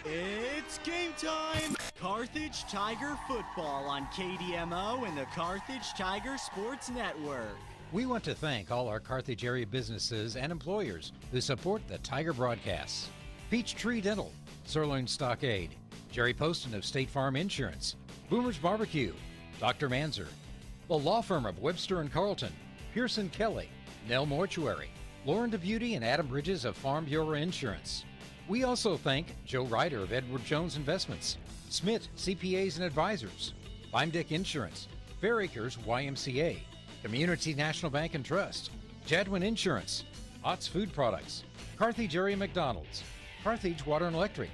It's game time! Carthage Tiger football on KDMO and the Carthage Tiger Sports Network. We want to thank all our Carthage area businesses and employers who support the Tiger broadcasts. Peachtree Dental, Sirloin Stockade, Jerry Poston of State Farm Insurance, Boomer's Barbecue, Dr. Manzer, the law firm of Webster and Carlton, Pearson Kelly, Nell Mortuary, Lauren DeBeauty and Adam Bridges of Farm Bureau Insurance. We also thank Joe Ryder of Edward Jones Investments, Smith CPAs and Advisors, Beimdick Insurance, Fair Acres YMCA, Community National Bank and Trust, Jadwin Insurance, Ott's Food Products, Carthage Area McDonald's, Carthage Water and Electric.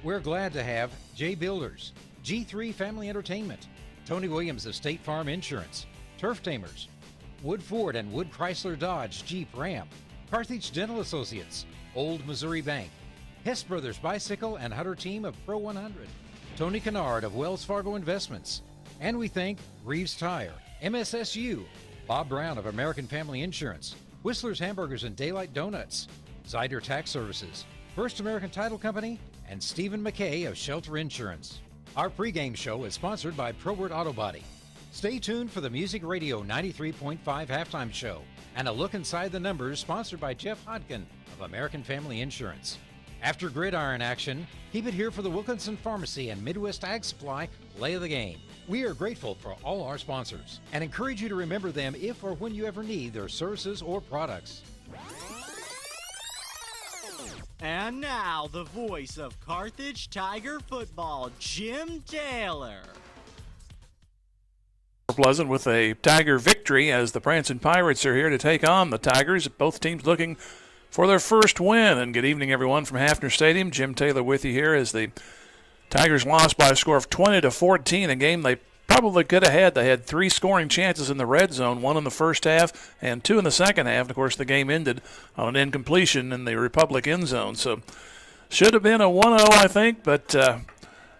We're glad to have J Builders, G3 Family Entertainment, Tony Williams of State Farm Insurance, Turf Tamers, Wood Ford and Wood Chrysler Dodge Jeep Ram, Carthage Dental Associates, Old Missouri Bank, Hess Brothers Bicycle and Hunter Team of Pro 100, Tony Kennard of Wells Fargo Investments, and we thank Reeves Tire, MSSU, Bob Brown of American Family Insurance, Whistler's Hamburgers and Daylight Donuts, Zyder Tax Services, First American Title Company, and Stephen McKay of Shelter Insurance. Our pregame show is sponsored by ProWord Auto Body. Stay tuned for the Music Radio 93.5 halftime show and a look inside the numbers sponsored by Jeff Hodkin of American Family Insurance. After gridiron action, keep it here for the Wilkinson Pharmacy and Midwest Ag Supply Play of the Game. We are grateful for all our sponsors and encourage you to remember them if or when you ever need their services or products. And now, the voice of Carthage Tiger football, Jim Taylor. Pleasant with a Tiger victory as the Branson Pirates are here to take on the Tigers. Both teams looking for their first win. And good evening, everyone, from Hafner Stadium. Jim Taylor with you here as the Tigers lost by a score of 20-14, a game they probably could have had. They had 3 scoring chances in the red zone, 1 in the first half and 2 in the second half. And, of course, the game ended on an incompletion in the Republic end zone. So should have been a 1-0, I think, but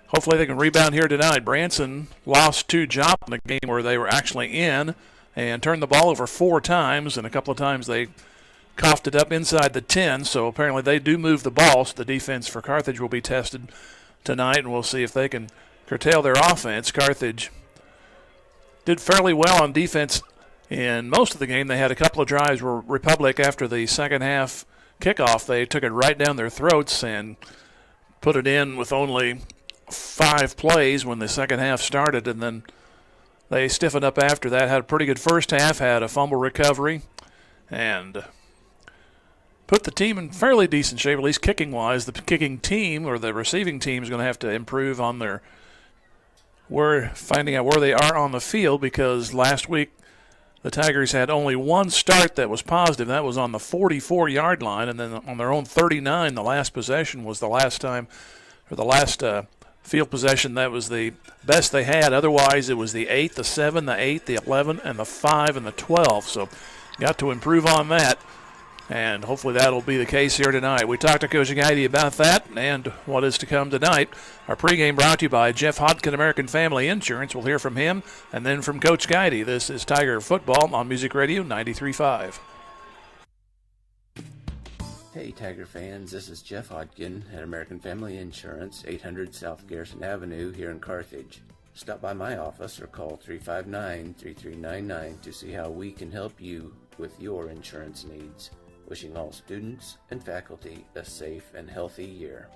hopefully they can rebound here tonight. Branson lost to Joplin, a game where they were actually in, and turned the ball over 4 times, and a couple of times they coughed it up inside the 10, so apparently they do move the ball, so the defense for Carthage will be tested tonight, and we'll see if they can curtail their offense. Carthage did fairly well on defense in most of the game. They had a couple of drives where Republic, after the second half kickoff, they took it right down their throats and put it in with only 5 plays when the second half started, and then they stiffened up after that, had a pretty good first half, had a fumble recovery, and put the team in fairly decent shape, at least kicking-wise. The kicking team, or the receiving team, is going to have to improve on finding out where they are on the field, because last week the Tigers had only 1 start that was positive. That was on the 44-yard line, and then on their own 39, the last possession was the last time, or the last field possession that was the best they had. Otherwise, it was the 8, the 7, the 8, the 11, and the 5, and the 12. So got to improve on that. And hopefully that'll be the case here tonight. We talked to Coach Guidey about that and what is to come tonight. Our pregame brought to you by Jeff Hodkin, American Family Insurance. We'll hear from him and then from Coach Guidey. This is Tiger Football on Music Radio 93.5. Hey Tiger fans, this is Jeff Hodkin at American Family Insurance, 800 South Garrison Avenue here in Carthage. Stop by my office or call 359-3399 to see how we can help you with your insurance needs. Wishing all students and faculty a safe and healthy year.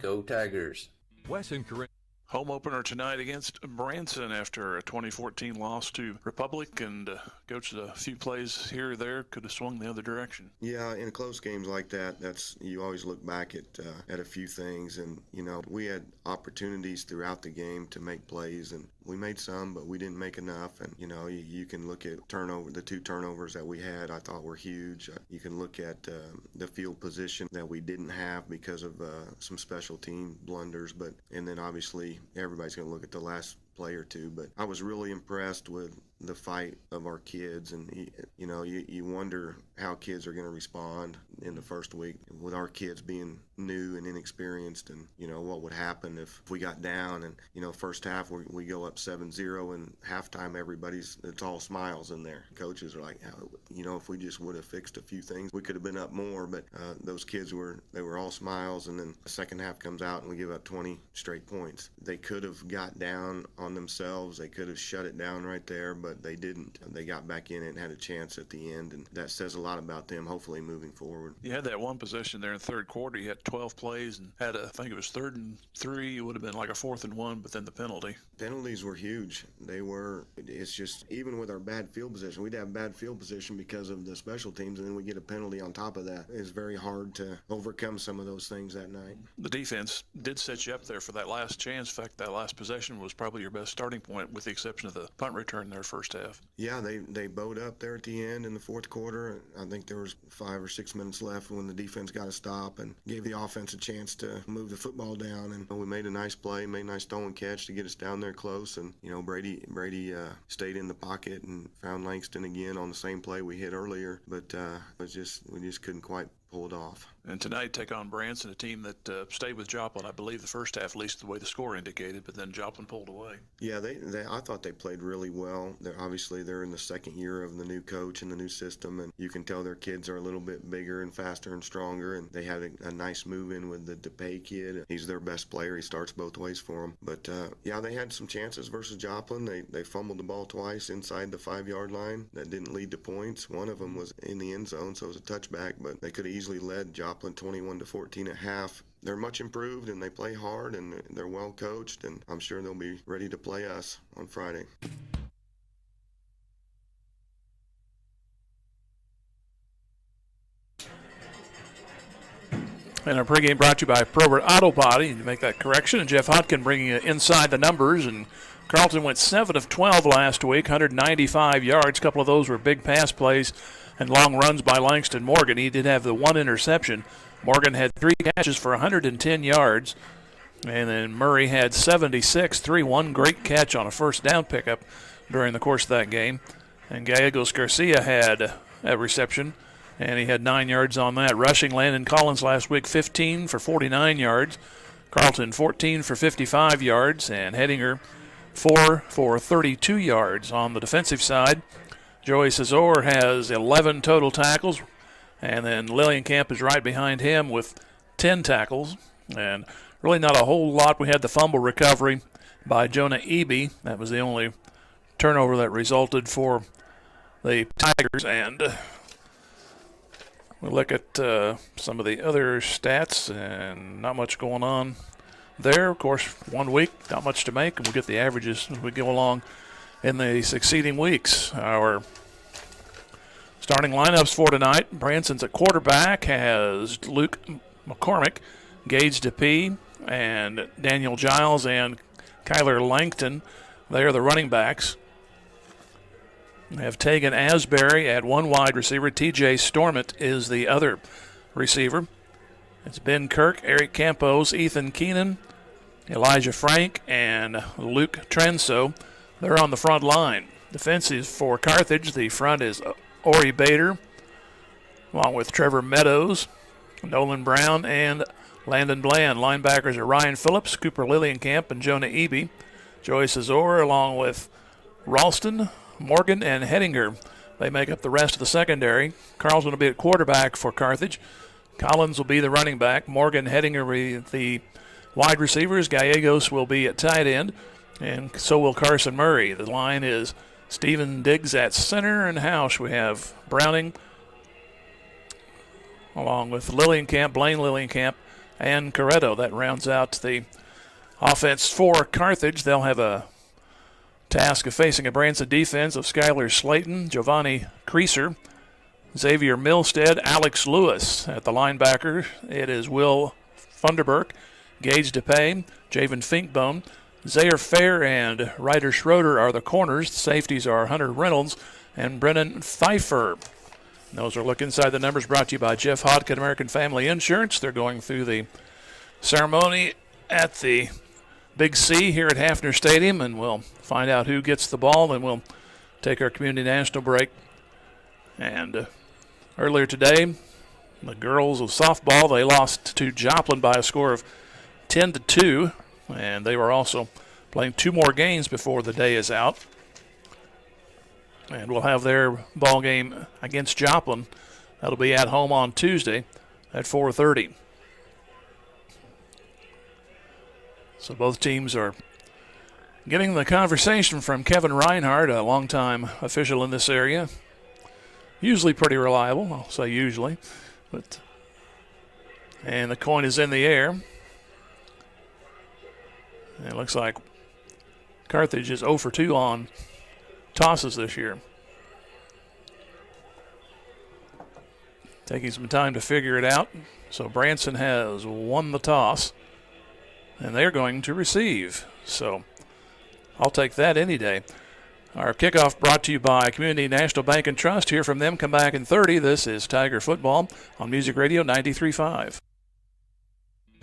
Go Tigers! Wes and Corinne. Home opener tonight against Branson after a 2014 loss to Republic, and Coach, a few plays here or there could have swung the other direction. Yeah, in close games like that, you always look back at a few things, and we had opportunities throughout the game to make plays, and we made some, but we didn't make enough. And you can look at the 2 turnovers that we had. I thought were huge. You can look at the field position that we didn't have because of some special team blunders, and then obviously everybody's going to look at the last play or two. But I was really impressed with the fight of our kids, and you wonder how kids are going to respond in the first week with our kids being new and inexperienced, and what would happen if we got down and first half we go up 7-0 and halftime it's all smiles in there. Coaches are like, if we just would have fixed a few things, we could have been up more. But those kids were all smiles, and then the second half comes out and we give up 20 straight points. They could have got down on themselves, they could have shut it down right there, but they didn't. They got back in it and had a chance at the end, and that says a lot about them, hopefully moving forward. You had that one possession there in the third quarter. You had 12 plays and had I think it was 3rd and 3. It would have been like a 4th and 1, but then the penalty. Penalties were huge. It's just, even with our bad field position, we'd have bad field position because of the special teams, and then we get a penalty on top of that. It's very hard to overcome some of those things that night. The defense did set you up there for that last chance. In fact, that last possession was probably your best starting point, with the exception of the punt return there first half. Yeah, they bowed up there at the end in the fourth quarter. I think there was 5 or 6 minutes left when the defense got a stop and gave the offense a chance to move the football down. And we made a nice play, made a nice throwing catch to get us down there close. And Brady stayed in the pocket and found Langston again on the same play we hit earlier. But we just couldn't quite pull it off. And tonight take on Branson, a team that stayed with Joplin, I believe, the first half, at least the way the score indicated, but then Joplin pulled away. Yeah, I thought they played really well. They're in the second year of the new coach and the new system, and you can tell their kids are a little bit bigger and faster and stronger, and they had a nice move in with the DePay kid. He's their best player. He starts both ways for them. But, they had some chances versus Joplin. They fumbled the ball twice inside the 5-yard line. That didn't lead to points. One of them was in the end zone, so it was a touchback, but they could have easily led Joplin 21-14 at half. They're much improved, and they play hard, and they're well coached, and I'm sure they'll be ready to play us on Friday. And our pregame brought to you by Probert Auto Body. To make that correction, and Jeff Hodkin bringing you inside the numbers. And Carlton went 7 of 12 last week, 195 yards. A couple of those were big pass plays and long runs by Langston Morgan. He did have the one interception. Morgan had 3 catches for 110 yards. And then Murray had 76, one great catch on a first down pickup during the course of that game. And Gallegos Garcia had a reception, and he had 9 yards on that. Rushing, Landon Collins last week, 15 for 49 yards. Carlton, 14 for 55 yards. And Hedinger, 4 for 32 yards. On the defensive side, Joey Cesar has 11 total tackles. And then Lillienkamp is right behind him with 10 tackles. And really not a whole lot. We had the fumble recovery by Jonah Eby. That was the only turnover that resulted for the Tigers. And we look at some of the other stats, and not much going on there. Of course, 1 week, not much to make, and we'll get the averages as we go along in the succeeding weeks. Our starting lineups for tonight: Branson's at quarterback has Luke McCormick, Gage DePee, and Daniel Giles and Kyler Langton. They are the running backs. We have Tegan Asbury at one wide receiver. TJ Stormont is the other receiver. It's Ben Kirk, Eric Campos, Ethan Keenan, Elijah Frank, and Luke Trenso. They're on the front line. Defensive for Carthage, the front is Ori Bader, along with Trevor Meadows, Nolan Brown, and Landon Bland. Linebackers are Ryan Phillips, Cooper Lillienkamp, and Jonah Eby. Joey Cesar, along with Ralston, Morgan, and Hedinger. They make up the rest of the secondary. Carl's going to be at quarterback for Carthage. Collins will be the running back. Morgan, Hedinger will be the wide receivers. Gallegos will be at tight end, and so will Carson Murray. The line is Stephen Diggs at center, and Hausch. We have Browning, along with Lillienkamp, Blaine Lillienkamp, and Corretto. That rounds out the offense for Carthage. They'll have a task of facing a Branson defense of Skylar Slayton, Giovanni Creaser, Xavier Milstead, Alex Lewis. At the linebacker, it is Will Funderburk, Gage DePay, Javen Finkbone, Zaire Fair, and Ryder Schroeder are the corners. The safeties are Hunter Reynolds and Brennan Pfeiffer. And those are Look Inside the Numbers, brought to you by Jeff Hodkin, American Family Insurance. They're going through the ceremony at the Big C here at Hafner Stadium, and we'll find out who gets the ball, and we'll take our community national break. And earlier today, the girls of softball, they lost to Joplin by a score of 10-2, and they were also playing 2 more games before the day is out. And we'll have their ball game against Joplin. That'll be at home on Tuesday at 4:30. So both teams are getting the conversation from Kevin Reinhardt, a longtime official in this area. Usually pretty reliable, I'll say usually. And the coin is in the air. And it looks like Carthage is 0 for 2 on tosses this year. Taking some time to figure it out. So Branson has won the toss, and they're going to receive. So I'll take that any day. Our kickoff brought to you by Community National Bank and Trust. Hear from them. Come back in 30. This is Tiger Football on Music Radio 93.5.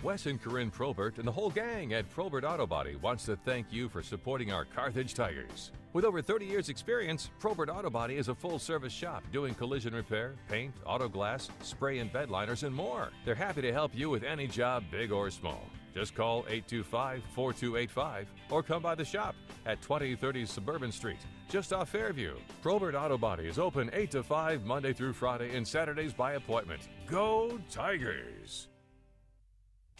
Wes and Corinne Probert and the whole gang at Probert Auto Body wants to thank you for supporting our Carthage Tigers. With over 30 years' experience, Probert Auto Body is a full-service shop doing collision repair, paint, auto glass, spray and bed liners, and more. They're happy to help you with any job, big or small. Just call 825-4285 or come by the shop at 2030 Suburban Street, just off Fairview. Probert Auto Body is open 8 to 5 Monday through Friday and Saturdays by appointment. Go Tigers!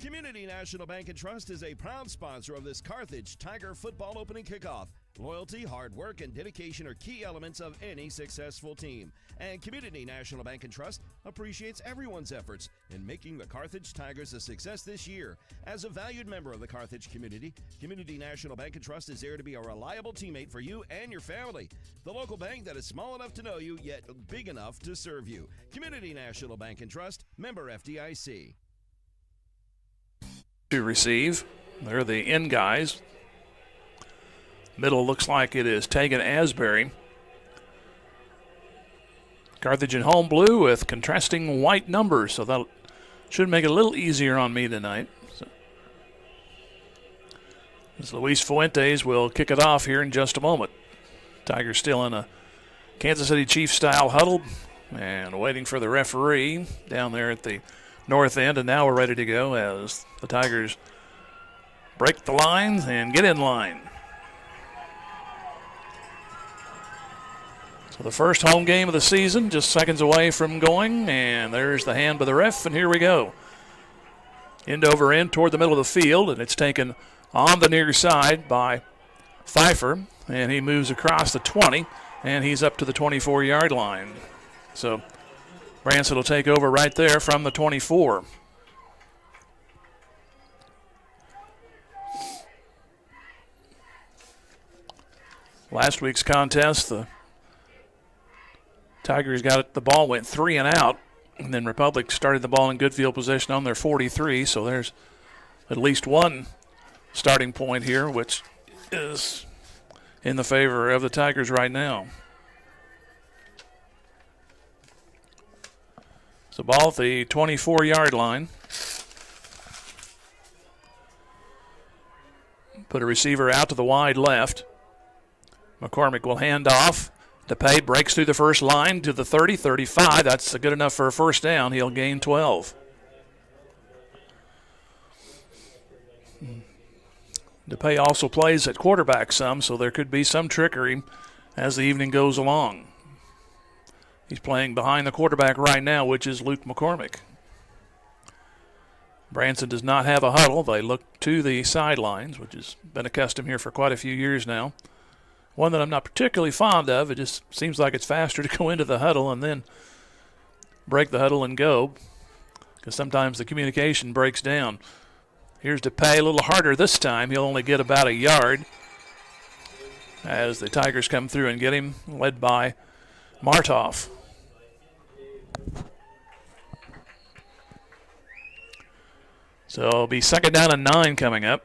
Community National Bank and Trust is a proud sponsor of this Carthage Tiger football opening kickoff. Loyalty, hard work, and dedication are key elements of any successful team. And Community National Bank and Trust appreciates everyone's efforts in making the Carthage Tigers a success this year. As a valued member of the Carthage community, Community National Bank and Trust is there to be a reliable teammate for you and your family. The local bank that is small enough to know you, yet big enough to serve you. Community National Bank and Trust, member FDIC. To receive. They're the end guys. Middle looks like it is Tegan Asbury. Carthage in home blue with contrasting white numbers, so that should make it a little easier on me tonight. As Luis Fuentes will kick it off here in just a moment. Tigers still in a Kansas City Chiefs style huddle and waiting for the referee down there at the north end, and now we're ready to go as the Tigers break the lines and get in line. So the first home game of the season, just seconds away from going, and there's the hand by the ref, and here we go. End over end toward the middle of the field, and it's taken on the near side by Pfeiffer, and he moves across the 20, and he's up to the 24-yard line. So Branson will take over right there from the 24. Last week's contest, the Tigers got it. The ball went 3 and out, and then Republic started the ball in good field position on their 43. So there's at least one starting point here, which is in the favor of the Tigers right now. So ball at the 24-yard line. Put a receiver out to the wide left. McCormick will hand off. DePay breaks through the first line to the 30, 35. That's good enough for a first down. He'll gain 12. DePay also plays at quarterback some, so there could be some trickery as the evening goes along. He's playing behind the quarterback right now, which is Luke McCormick. Branson does not have a huddle. They look to the sidelines, which has been a custom here for quite a few years now. One that I'm not particularly fond of. It just seems like it's faster to go into the huddle and then break the huddle and go, because sometimes the communication breaks down. Here's DePay, a little harder this time. He'll only get about a yard as the Tigers come through and get him, led by Martov. So it'll be second down and 9 coming up.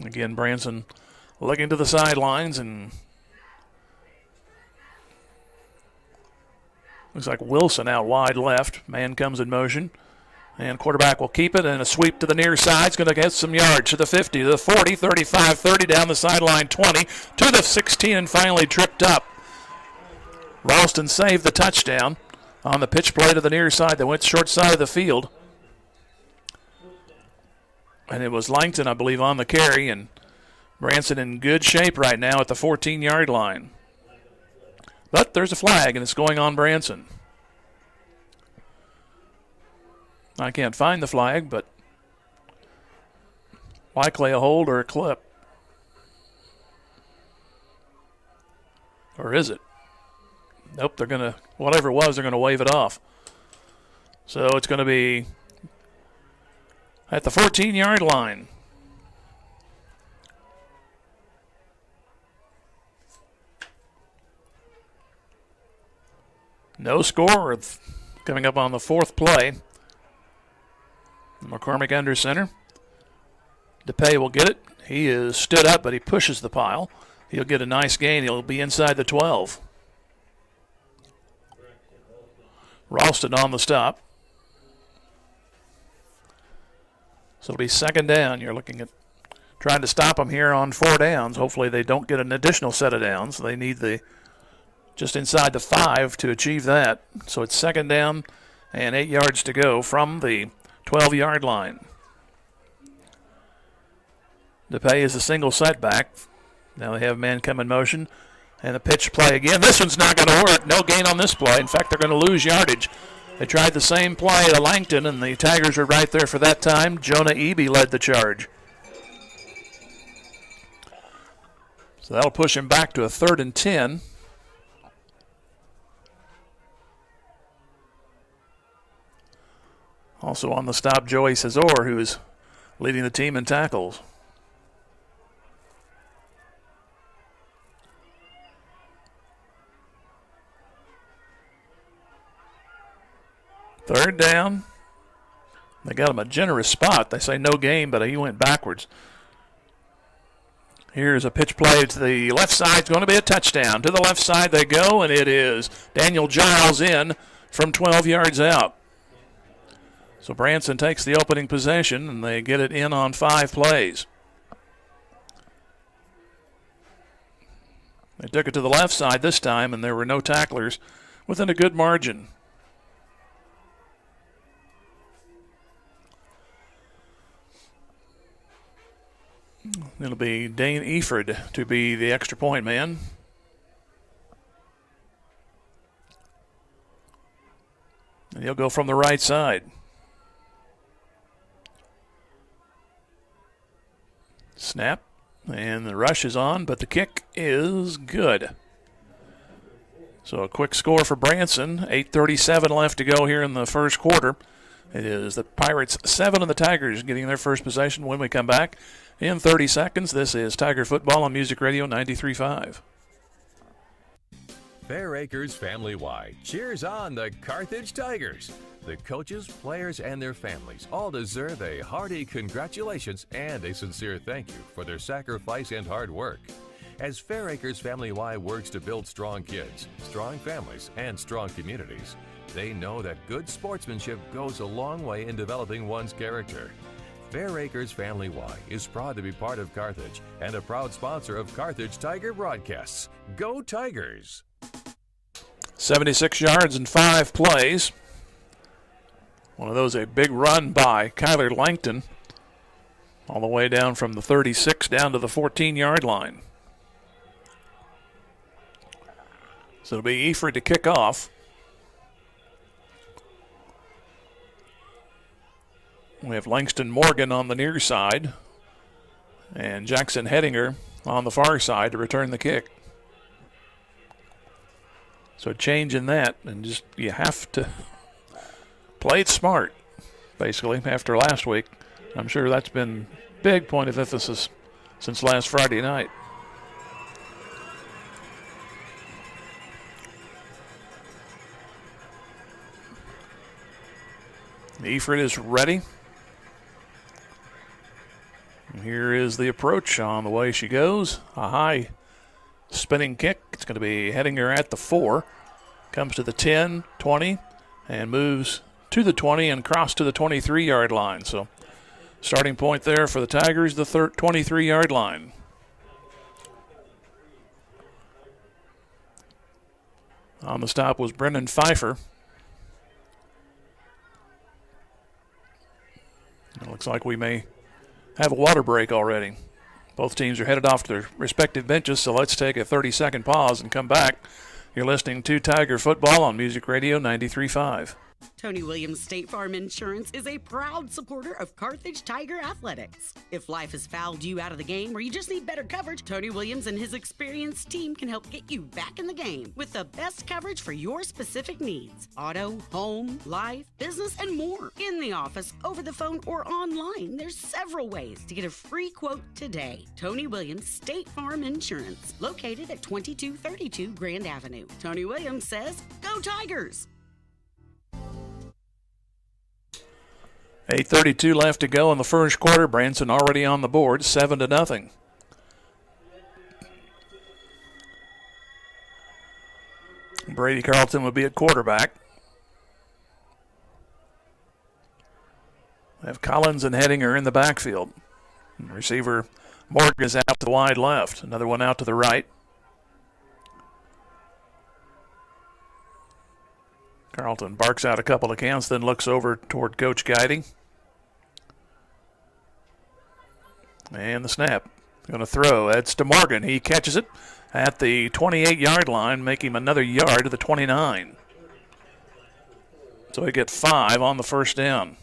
Again, Branson looking to the sidelines, and looks like Wilson out wide left. Man comes in motion, And quarterback will keep it, and a sweep to the near side. It's going to get some yards to the 50, to the 40, 35, 30, down the sideline, 20, to the 16, and finally tripped up. Ralston saved the touchdown on the pitch play to the near side that went short side of the field. And it was Langton, I believe, on the carry, and Branson in good shape right now at the 14-yard line. But there's a flag, and it's going on Branson. I can't find the flag, but likely a hold or a clip. Or is it? Nope, they're going to, whatever it was, they're going to wave it off. So it's going to be at the 14-yard line. No score coming up on the fourth play. McCormick under center. DePay will get it. He is stood up, but he pushes the pile. He'll get a nice gain. He'll be inside the 12. Ralston on the stop. So it'll be second down. You're looking at trying to stop them here on 4 downs. Hopefully they don't get an additional set of downs. They need the just inside the 5 to achieve that. So it's second down and 8 yards to go from the 12-yard line. DePay is a single setback. Now they have man come in motion. And the pitch play again. This one's not going to work. No gain on this play. In fact, they're going to lose yardage. They tried the same play to Langton, and the Tigers were right there for that time. Jonah Eby led the charge. So that'll push him back to a 3rd and 10. Also on the stop, Joey Cesar, who is leading the team in tackles. Third down. They got him a generous spot. They say no gain, but he went backwards. Here's a pitch play to the left side. It's going to be a touchdown. To the left side they go, and it is Daniel Giles in from 12 yards out. So Branson takes the opening possession, and they get it in on 5 plays. They took it to the left side this time, and there were no tacklers within a good margin. It'll be Dane Eford to be the extra point man. And he'll go from the right side. Snap, and the rush is on, but the kick is good. So a quick score for Branson. 8:37 left to go here in the first quarter. It is the Pirates 7 and the Tigers getting their first possession. When we come back in 30 seconds, this is Tiger Football on Music Radio 93.5. Fair Acres Family-wide cheers on the Carthage Tigers. The coaches, players, and their families all deserve a hearty congratulations and a sincere thank you for their sacrifice and hard work. As Fair Acres Family-wide works to build strong kids, strong families, and strong communities, they know that good sportsmanship goes a long way in developing one's character. Fair Acres Family-wide is proud to be part of Carthage and a proud sponsor of Carthage Tiger broadcasts. Go Tigers! 76 yards and 5 plays. One of those, a big run by Kyler Langton, all the way down from the 36 down to the 14-yard line. So it'll be Eford to kick off. We have Langston Morgan on the near side and Jackson Hedinger on the far side to return the kick. So a change in that, and just you have to play it smart, basically, after last week. I'm sure that's been a big point of emphasis since last Friday night. Eford is ready. And here is the approach on the way she goes. A high spinning kick. It's going to be Hedinger at the 4. Comes to the 10, 20, and moves to the 20 and cross to the 23-yard line. So starting point there for the Tigers, the 23-yard line. On the stop was Brendan Pfeiffer. It looks like we may have a water break already. Both teams are headed off to their respective benches, so let's take a 30-second pause and come back. You're listening to Tiger Football on Music Radio 93.5. Tony Williams State Farm Insurance is a proud supporter of Carthage Tiger Athletics. If life has fouled you out of the game or you just need better coverage, Tony Williams and his experienced team can help get you back in the game with the best coverage for your specific needs. Auto, home, life, business, and more. In the office, over the phone, or online, there's several ways to get a free quote today. Tony Williams State Farm Insurance, located at 2232 Grand Avenue. Tony Williams says, go Tigers! 8:32 left to go in the first quarter. Branson already on the board, 7-0. Brady Carlton will be at quarterback. We have Collins and Hedinger in the backfield. Receiver Morgan is out to the wide left. Another one out to the right. Carlton barks out a couple of counts, then looks over toward Coach Guiding. And the snap. Going to throw. That's to Morgan. He catches it at the 28-yard line, making him another yard to the 29. So we get 5 on the first down.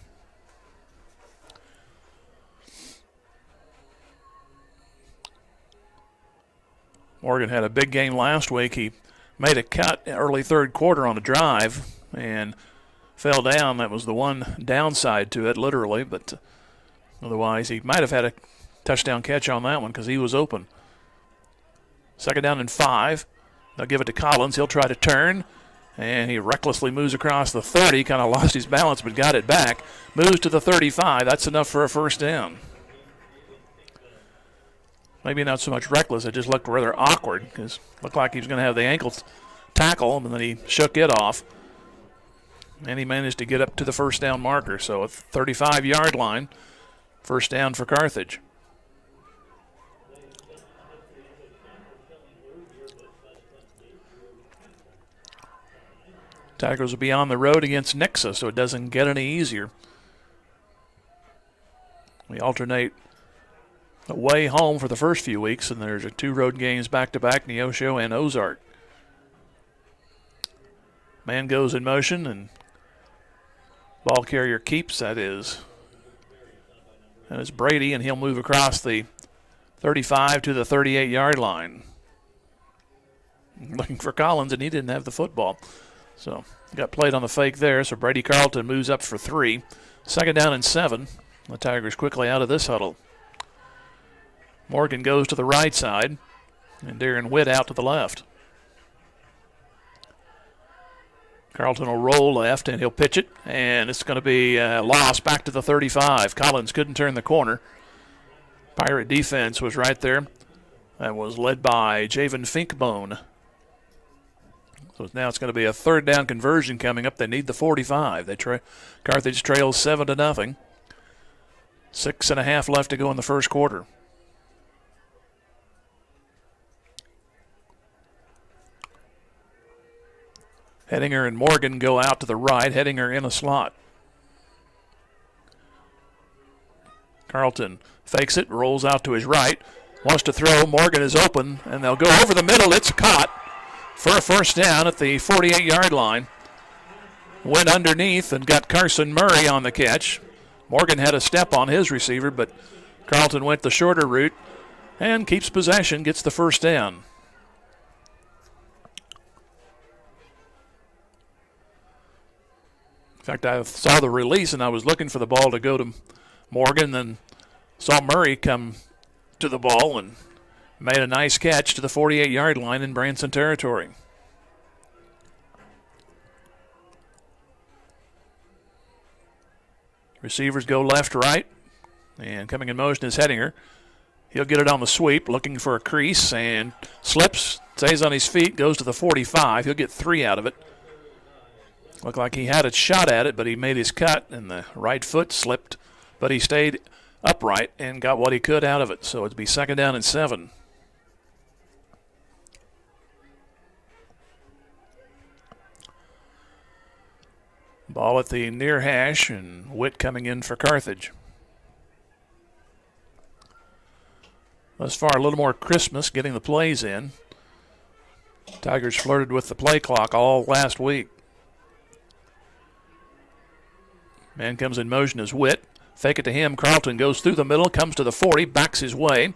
Morgan had a big game last week. He made a cut early third quarter on a drive and fell down. That was the one downside to it, literally, but otherwise he might have had a touchdown catch on that one because he was open. Second down and 5. They'll give it to Collins. He'll try to turn, and he recklessly moves across the 30. Kind of lost his balance, but got it back. Moves to the 35. That's enough for a first down. Maybe not so much reckless. It just looked rather awkward because it looked like he was going to have the ankle tackle, and then he shook it off. And he managed to get up to the first down marker. So a 35-yard line, first down for Carthage. Tigers will be on the road against Nixa, so it doesn't get any easier. We alternate away home for the first few weeks, and there's 2 road games back-to-back, Neosho and Ozark. Man goes in motion, and ball carrier keeps, that is. And it's Brady, and he'll move across the 35 to the 38-yard line. Looking for Collins, and he didn't have the football. So got played on the fake there, so Brady Carlton moves up for 3. Second down and 7. The Tigers quickly out of this huddle. Morgan goes to the right side, and Darren Witt out to the left. Carlton will roll left, and he'll pitch it, and it's going to be lost back to the 35. Collins couldn't turn the corner. Pirate defense was right there. That was led by Javen Finkbone. So now it's going to be a third down conversion coming up. They need the 45. Carthage trails 7-0. 6.5 left to go in the first quarter. Hedinger and Morgan go out to the right. Hedinger in a slot. Carlton fakes it, rolls out to his right. Wants to throw. Morgan is open, and they'll go over the middle. It's caught for a first down at the 48-yard line. Went underneath and got Carson Murray on the catch. Morgan had a step on his receiver, but Carlton went the shorter route and keeps possession, gets the first down. In fact, I saw the release, and I was looking for the ball to go to Morgan, then saw Murray come to the ball and made a nice catch to the 48-yard line in Branson territory. Receivers go left, right, and coming in motion is Hedinger. He'll get it on the sweep, looking for a crease, and slips, stays on his feet, goes to the 45. He'll get 3 out of it. Looked like he had a shot at it, but he made his cut, and the right foot slipped, but he stayed upright and got what he could out of it. So it'd be 2nd down and 7. Ball at the near hash, and Witt coming in for Carthage. Thus far, a little more Christmas getting the plays in. Tigers flirted with the play clock all last week. Man comes in motion as Witt. Fake it to him. Carlton goes through the middle, comes to the 40, backs his way.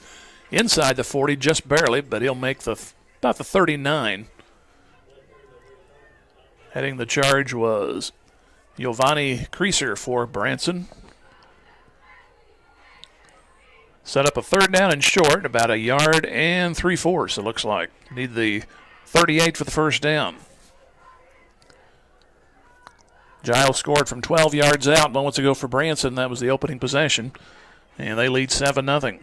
Inside the 40, just barely, but he'll make about the 39. Heading the charge was Giovanni Creaser for Branson. Set up a 3rd down and short, about 1 yard and 3/4, it looks like. Need the 38 for the 1st down. Giles scored from 12 yards out moments ago for Branson. That was the opening possession, and they lead 7-0.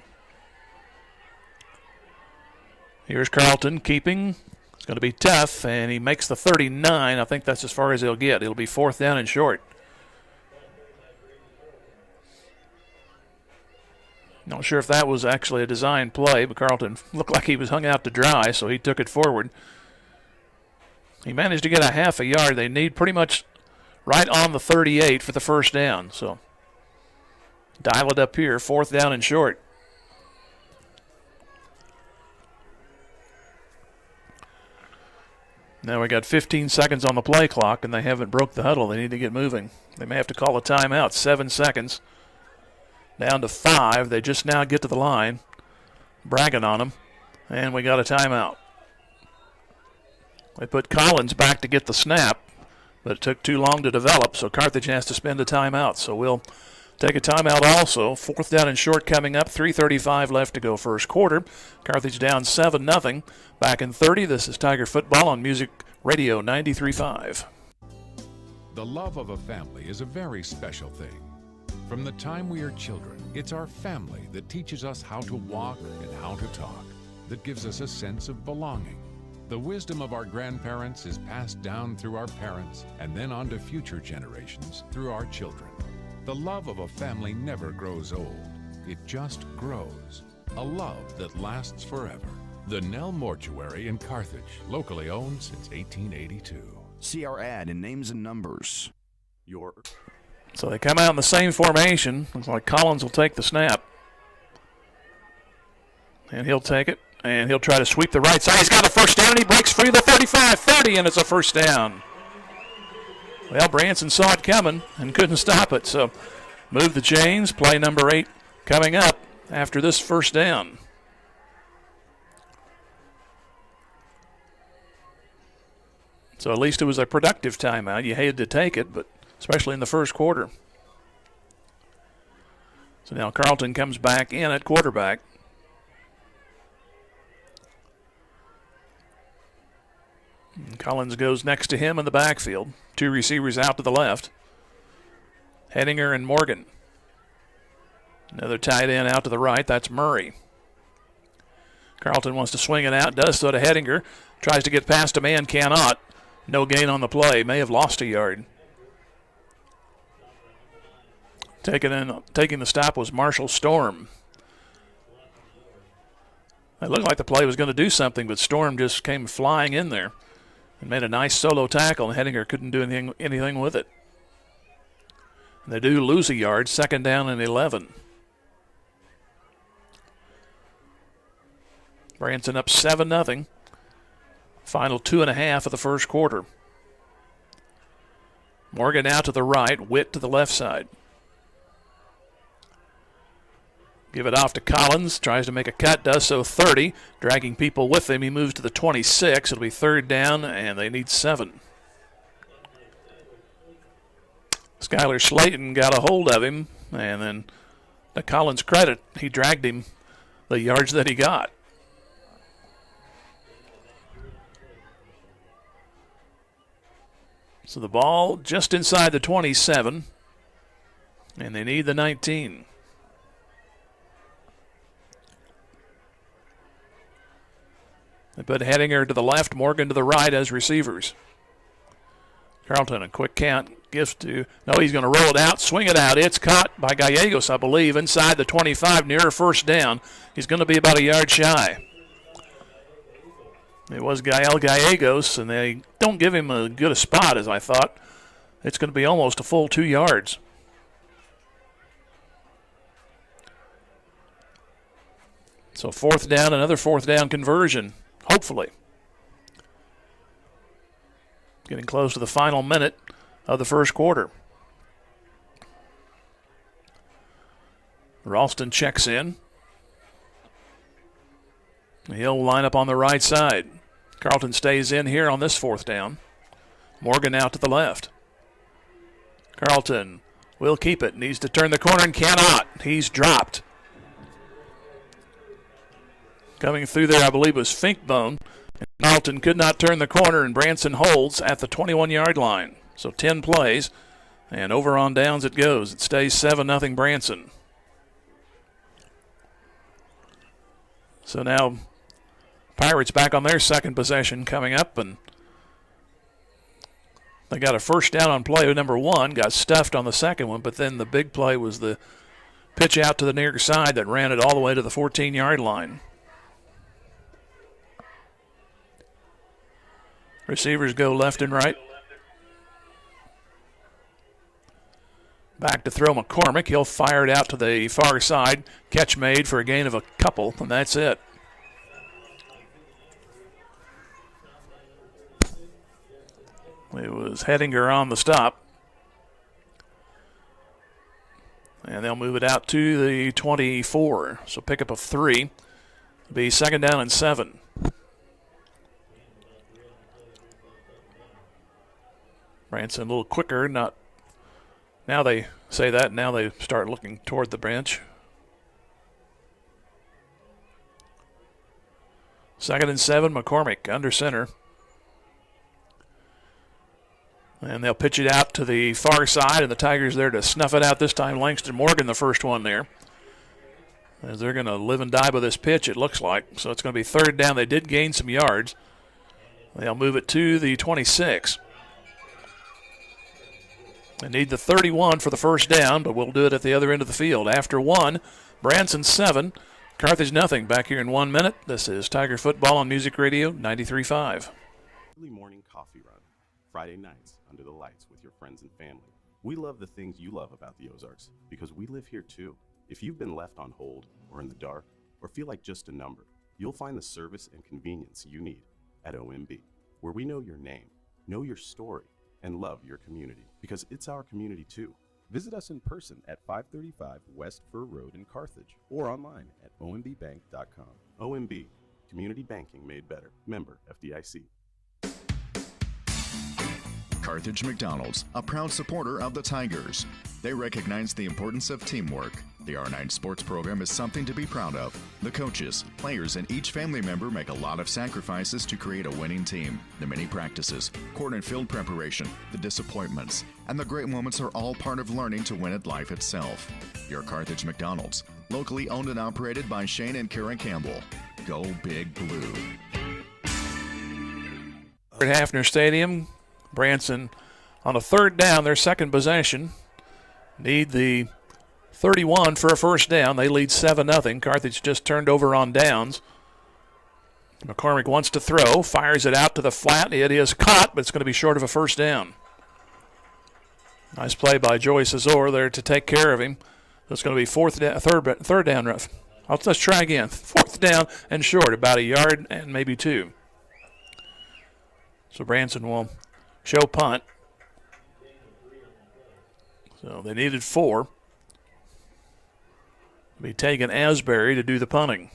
Here's Carlton keeping. It's going to be tough, and he makes the 39. I think that's as far as he'll get. It'll be 4th down and short. Not sure if that was actually a design play, but Carlton looked like he was hung out to dry, so he took it forward. He managed to get a 1/2 yard. They need pretty much right on the 38 for the 1st down. So dial it up here, 4th down and short. Now we got 15 seconds on the play clock, and they haven't broke the huddle. They need to get moving. They may have to call a timeout. 7 seconds. Down to 5. They just now get to the line. Bragging on them. And we got a timeout. They put Collins back to get the snap, but it took too long to develop, so Carthage has to spend a timeout. So we'll take a timeout also. 4th down and short coming up. 3:35 left to go 1st quarter. Carthage down 7-0. Back in 30. This is Tiger Football on Music Radio 93.5. The love of a family is a very special thing. From the time we are children, it's our family that teaches us how to walk and how to talk, that gives us a sense of belonging. The wisdom of our grandparents is passed down through our parents and then on to future generations through our children. The love of a family never grows old. It just grows. A love that lasts forever. The Nell Mortuary in Carthage, locally owned since 1882. See our ad in names and numbers. So they come out in the same formation. Looks like Collins will take the snap. And he'll take it. And he'll try to sweep the right side. He's got a 1st down. He breaks free of the 35, 30, and it's a 1st down. Well, Branson saw it coming and couldn't stop it. So move the chains. Play number 8 coming up after this 1st down. So at least it was a productive timeout. You hated to take it, but especially in the 1st quarter. So now Carlton comes back in at quarterback. And Collins goes next to him in the backfield. 2 receivers out to the left. Hedinger and Morgan. Another tight end out to the right. That's Murray. Carlton wants to swing it out. Does so to Hedinger. Tries to get past a man. Cannot. No gain on the play. May have lost a yard. Taking the stop was Marshall Storm. It looked like the play was going to do something, but Storm just came flying in there and made a nice solo tackle, and Hedinger couldn't do anything with it. And they do lose a yard, 2nd down and 11. Branson up 7-0. Final 2.5 of the 1st quarter. Morgan out to the right, Witt to the left side. Give it off to Collins. Tries to make a cut. Does so 30. Dragging people with him. He moves to the 26. It'll be 3rd down, and they need 7. Skylar Slayton got a hold of him, and then to Collins' credit, he dragged him the yards that he got. So the ball just inside the 27, and they need the 19. They put Hedinger to the left, Morgan to the right as receivers. Carlton, a quick count. Gives to, no, he's going to roll it out, swing it out. It's caught by Gallegos, I believe, inside the 25, near first down. He's going to be about a yard shy. It was Gael Gallegos, and they don't give him as good a spot as I thought. It's going to be almost a full 2 yards. So fourth down, another fourth down conversion, hopefully. Getting close to the final minute of the first quarter. Ralston checks in. He'll line up on the right side. Carlton stays in here on this fourth down. Morgan out to the left. Carlton will keep it. Needs to turn the corner and cannot. He's dropped. Coming through there, I believe, was Finkbone. Carlton could not turn the corner, and Branson holds at the 21-yard line. So 10 plays, and over on downs it goes. It stays 7-0 Branson. So now Pirates back on their second possession coming up, and they got a first down on play number 1, got stuffed on the second one, but then the big play was the pitch out to the near side that ran it all the way to the 14-yard line. Receivers go left and right. Back to throw McCormick. He'll fire it out to the far side. Catch made for a gain of a couple, and that's it. It was Hettinger on the stop. And they'll move it out to the 24. So pick up of 3. It'll be second down and 7. Branson a little quicker, not. Now they say that, now they start looking toward the bench. Second and 7, McCormick under center. And they'll pitch it out to the far side, and the Tigers there to snuff it out this time. Langston Morgan, the first one there. As they're going to live and die by this pitch, it looks like. So it's going to be third down. They did gain some yards. They'll move it to the 26. They need the 31 for the first down, but we'll do it at the other end of the field. After 1, Branson 7, Carthage nothing. Back here in 1 minute. This is Tiger Football on Music Radio 93.5. Early morning coffee run. Friday nights under the lights with your friends and family. We love the things you love about the Ozarks because we live here too. If you've been left on hold or in the dark or feel like just a number, you'll find the service and convenience you need at OMB, where we know your name, know your story, and love your community because it's our community too. Visit us in person at 535 West Fur Road in Carthage or online at ombbank.com. OMB, community banking made better. Member FDIC. Carthage McDonald's, a proud supporter of the Tigers. They recognize the importance of teamwork. The R9 sports program is something to be proud of. The coaches, players, and each family member make a lot of sacrifices to create a winning team. The many practices, court and field preparation, the disappointments, and the great moments are all part of learning to win at life itself. Your Carthage McDonald's, locally owned and operated by Shane and Karen Campbell. Go Big Blue. At Hafner Stadium, Branson on a third down, their second possession. Need the 31 for a first down. They lead 7-0. Carthage just turned over on downs. McCormick wants to throw, fires it out to the flat. It is caught, but it's going to be short of a first down. Nice play by Joyce Azor there to take care of him. It's going to be third down rough. Let's try again. Fourth down and short, about a yard and maybe 2. So Branson will show punt. So they needed 4. Be taking Asbury to do the punting.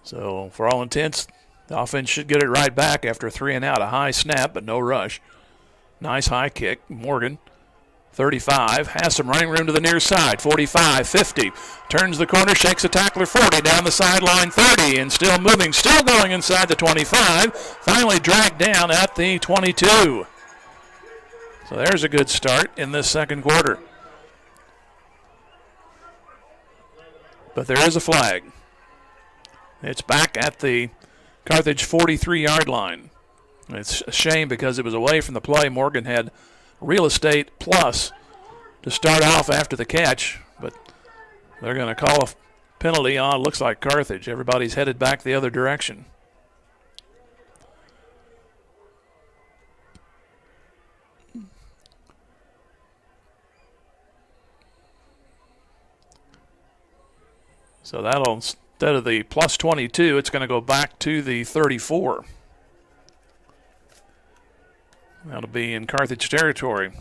So for all intents, the offense should get it right back after a 3 and out. A high snap, but no rush. Nice high kick. Morgan, 35, has some running room to the near side. 45, 50, turns the corner, shakes a tackler. 40, down the sideline. 30, and still moving, still going inside the 25. Finally dragged down at the 22. So there's a good start in this second quarter. But there is a flag. It's back at the Carthage 43-yard line. It's a shame because it was away from the play. Morgan had real estate plus to start off after the catch, but they're going to call a penalty on, looks like Carthage. Everybody's headed back the other direction. So that'll, instead of the plus 22, it's going to go back to the 34. That'll be in Carthage territory.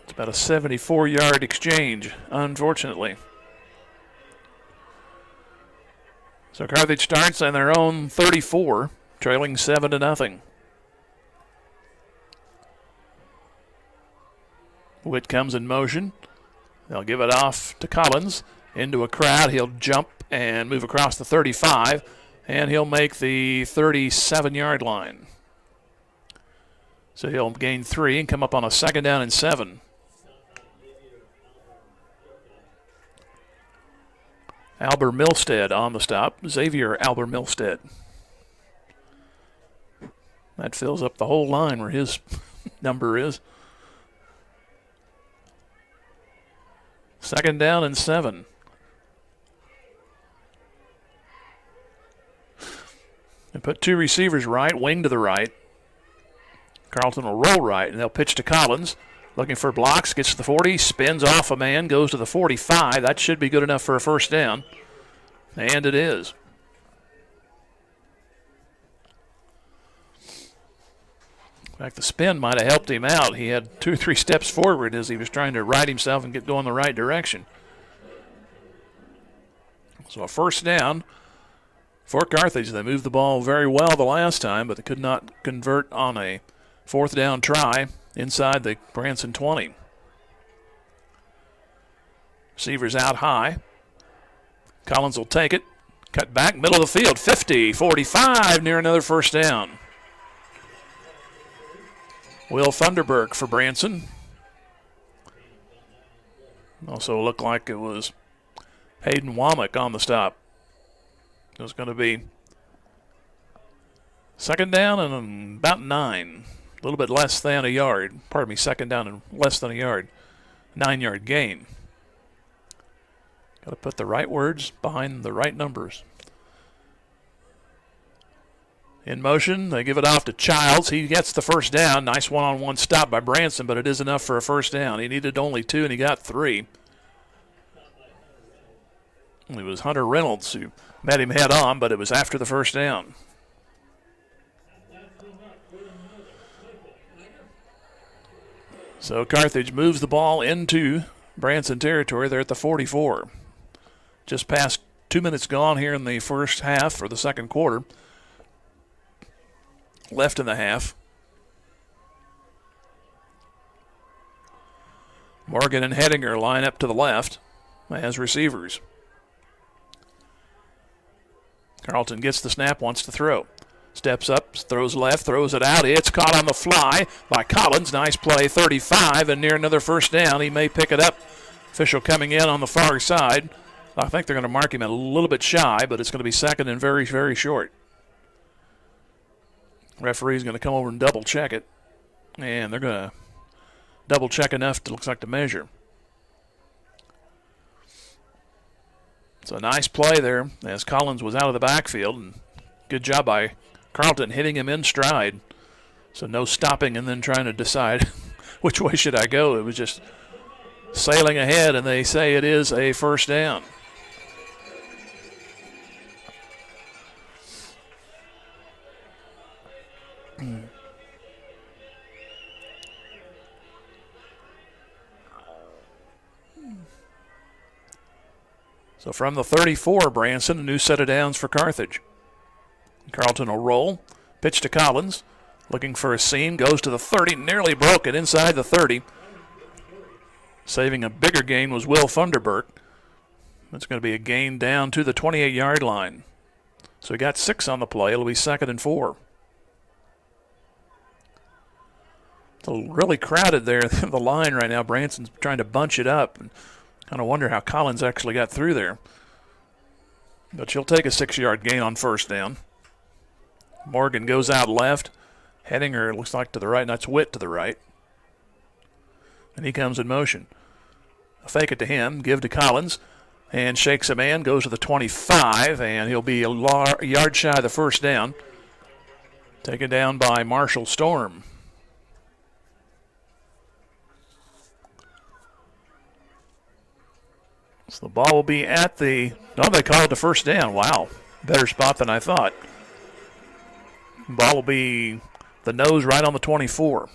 It's about a 74-yard exchange, unfortunately. So Carthage starts on their own 34, trailing 7-0. Witt comes in motion. They'll give it off to Collins. Into a crowd. He'll jump and move across the 35, and he'll make the 37-yard line. So he'll gain 3 and come up on a 2nd down and 7. Albert Milstead on the stop. Xavier Albert Milstead. That fills up the whole line where his number is. 2nd down and 7. They put 2 receivers right, wing to the right. Carlton will roll right, and they'll pitch to Collins. Looking for blocks, gets to the 40, spins off a man, goes to the 45. That should be good enough for a 1st down. And it is. In fact, the spin might have helped him out. He had 2 or 3 steps forward as he was trying to right himself and get going the right direction. So a 1st down for Carthage. They moved the ball very well the last time, but they could not convert on a 4th down try inside the Branson 20. Receivers out high. Collins will take it. Cut back, middle of the field, 50, 45, near another 1st down. Will Thunderberg for Branson. Also looked like it was Hayden Womack on the stop. It was going to be 2nd down and about 9. A little bit less than a yard. Pardon me, 2nd down and less than a yard. 9-yard gain. Got to put the right words behind the right numbers. In motion, they give it off to Childs. He gets the 1st down. Nice one-on-one stop by Branson, but it is enough for a 1st down. He needed only 2, and he got 3. It was Hunter Reynolds who met him head-on, but it was after the 1st down. So Carthage moves the ball into Branson territory. They're at the 44. Just past 2 minutes gone here in the first half, or the second quarter. Left in the half. Morgan and Hedinger line up to the left as receivers. Carlton gets the snap, wants to throw. Steps up, throws left, throws it out. It's caught on the fly by Collins. Nice play, 35, and near another 1st down. He may pick it up. Official coming in on the far side. I think they're going to mark him a little bit shy, but it's going to be 2nd and very, very short. Referee's going to come over and double check it. And they're going to double check enough to looks like to measure. It's a nice play there as Collins was out of the backfield. And good job by Carlton hitting him in stride. So no stopping and then trying to decide which way should I go. It was just sailing ahead, and they say it is a 1st down. So from the 34, Branson, a new set of downs for Carthage. Carlton will roll. Pitch to Collins. Looking for a seam. Goes to the 30. Nearly broke it inside the 30. Saving a bigger gain was Will Thunderberg. That's going to be a gain down to the 28-yard line. So he got 6 on the play. It'll be 2nd and 4. really crowded there at the line right now. Branson's trying to bunch it up. And kind of wonder how Collins actually got through there. But she'll take a 6-yard gain on first down. Morgan goes out left. Hedinger looks like to the right, and that's Witt to the right. And he comes in motion. A fake it to him, give to Collins, and shakes a man, goes to the 25, and he'll be a yard shy of the first down. Taken down by Marshall Storm. So the ball will be at the, they call it the first down. Wow, better spot than I thought. Ball will be the nose right on the 24.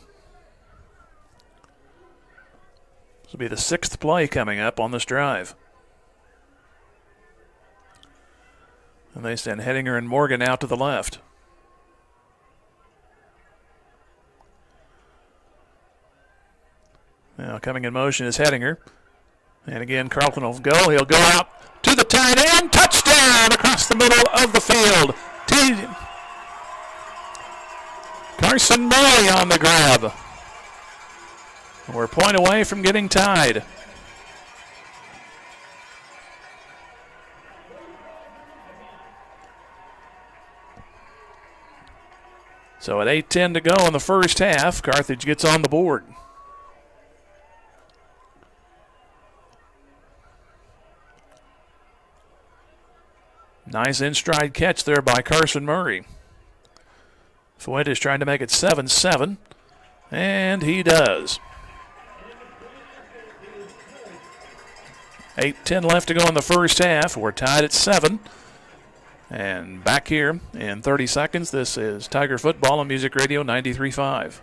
This will be the 6th play coming up on this drive. And they send Hedinger and Morgan out to the left. Now coming in motion is Hedinger. And again, Carlton will go. He'll go out to the tight end. Touchdown across the middle of the field. Carson Murray on the grab. We're a point away from getting tied. So at 8:10 to go in the first half, Carthage gets on the board. Nice in-stride catch there by Carson Murray. Fuentes trying to make it 7-7, and he does. 8:10 left to go in the first half. We're tied at 7. And back here in 30 seconds, this is Tiger Football on Music Radio 93.5.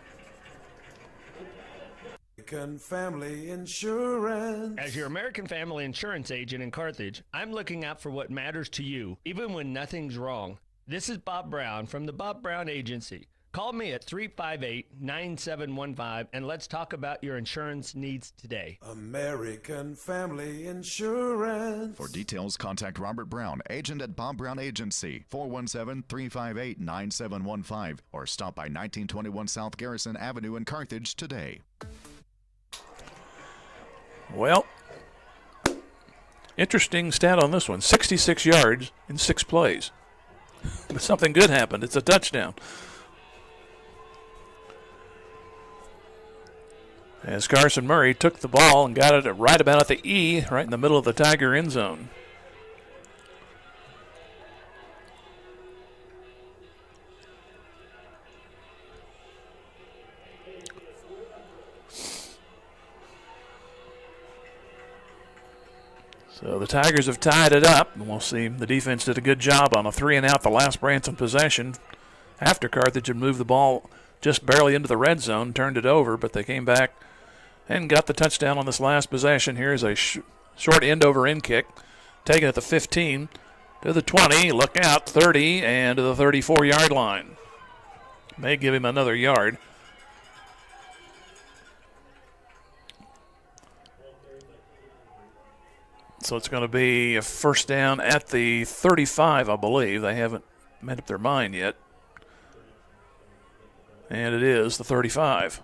Family Insurance. As your American Family Insurance agent in Carthage, I'm looking out for what matters to you, even when nothing's wrong. This is Bob Brown from the Bob Brown Agency. Call me at 358-9715 and let's talk about your insurance needs today. American Family Insurance. For details, contact Robert Brown, agent at Bob Brown Agency, 417-358-9715, or stop by 1921 South Garrison Avenue in Carthage today. Well, interesting stat on this one. 66 yards in 6 plays. But something good happened. It's a touchdown. As Carson Murray took the ball and got it right about at the E, right in the middle of the Tiger end zone. So the Tigers have tied it up, and we'll see. The defense did a good job on a 3-and-out the last Branson possession after Carthage had moved the ball just barely into the red zone, turned it over, but they came back and got the touchdown on this last possession. Here's a short end-over-end kick, taken at the 15 to the 20, look out, 30, and to the 34-yard line. May give him another yard. So it's going to be a first down at the 35, I believe. They haven't made up their mind yet. And it is the 35.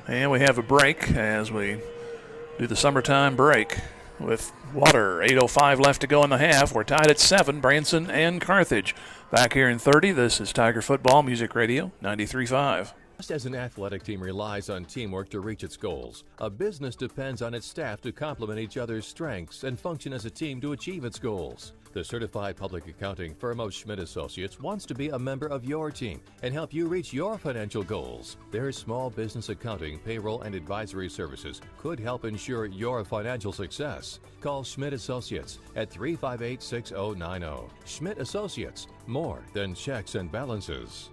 And we have a break as we do the summertime break with water. 8:05 left to go in the half. We're tied at 7, Branson and Carthage. Back here in 30, this is Tiger Football, Music Radio 93.5. Just as an athletic team relies on teamwork to reach its goals, a business depends on its staff to complement each other's strengths and function as a team to achieve its goals. The certified public accounting firm of Schmidt Associates wants to be a member of your team and help you reach your financial goals. Their small business accounting, payroll, and advisory services could help ensure your financial success. Call Schmidt Associates at 358-6090. Schmidt Associates, more than checks and balances.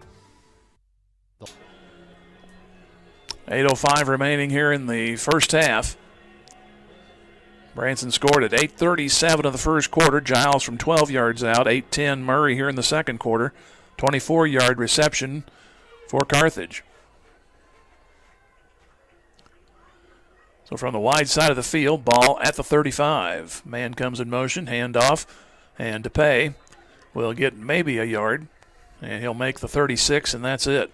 8:05 remaining here in the first half. Branson scored at 8:37 of the first quarter. Giles from 12 yards out. 8:10 Murray here in the second quarter. 24-yard reception for Carthage. So from the wide side of the field, ball at the 35. Man comes in motion, handoff, and DePay will get maybe a yard, and he'll make the 36, and that's it.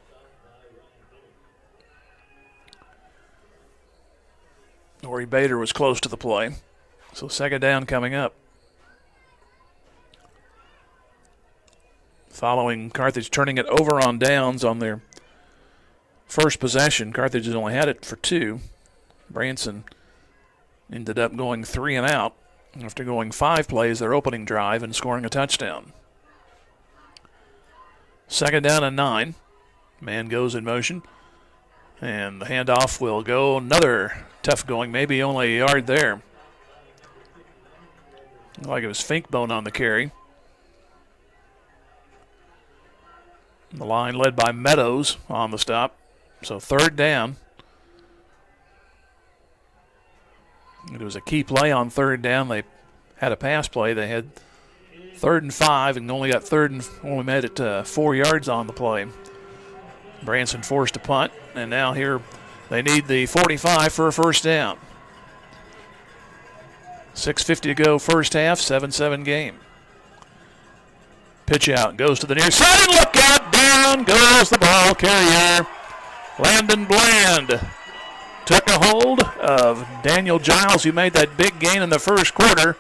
Ori Bader was close to the play. So second down coming up. Following Carthage turning it over on downs on their first possession. Carthage has only had it for 2. Branson ended up going 3 and out after going 5 plays their opening drive and scoring a touchdown. Second down and 9. Man goes in motion. And the handoff will go. Another tough going, maybe only a yard there. Looked like it was Finkbone on the carry. The line led by Meadows on the stop. So third down. It was a key play on third down. They had a pass play. They had 3rd and 5 and only made it 4 yards on the play. Branson forced a punt, and now here they need the 45 for a first down. 6:50 to go first half, 7-7 game. Pitch out, goes to the near side, and look out, down goes the ball carrier. Landon Bland took a hold of Daniel Giles, who made that big gain in the first quarter.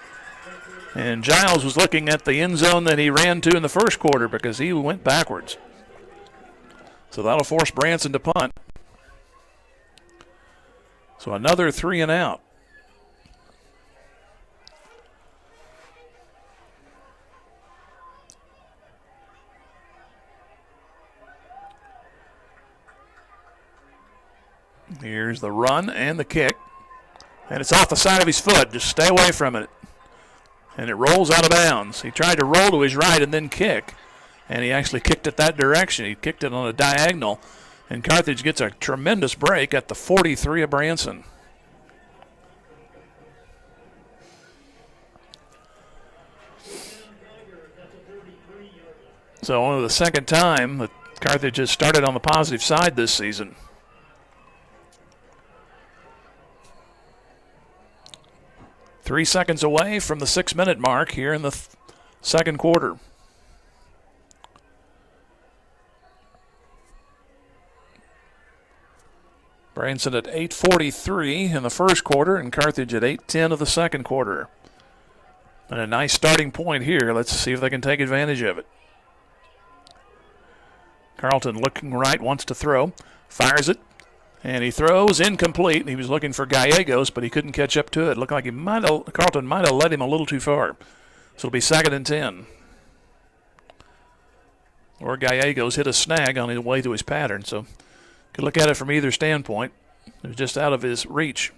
And Giles was looking at the end zone that he ran to in the first quarter because he went backwards. So that'll force Branson to punt. So another 3 and out. Here's the run and the kick. And it's off the side of his foot. Just stay away from it. And it rolls out of bounds. He tried to roll to his right and then kick. And he actually kicked it that direction. He kicked it on a diagonal. And Carthage gets a tremendous break at the 43 of Branson. So only the second time that Carthage has started on the positive side this season. Three seconds away from the 6-minute mark here in the second quarter. Branson at 8:43 in the first quarter and Carthage at 8:10 of the second quarter. And a nice starting point here. Let's see if they can take advantage of it. Carlton looking right, wants to throw, fires it, and he throws incomplete. He was looking for Gallegos, but he couldn't catch up to it. Looked like Carlton might have led him a little too far. So it'll be 2nd and 10. Or Gallegos hit a snag on his way to his pattern, so could look at it from either standpoint. It was just out of his reach.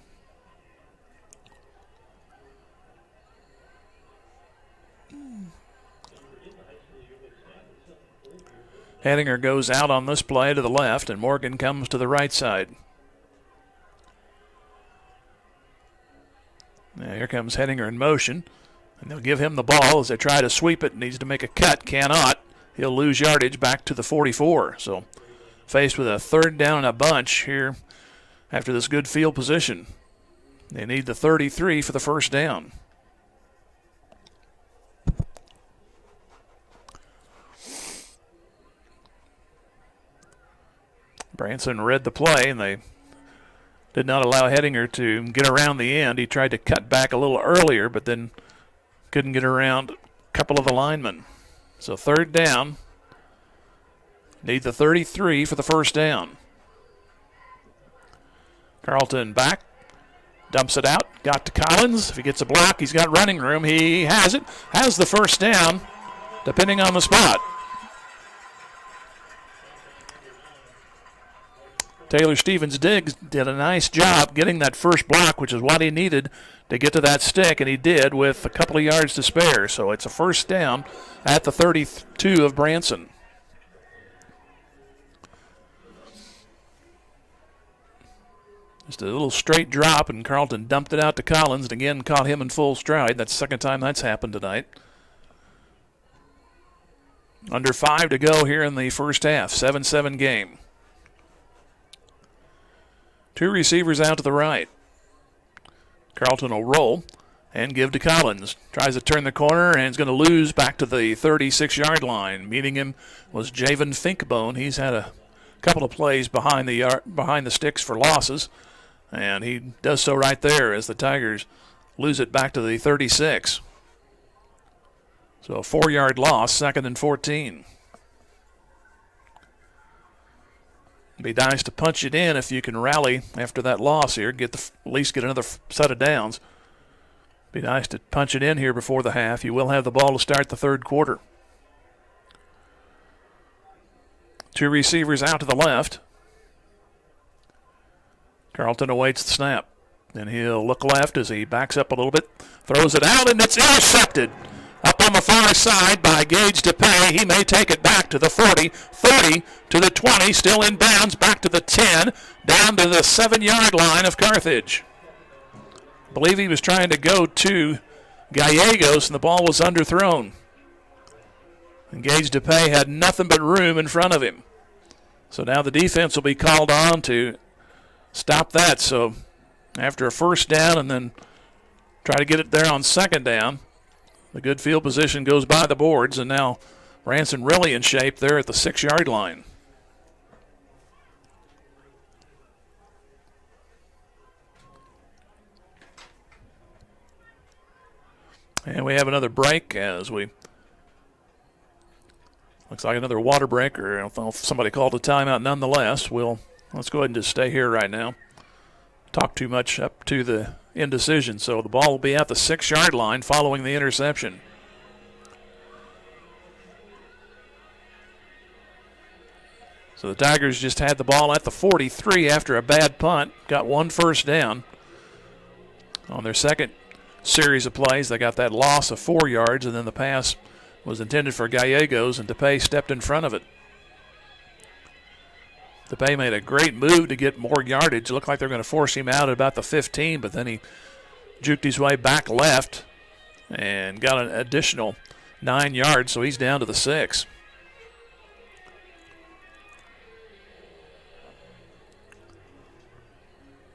Henninger goes out on this play to the left, and Morgan comes to the right side. Now here comes Henninger in motion, and they'll give him the ball as they try to sweep it. Needs to make a cut, cannot. He'll lose yardage back to the 44. So faced with a 3rd down and a bunch here after this good field position. They need the 33 for the first down. Branson read the play, and they did not allow Henninger to get around the end. He tried to cut back a little earlier, but then couldn't get around a couple of the linemen. So 3rd down. Need the 33 for the first down. Carlton back. Dumps it out. Got to Collins. If he gets a block, he's got running room. He has it. Has the first down, depending on the spot. Taylor Stevens-Diggs did a nice job getting that first block, which is what he needed to get to that stick, and he did with a couple of yards to spare. So it's a first down at the 32 of Branson. Just a little straight drop, and Carlton dumped it out to Collins, and again caught him in full stride. That's the second time that's happened tonight. Under 5 to go here in the first half, 7-7 game. 2 receivers out to the right. Carlton will roll and give to Collins. Tries to turn the corner and is going to lose back to the 36-yard line. Meeting him was Javen Finkbone. He's had a couple of plays behind the sticks for losses, and he does so right there as the Tigers lose it back to the 36. So a 4-yard loss, 2nd and 14. It'd be nice to punch it in if you can rally after that loss here, at least get another set of downs. Be nice to punch it in here before the half. You will have the ball to start the third quarter. 2 receivers out to the left. Carlton awaits the snap. And he'll look left as he backs up a little bit, throws it out, and it's intercepted. Up on the far side by Gage DePay. He may take it back to the 40, 30 to the 20, still in bounds, back to the 10, down to the 7-yard line of Carthage. I believe he was trying to go to Gallegos, and the ball was underthrown. And Gage DePay had nothing but room in front of him. So now the defense will be called on to stop that. So after a first down and then try to get it there on second down, the good field position goes by the boards, and now Branson really in shape there at the 6-yard line. And we have another break as we, looks like another water break, or I don't know if somebody called a timeout. Nonetheless, let's go ahead and just stay here right now. Talk too much up to the indecision. So the ball will be at the 6-yard line following the interception. So the Tigers just had the ball at the 43 after a bad punt. Got 1 first down. On their second series of plays, they got that loss of 4 yards, and then the pass was intended for Gallegos, and DePay stepped in front of it. DePay made a great move to get more yardage. It looked like they were going to force him out at about the 15, but then he juked his way back left and got an additional 9 yards, so he's down to the 6.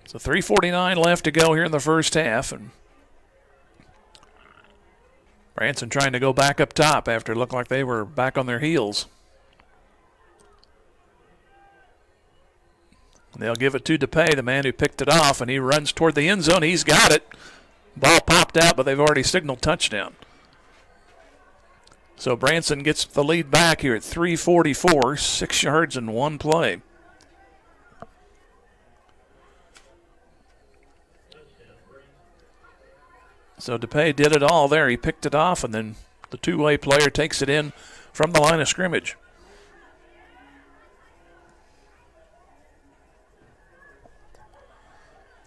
So 3:49 left to go here in the first half, and Branson trying to go back up top after it looked like they were back on their heels. They'll give it to DePay, the man who picked it off, and he runs toward the end zone. He's got it. Ball popped out, but they've already signaled touchdown. So Branson gets the lead back here at 3:44, 6 yards in 1 play. So DePay did it all there. He picked it off, and then the two-way player takes it in from the line of scrimmage.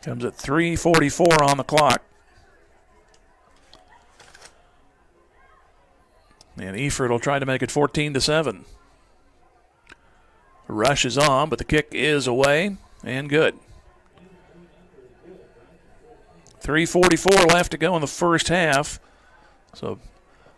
Comes at 3:44 on the clock. And Eford will try to make it 14-7. The rush is on, but the kick is away and good. 3:44 left to go in the first half. So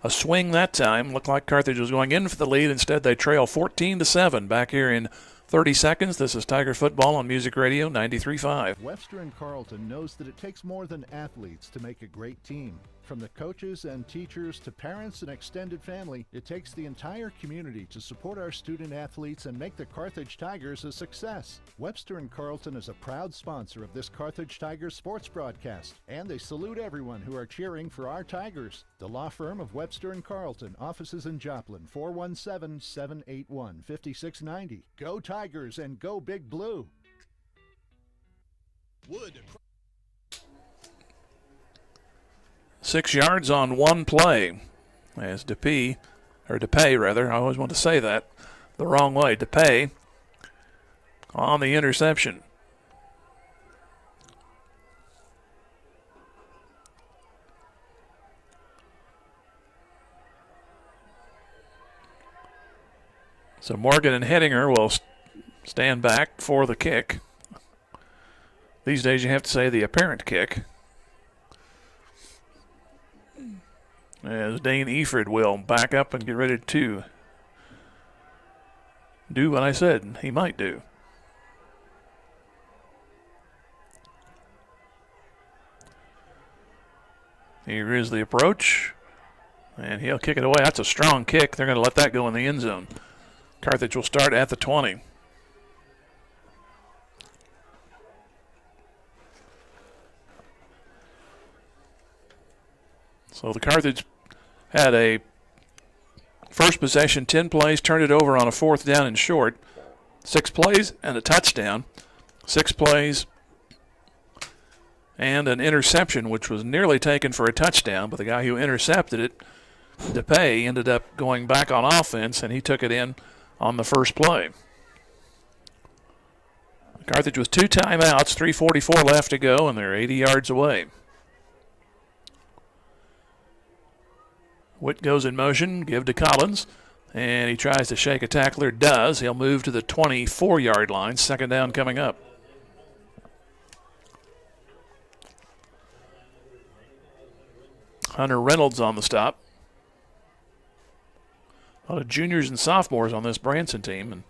a swing that time. Looked like Carthage was going in for the lead. Instead, they trail 14-7 back here in 30 seconds. This is Tiger Football on Music Radio 93.5. Webster and Carlton knows that it takes more than athletes to make a great team. From the coaches and teachers to parents and extended family, it takes the entire community to support our student athletes and make the Carthage Tigers a success. Webster and Carlton is a proud sponsor of this Carthage Tigers sports broadcast, and they salute everyone who are cheering for our Tigers. The law firm of Webster and Carlton, offices in Joplin, 417-781-5690. Go Tigers and go Big Blue. Wood. 6 yards on 1 play as DePay, I always want to say that the wrong way. DePay on the interception. So Morgan and Hedinger will stand back for the kick. These days you have to say the apparent kick. As Dane Eford will back up and get ready to do what I said he might do. Here is the approach. And he'll kick it away. That's a strong kick. They're going to let that go in the end zone. Carthage will start at the 20. So the Carthage had a first possession, 10 plays, turned it over on a 4th down and short. 6 plays and a touchdown. 6 plays and an interception, which was nearly taken for a touchdown, but the guy who intercepted it, DePay, ended up going back on offense, and he took it in on the first play. Carthage with 2 timeouts, 3:44 left to go, and they're 80 yards away. Witt goes in motion, give to Collins, and he tries to shake a tackler, does. He'll move to the 24-yard line, 2nd down coming up. Hunter Reynolds on the stop. A lot of juniors and sophomores on this Branson team, and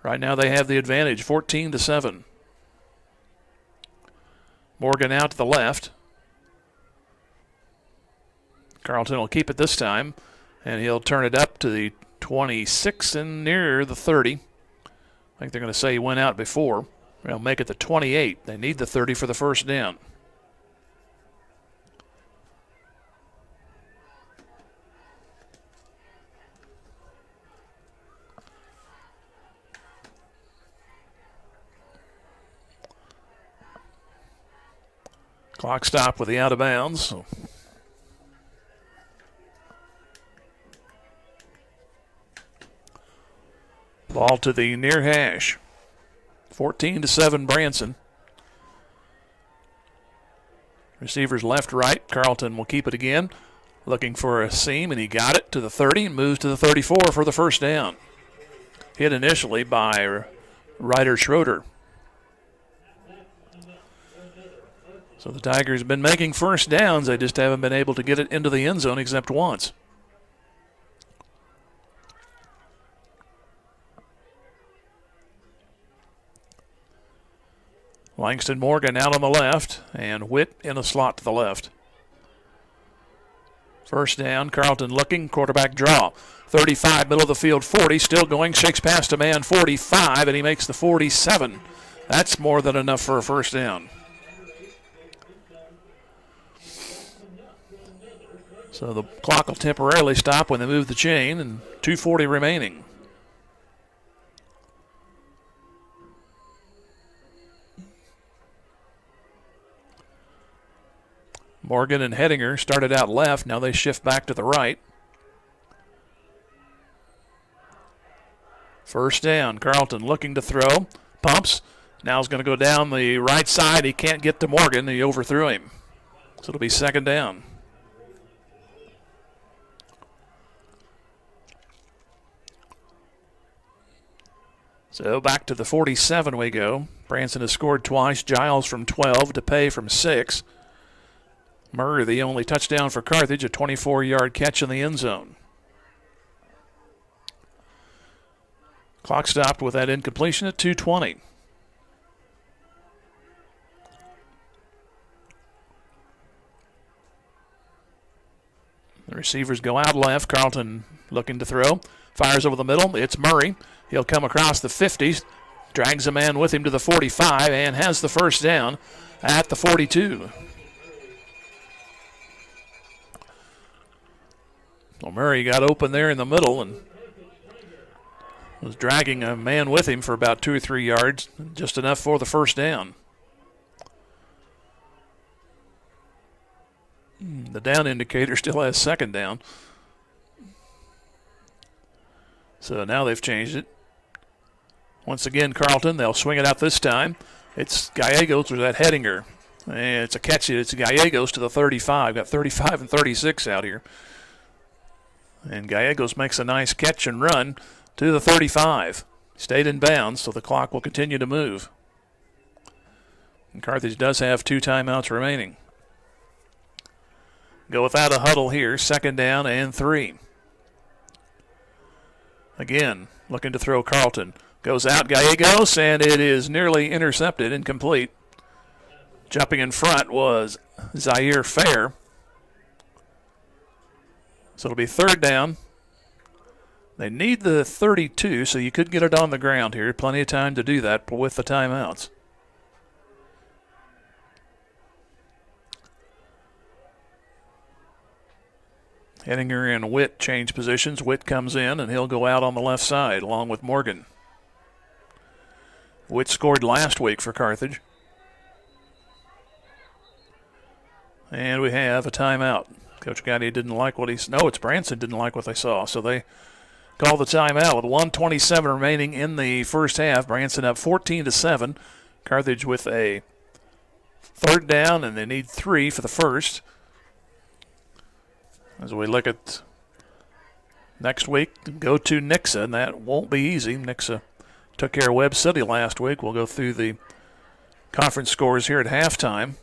right now they have the advantage, 14-7. Morgan out to the left. Carlton will keep it this time, and he'll turn it up to the 26 and near the 30. I think they're going to say he went out before. They'll make it the 28. They need the 30 for the first down. Clock stop with the out of bounds. So ball to the near hash. 14-7 Branson. Receivers left, right. Carlton will keep it again. Looking for a seam, and he got it to the 30 and moves to the 34 for the first down. Hit initially by Ryder Schroeder. So the Tigers have been making first downs. They just haven't been able to get it into the end zone except once. Langston Morgan out on the left, and Witt in a slot to the left. First down, Carlton looking, quarterback draw. 35, middle of the field, 40, still going, shakes past a man, 45, and he makes the 47. That's more than enough for a first down. So the clock will temporarily stop when they move the chain, and 2:40 remaining. Morgan and Hedinger started out left. Now they shift back to the right. First down. Carlton looking to throw. Pumps. Now he's going to go down the right side. He can't get to Morgan. He overthrew him. So it'll be 2nd down. So back to the 47 we go. Branson has scored twice. Giles from 12. DePay from 6. Murray, the only touchdown for Carthage, a 24-yard catch in the end zone. Clock stopped with that incompletion at 2:20. The receivers go out left. Carlton looking to throw. Fires over the middle. It's Murray. He'll come across the 50, drags a man with him to the 45, and has the first down at the 42. Well, Murray got open there in the middle and was dragging a man with him for about 2 or 3 yards, just enough for the first down. The down indicator still has 2nd down. So now they've changed it. Once again, Carlton, they'll swing it out this time. It's Gallegos or that Hedinger. And it's a catch. It's Gallegos to the 35. Got 35 and 36 out here. And Gallegos makes a nice catch and run to the 35. Stayed in bounds, so the clock will continue to move. And Carthage does have 2 timeouts remaining. Go without a huddle here. 2nd down and 3. Again, looking to throw Carlton. Goes out Gallegos, and it is nearly intercepted, incomplete. Jumping in front was Zaire Fair. So it'll be third down. They need the 32, so you could get it on the ground here. Plenty of time to do that with the timeouts. Henninger and Witt change positions. Witt comes in, and he'll go out on the left side along with Morgan. Witt scored last week for Carthage. And we have a timeout. Coach Gotti didn't like what it's Branson didn't like what they saw, so they call the timeout with 1:27 remaining in the first half. Branson up 14-7. Carthage with a third down, and they need 3 for the first. As we look at next week, go to Nixa, and that won't be easy. Nixa took care of Webb City last week. We'll go through the conference scores here at halftime.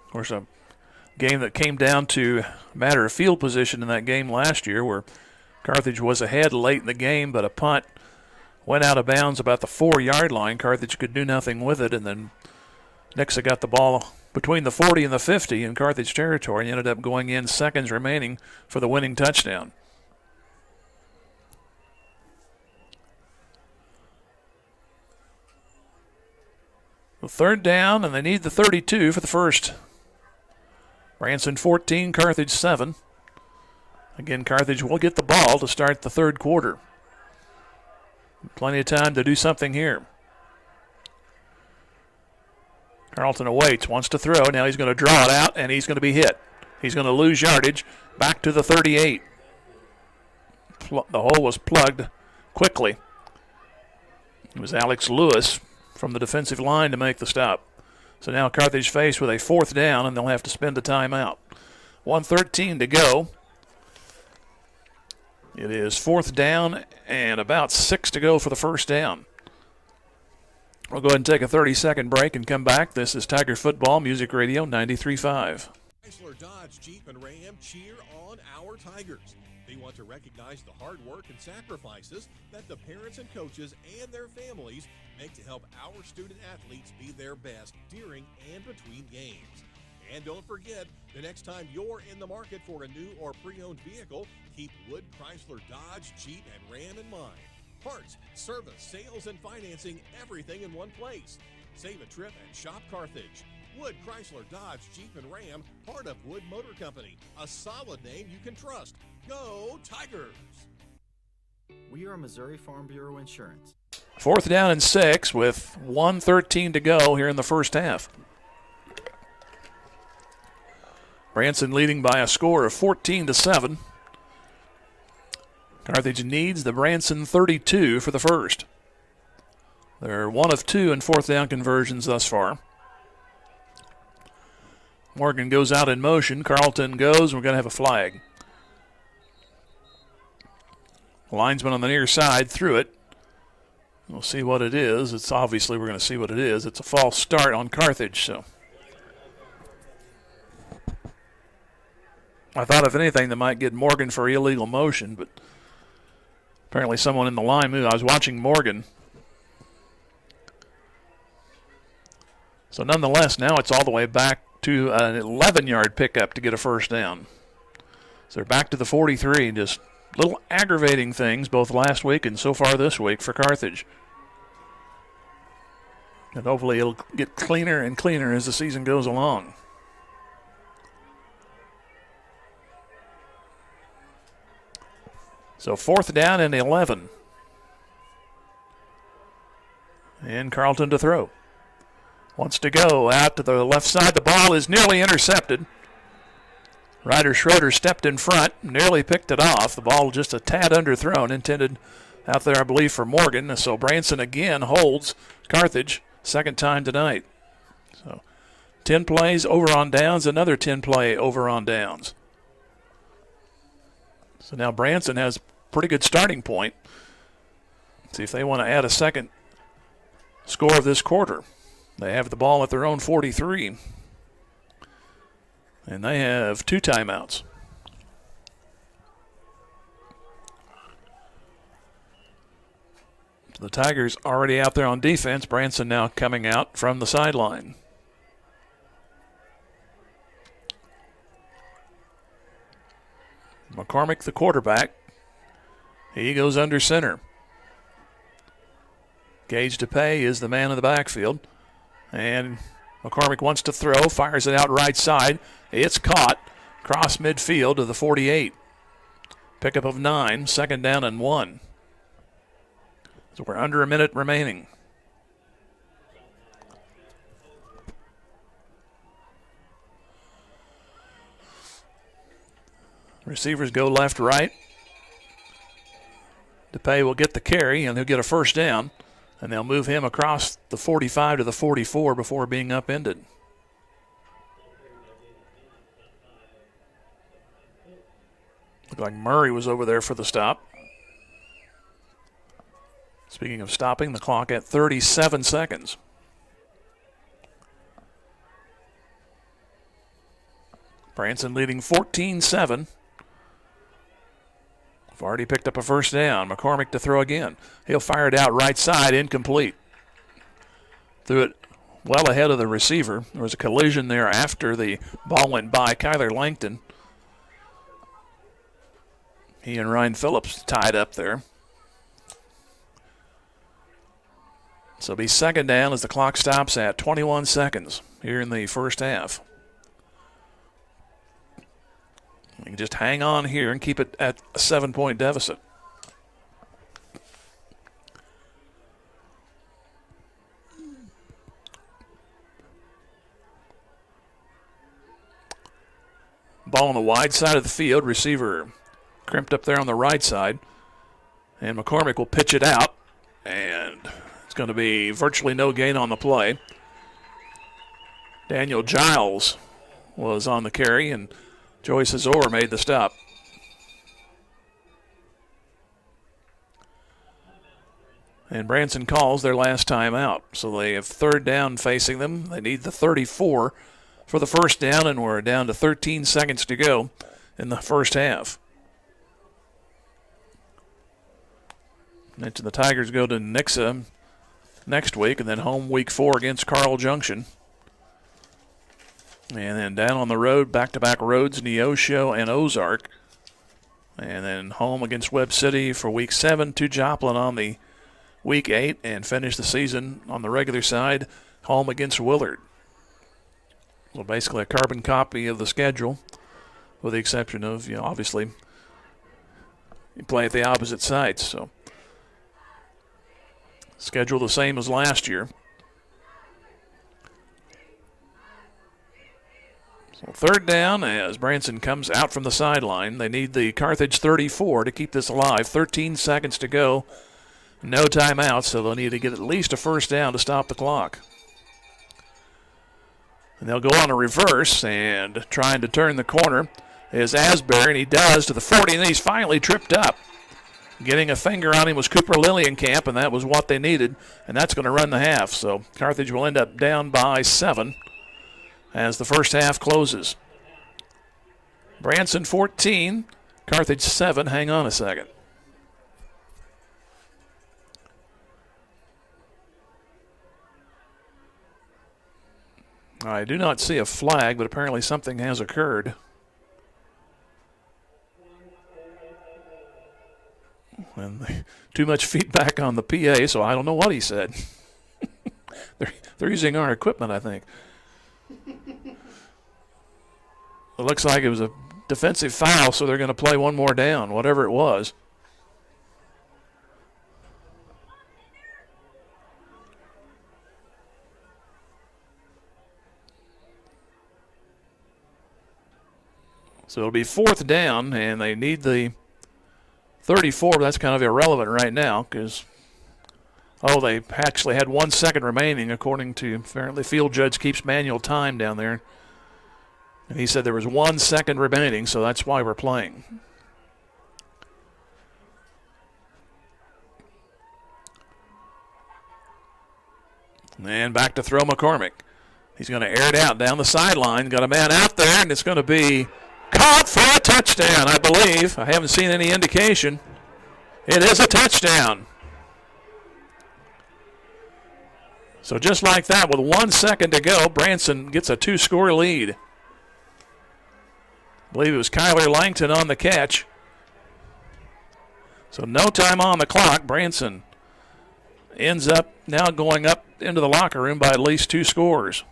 Of course, a game that came down to a matter of field position in that game last year, where Carthage was ahead late in the game, but a punt went out of bounds about the 4-yard line. Carthage could do nothing with it, and then Nixa got the ball between the 40 and the 50 in Carthage territory and ended up going in seconds remaining for the winning touchdown. The third down, and they need the 32 for the first. Branson 14, Carthage 7. Again, Carthage will get the ball to start the third quarter. Plenty of time to do something here. Carlton awaits, wants to throw. Now he's going to draw it out, and he's going to be hit. He's going to lose yardage back to the 38. The hole was plugged quickly. It was Alex Lewis from the defensive line to make the stop. So now Carthage faced with a fourth down, and they'll have to spend a timeout. 1:13 to go. It is fourth down and about 6 to go for the first down. We'll go ahead and take a 30-second break and come back. This is Tiger Football Music Radio 93.5. Chrysler, Dodge, Jeep, and Ram cheer on our Tigers. They want to recognize the hard work and sacrifices that the parents and coaches and their families make to help our student athletes be their best during and between games. And don't forget, the next time you're in the market for a new or pre-owned vehicle, keep Wood, Chrysler, Dodge, Jeep, and Ram in mind. Parts, service, sales, and financing, everything in one place. Save a trip and shop Carthage. Wood, Chrysler, Dodge, Jeep, and Ram, part of Wood Motor Company. A solid name you can trust. Go Tigers! We are Missouri Farm Bureau Insurance. Fourth down and 6 with 1:13 to go here in the first half. Branson leading by a score of 14-7. Carthage needs the Branson 32 for the first. They're 1 of 2 in fourth down conversions thus far. Morgan goes out in motion. Carlton goes. We're going to have a flag. Linesman on the near side threw it. We'll see what it is. It's obviously we're going to see what it is. It's a false start on Carthage. So I thought if anything they might get Morgan for illegal motion, but apparently someone in the line moved. I was watching Morgan. So nonetheless, now it's all the way back to an 11-yard pickup to get a first down. So they're back to the 43. Just little aggravating things both last week and so far this week for Carthage. And hopefully it'll get cleaner and cleaner as the season goes along. So fourth down and 11. And Carlton to throw. Wants to go out to the left side. The ball is nearly intercepted. Ryder Schroeder stepped in front, nearly picked it off. The ball just a tad underthrown, intended out there, I believe, for Morgan. So Branson again holds Carthage, second time tonight. So 10 plays over on downs, another 10 play over on downs. So now Branson has a pretty good starting point. Let's see if they want to add a second score of this quarter. They have the ball at their own 43. And they have 2 timeouts. The Tigers already out there on defense. Branson now coming out from the sideline. McCormick, the quarterback. He goes under center. Gage DePay is the man in the backfield. And McCormick wants to throw, fires it out right side. It's caught. Cross midfield to the 48. Pickup of 9, 2nd down and 1. So we're under a minute remaining. Receivers go left, right. DePay will get the carry, and he'll get a first down. And they'll move him across the 45 to the 44 before being upended. Looked like Murray was over there for the stop. Speaking of stopping, the clock at 37 seconds. Branson leading 14-7. We've already picked up a first down. McCormick to throw again. He'll fire it out right side, incomplete. Threw it well ahead of the receiver. There was a collision there after the ball went by. Kyler Langton. He and Ryan Phillips tied up there. So it'll be 2nd down as the clock stops at 21 seconds here in the first half. We can just hang on here and keep it at a 7-point deficit. Ball on the wide side of the field. Receiver crimped up there on the right side. And McCormick will pitch it out. And it's going to be virtually no gain on the play. Daniel Giles was on the carry, and Joyce Azor made the stop. And Branson calls their last time out. So they have 3rd down facing them. They need the 34 for the first down, and we're down to 13 seconds to go in the first half. Mentioned the Tigers go to Nixa next week, and then home week 4 against Carl Junction. And then down on the road, back-to-back roads, Neosho and Ozark. And then home against Webb City for week 7 to Joplin on the week 8, and finish the season on the regular side, home against Willard. So basically a carbon copy of the schedule, with the exception of, obviously, you play at the opposite sites. So schedule the same as last year. So 3rd down as Branson comes out from the sideline. They need the Carthage 34 to keep this alive. 13 seconds to go. No timeouts, so they'll need to get at least a first down to stop the clock. And they'll go on a reverse, and trying to turn the corner is Asbury, and he does to the 40, and then he's finally tripped up. Getting a finger on him was Cooper Lillienkamp, and that was what they needed, and that's going to run the half. So Carthage will end up down by 7 as the first half closes. Branson 14, Carthage 7. Hang on a second. I do not see a flag, but apparently something has occurred. And too much feedback on the PA, so I don't know what he said. They're using our equipment, I think. It looks like it was a defensive foul, so they're going to play one more down, whatever it was. So it'll be 4th down, and they need the 34, but that's kind of irrelevant right now because, they actually had 1 second remaining, according to, apparently, field judge keeps manual time down there. And he said there was 1 second remaining, so that's why we're playing. And back to throw McCormick. He's going to air it out down the sideline. Got a man out there, and it's going to be caught for a touchdown, I believe. I haven't seen any indication. It is a touchdown. So just like that, with 1 second to go, Branson gets a 2-score lead. believe it was Kyler Langton on the catch. So no time on the clock. Branson ends up now going up into the locker room by at least 2 scores.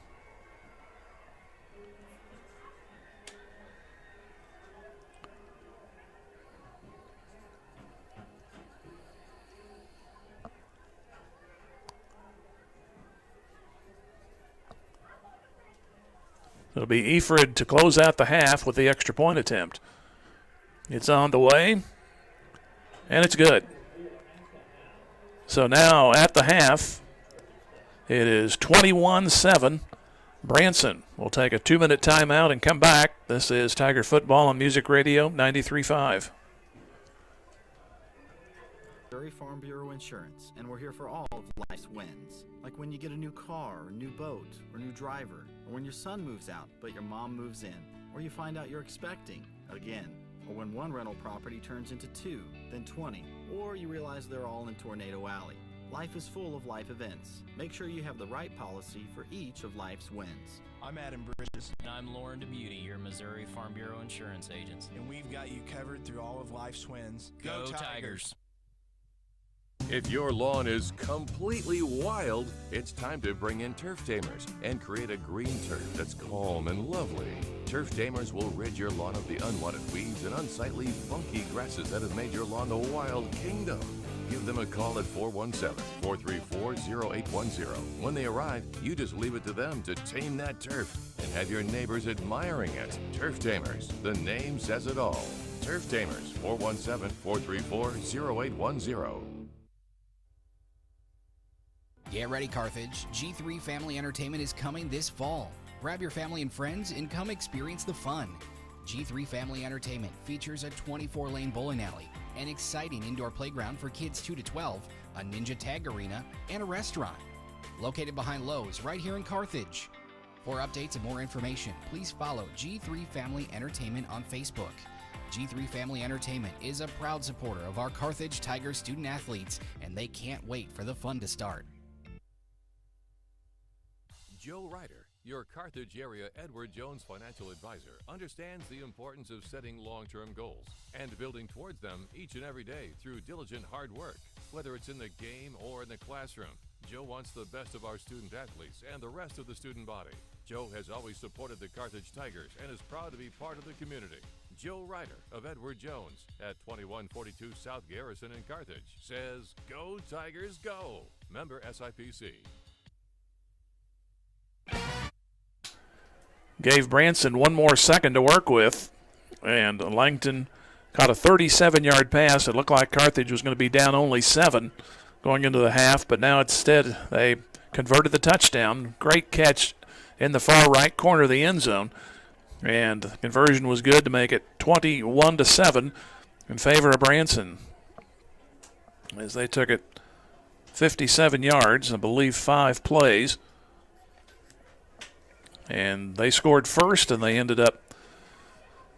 It'll be Efred to close out the half with the extra point attempt. It's on the way, and it's good. So now at the half, it is 21-7. Branson will take a 2-minute timeout and come back. This is Tiger Football on Music Radio 93.5. Missouri Farm Bureau Insurance, and we're here for all of life's wins. Like when you get a new car, or new boat, or new driver, or when your son moves out but your mom moves in, or you find out you're expecting again, or when one rental property turns into 2, then 20, or you realize they're all in Tornado Alley. Life is full of life events. Make sure you have the right policy for each of life's wins. I'm Adam Bridges. And I'm Lauren DeBeauty, your Missouri Farm Bureau Insurance agent. And we've got you covered through all of life's wins. Go Tigers! If your lawn is completely wild, it's time to bring in Turf Tamers and create a green turf that's calm and lovely. Turf Tamers will rid your lawn of the unwanted weeds and unsightly, funky grasses that have made your lawn a wild kingdom. Give them a call at 417-434-0810. When they arrive, you just leave it to them to tame that turf and have your neighbors admiring it. Turf Tamers, the name says it all. Turf Tamers, 417-434-0810. Get ready, Carthage. G3 Family Entertainment is coming this fall. Grab your family and friends and come experience the fun. G3 Family Entertainment features a 24-lane bowling alley, an exciting indoor playground for kids 2 to 12, a ninja tag arena, and a restaurant. Located behind Lowe's right here in Carthage. For updates and more information, please follow G3 Family Entertainment on Facebook. G3 Family Entertainment is a proud supporter of our Carthage Tiger student athletes, and they can't wait for the fun to start. Joe Ryder, your Carthage area Edward Jones financial advisor, understands the importance of setting long-term goals and building towards them each and every day through diligent hard work. Whether it's in the game or in the classroom, Joe wants the best of our student athletes and the rest of the student body. Joe has always supported the Carthage Tigers and is proud to be part of the community. Joe Ryder of Edward Jones at 2142 South Garrison in Carthage says, "Go Tigers, go!" Member SIPC. Gave Branson one more second to work with, and Langton caught a 37-yard pass. It looked like Carthage was going to be down only 7 going into the half, but now instead they converted the touchdown. Great catch in the far right corner of the end zone, and the conversion was good to make it 21-7 in favor of Branson, as they took it 57 yards, I believe 5 plays. And they scored first, and they ended up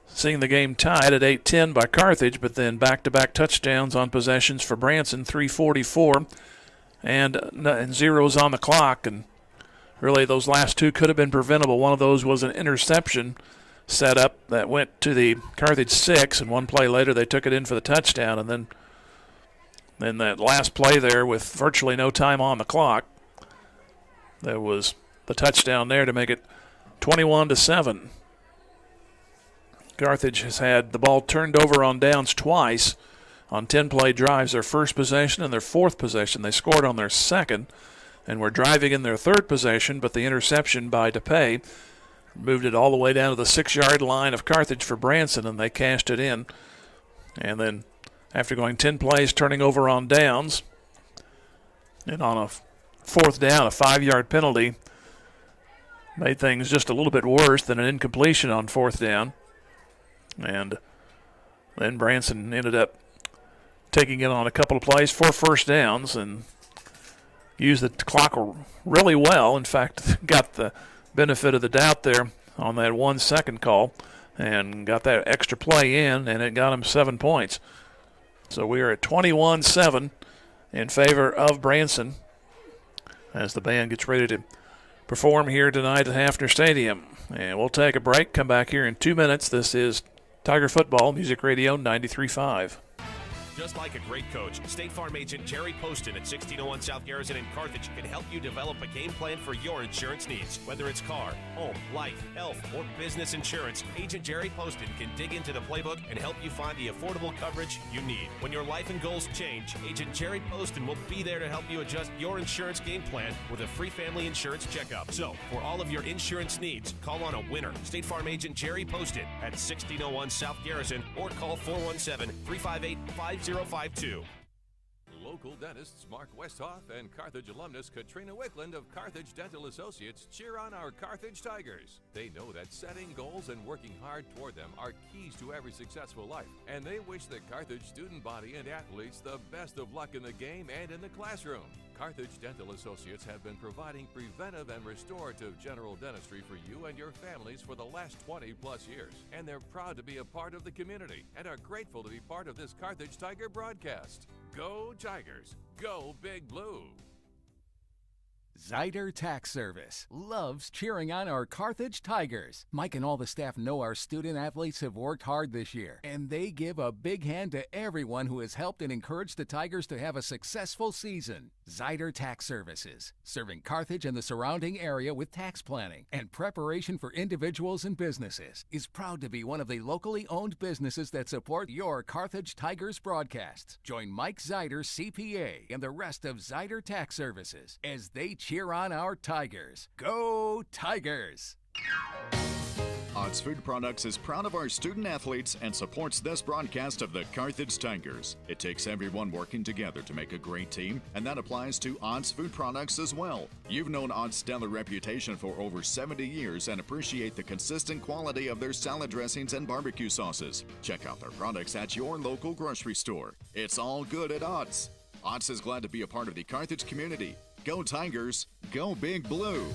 seeing the game tied at 8-10 by Carthage, but then back-to-back touchdowns on possessions for Branson, 3:44, and zeros on the clock. And really, those last 2 could have been preventable. One of those was an interception set up that went to the Carthage 6, and one play later they took it in for the touchdown. And then that last play there with virtually no time on the clock, there was the touchdown there to make it 21-7. Carthage has had the ball turned over on downs twice on 10-play drives. Their first possession and their fourth possession. They scored on their second and were driving in their third possession, but the interception by DePay moved it all the way down to the 6-yard line of Carthage for Branson, and they cashed it in. And then after going 10 plays, turning over on downs, and on a fourth down, a 5-yard penalty made things just a little bit worse than an incompletion on fourth down. And then Branson ended up taking it on a couple of plays for first downs and used the clock really well. In fact, got the benefit of the doubt there on that 1-second call and got that extra play in, and it got him 7 points. So we are at 21-7 in favor of Branson as the band gets ready to perform here tonight at Hafner Stadium. And we'll take a break, come back here in 2 minutes. This is Tiger Football, Music Radio 93.5. Just like a great coach, State Farm agent Jerry Poston at 1601 South Garrison in Carthage can help you develop a game plan for your insurance needs. Whether it's car, home, life, health, or business insurance, Agent Jerry Poston can dig into the playbook and help you find the affordable coverage you need. When your life and goals change, Agent Jerry Poston will be there to help you adjust your insurance game plan with a free family insurance checkup. So, for all of your insurance needs, call on a winner. State Farm agent Jerry Poston at 1601 South Garrison or call 417-358-5052. Local dentists Mark Westhoff and Carthage alumnus Katrina Wickland of Carthage Dental Associates cheer on our Carthage Tigers. They know that setting goals and working hard toward them are keys to every successful life, and they wish the Carthage student body and athletes the best of luck in the game and in the classroom. Carthage Dental Associates have been providing preventive and restorative general dentistry for you and your families for the last 20-plus years, and they're proud to be a part of the community and are grateful to be part of this Carthage Tiger broadcast. Go Tigers! Go Big Blue! Zyder Tax Service loves cheering on our Carthage Tigers. Mike and all the staff know our student athletes have worked hard this year, and they give a big hand to everyone who has helped and encouraged the Tigers to have a successful season. Zyder Tax Services, serving Carthage and the surrounding area with tax planning and preparation for individuals and businesses, is proud to be one of the locally owned businesses that support your Carthage Tigers broadcasts. Join Mike Zyder, CPA, and the rest of Zyder Tax Services as they cheer on our Tigers. Go Tigers! Odds Food Products is proud of our student athletes and supports this broadcast of the Carthage Tigers. It takes everyone working together to make a great team, and that applies to Odds Food Products as well. You've known Odds' stellar reputation for over 70 years and appreciate the consistent quality of their salad dressings and barbecue sauces. Check out their products at your local grocery store. It's all good at Odds. Odds is glad to be a part of the Carthage community. Go Tigers, go Big Blue.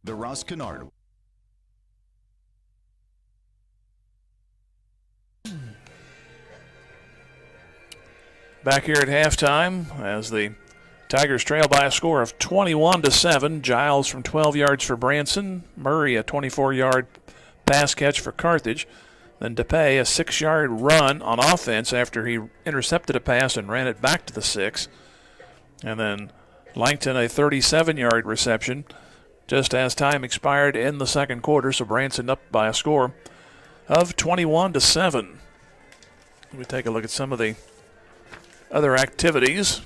The Ross Kennard. Back here at halftime as the Tigers trail by a score of 21-7. Giles from 12 yards for Branson. Murray a 24-yard pass catch for Carthage. Then DePay a 6-yard run on offense after he intercepted a pass and ran it back to the 6. And then Langton a 37-yard reception just as time expired in the second quarter. So Branson up by a score of 21-7. We take a look at some of the other activities.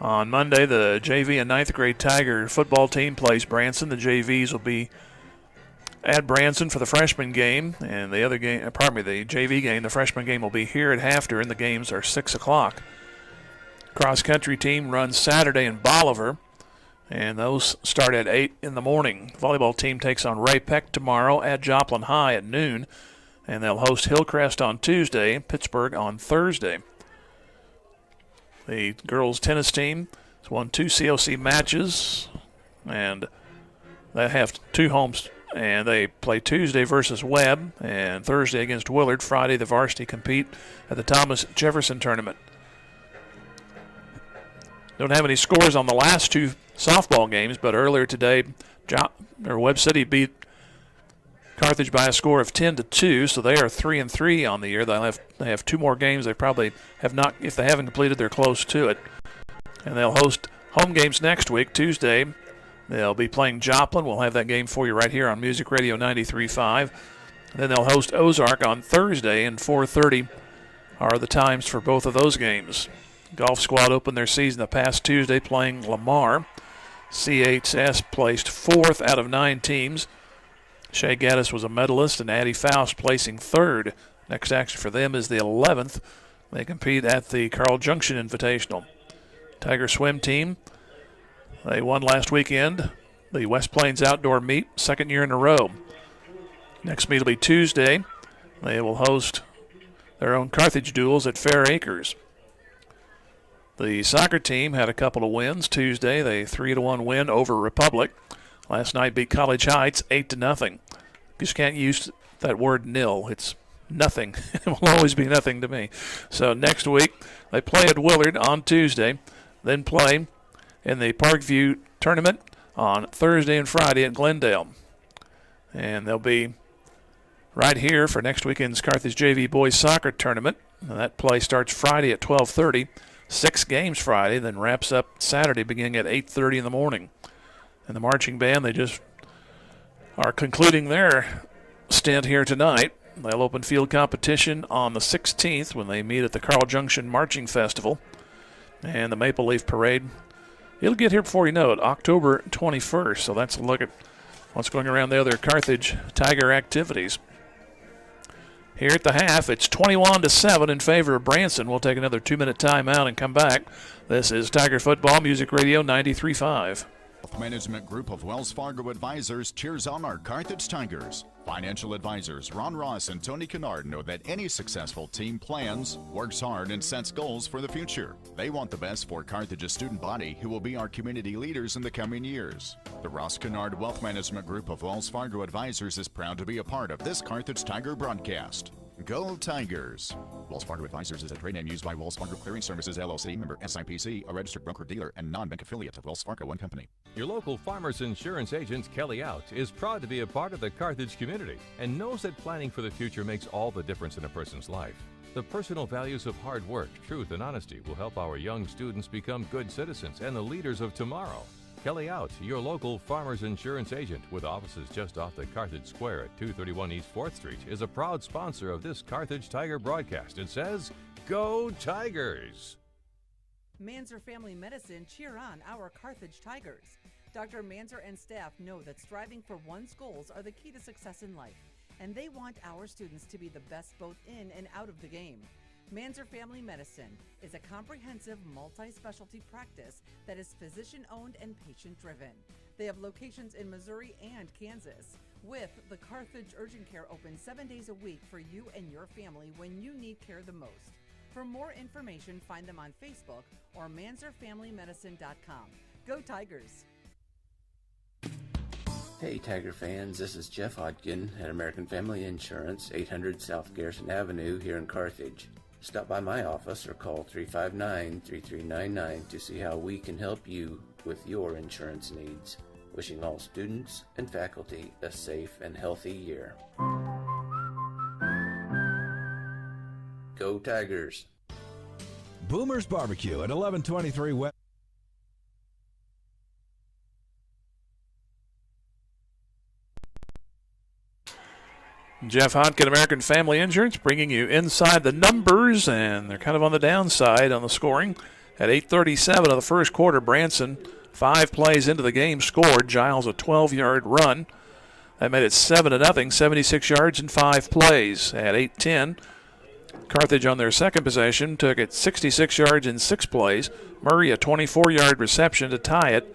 On Monday, the JV and 9th grade Tiger football team plays Branson. The JVs will be at Branson for the freshman game, and the JV game, the freshman game will be here at Hafter, and the games are 6 o'clock. Cross-country team runs Saturday in Bolivar, and those start at 8 in the morning. The volleyball team takes on Ray Peck tomorrow at Joplin High at noon, and they'll host Hillcrest on Tuesday, Pittsburgh on Thursday. The girls' tennis team has won 2 COC matches, and they have 2 homes, and they play Tuesday versus Webb and Thursday against Willard. Friday, the varsity compete at the Thomas Jefferson tournament. Don't have any scores on the last 2 softball games, but earlier today, Webb City beat Carthage by a score of 10-2, so they are 3-3 on the year. They have 2 more games. They probably have not. If they haven't completed, they're close to it. And they'll host home games next week, Tuesday. They'll be playing Joplin. We'll have that game for you right here on Music Radio 93.5. Then they'll host Ozark on Thursday, and 4:30 are the times for both of those games. Golf squad opened their season the past Tuesday playing Lamar. CHS placed 4th out of 9 teams. Shea Gaddis was a medalist, and Addie Faust placing 3rd. Next action for them is the 11th. They compete at the Carl Junction Invitational. Tiger swim team, they won last weekend. The West Plains Outdoor Meet, 2nd year in a row. Next meet will be Tuesday. They will host their own Carthage duels at Fair Acres. The soccer team had a couple of wins Tuesday. They 3-1 win over Republic. Last night beat College Heights 8-0. Just can't use that word nil. It's nothing. It will always be nothing to me. So next week they play at Willard on Tuesday, then play in the Parkview tournament on Thursday and Friday at Glendale. And they'll be right here for next weekend's Carthage JV Boys Soccer Tournament. And that play starts Friday at 12:30. 6 games Friday, then wraps up Saturday beginning at 8:30 in the morning. And the marching band, they just are concluding their stint here tonight. They'll open field competition on the 16th when they meet at the Carl Junction Marching Festival. And the Maple Leaf Parade, it'll get here before you know it, October 21st. So that's a look at what's going around the other Carthage Tiger activities. Here at the half, it's 21-7 in favor of Branson. We'll take another 2-minute timeout and come back. This is Tiger Football Music Radio 93.5. Wealth Management Group of Wells Fargo Advisors cheers on our Carthage Tigers. Financial advisors Ron Ross and Tony Kennard know that any successful team plans, works hard, and sets goals for the future. They want the best for Carthage's student body, who will be our community leaders in the coming years. The Ross Kennard Wealth Management Group of Wells Fargo Advisors is proud to be a part of this Carthage Tiger broadcast. Go Tigers! Wells Fargo Advisors is a trade name used by Wells Fargo Clearing Services, LLC, member SIPC, a registered broker-dealer and non-bank affiliate of Wells Fargo & Company. Your local Farmers Insurance agent, Kelly Out, is proud to be a part of the Carthage community and knows that planning for the future makes all the difference in a person's life. The personal values of hard work, truth, and honesty will help our young students become good citizens and the leaders of tomorrow. Kelly Out, your local Farmers Insurance agent with offices just off the Carthage Square at 231 East 4th Street, is a proud sponsor of this Carthage Tiger broadcast and says, Go Tigers! Manzer Family Medicine cheer on our Carthage Tigers. Dr. Manzer and staff know that striving for one's goals are the key to success in life, and they want our students to be the best both in and out of the game. Manzer Family Medicine is a comprehensive multi-specialty practice that is physician-owned and patient-driven. They have locations in Missouri and Kansas, with the Carthage Urgent Care open 7 days a week for you and your family when you need care the most. For more information, find them on Facebook or manzerfamilymedicine.com. Go Tigers! Hey Tiger fans, this is Jeff Hodgkin at American Family Insurance, 800 South Garrison Avenue here in Carthage. Stop by my office or call 359-3399 to see how we can help you with your insurance needs. Wishing all students and faculty a safe and healthy year. Go Tigers! Boomer's Barbecue at 1123 West. Jeff Hodkin, American Family Insurance, bringing you inside the numbers, and they're kind of on the downside on the scoring. At 8:37 of the first quarter, Branson, 5 plays into the game, scored. Giles a 12-yard run. That made it 7-0, 76 yards in 5 plays. At 8:10, Carthage on their second possession took it 66 yards in 6 plays. Murray a 24-yard reception to tie it.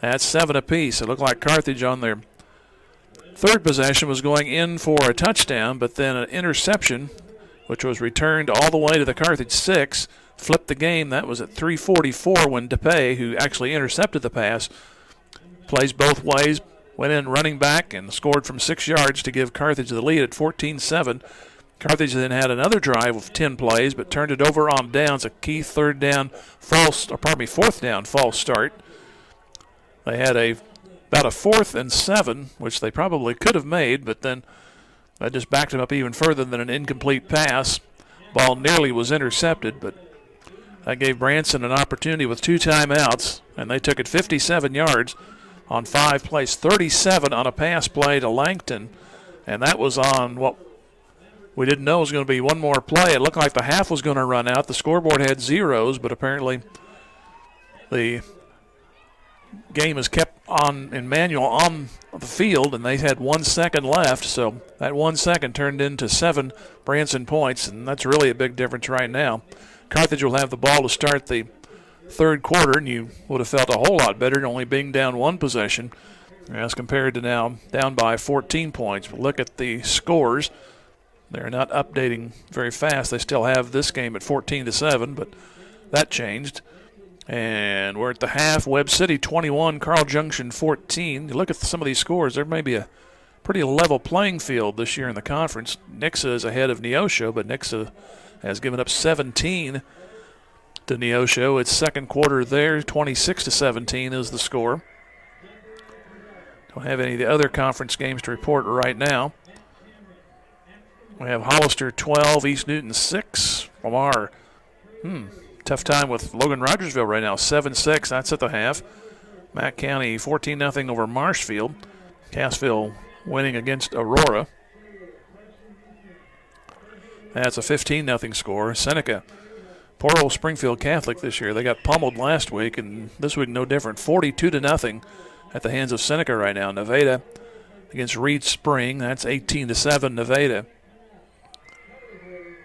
That's 7 apiece. It looked like Carthage on their third possession was going in for a touchdown, but then an interception, which was returned all the way to the Carthage 6, flipped the game. That was at 3:44 when DePay, who actually intercepted the pass, plays both ways, went in running back and scored from 6 yards to give Carthage the lead at 14-7. Carthage then had another drive of 10 plays, but turned it over on downs, a key fourth down false start. They had about a 4th and 7, which they probably could have made, but then that just backed them up even further than an incomplete pass. Ball nearly was intercepted, but that gave Branson an opportunity with 2 timeouts, and they took it 57 yards on 5 plays, 37 on a pass play to Langton, and that was on what we didn't know was going to be one more play. It looked like the half was going to run out. The scoreboard had zeros, but apparently the game is kept on in manual on the field, and they had 1 second left, so that 1 second turned into 7 Branson points, and that's really a big difference right now. Carthage will have the ball to start the third quarter, and you would have felt a whole lot better only being down 1 possession as compared to now down by 14 points. But look at the scores. They're not updating very fast. They still have this game at 14-7, but that changed. And we're at the half. Webb City 21, Carl Junction 14. You look at some of these scores, there may be a pretty level playing field this year in the conference. Nixa is ahead of Neosho, but Nixa has given up 17 to Neosho. It's second quarter there, 26-17 is the score. Don't have any of the other conference games to report right now. We have Hollister 12, East Newton 6. Lamar, tough time with Logan Rogersville right now, 7-6. That's at the half. Mack County 14-0 over Marshfield. Cassville winning against Aurora. That's a 15-0 score. Seneca, poor old Springfield Catholic this year. They got pummeled last week, and this week no different. 42-0 at the hands of Seneca right now. Nevada against Reed Spring. That's 18-7 Nevada.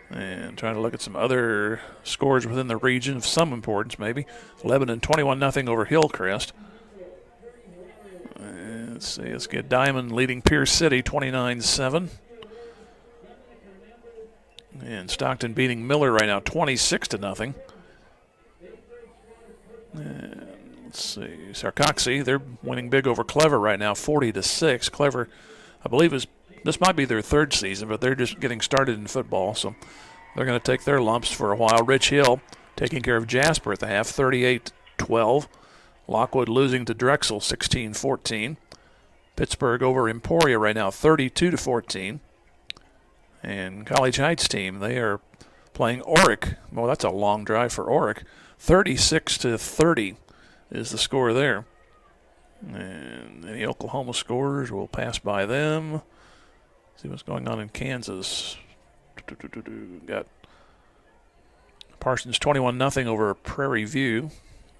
And trying to look at some other scores within the region of some importance, maybe. Lebanon 21-0 over Hillcrest. Let's see. Let's get Diamond leading Pierce City 29-7. And Stockton beating Miller right now 26-0. And let's see. Sarcoxy, they're winning big over Clever right now 40-6. Clever, I believe, this might be their third season, but they're just getting started in football, so they're going to take their lumps for a while. Rich Hill taking care of Jasper at the half, 38-12. Lockwood losing to Drexel, 16-14. Pittsburgh over Emporia right now, 32-14. And College Heights team, they are playing Oric. Well, that's a long drive for Oric. 36-30 is the score there. And any Oklahoma scores, we'll pass by them. See what's going on in Kansas. Got Parsons 21-0 over Prairie View.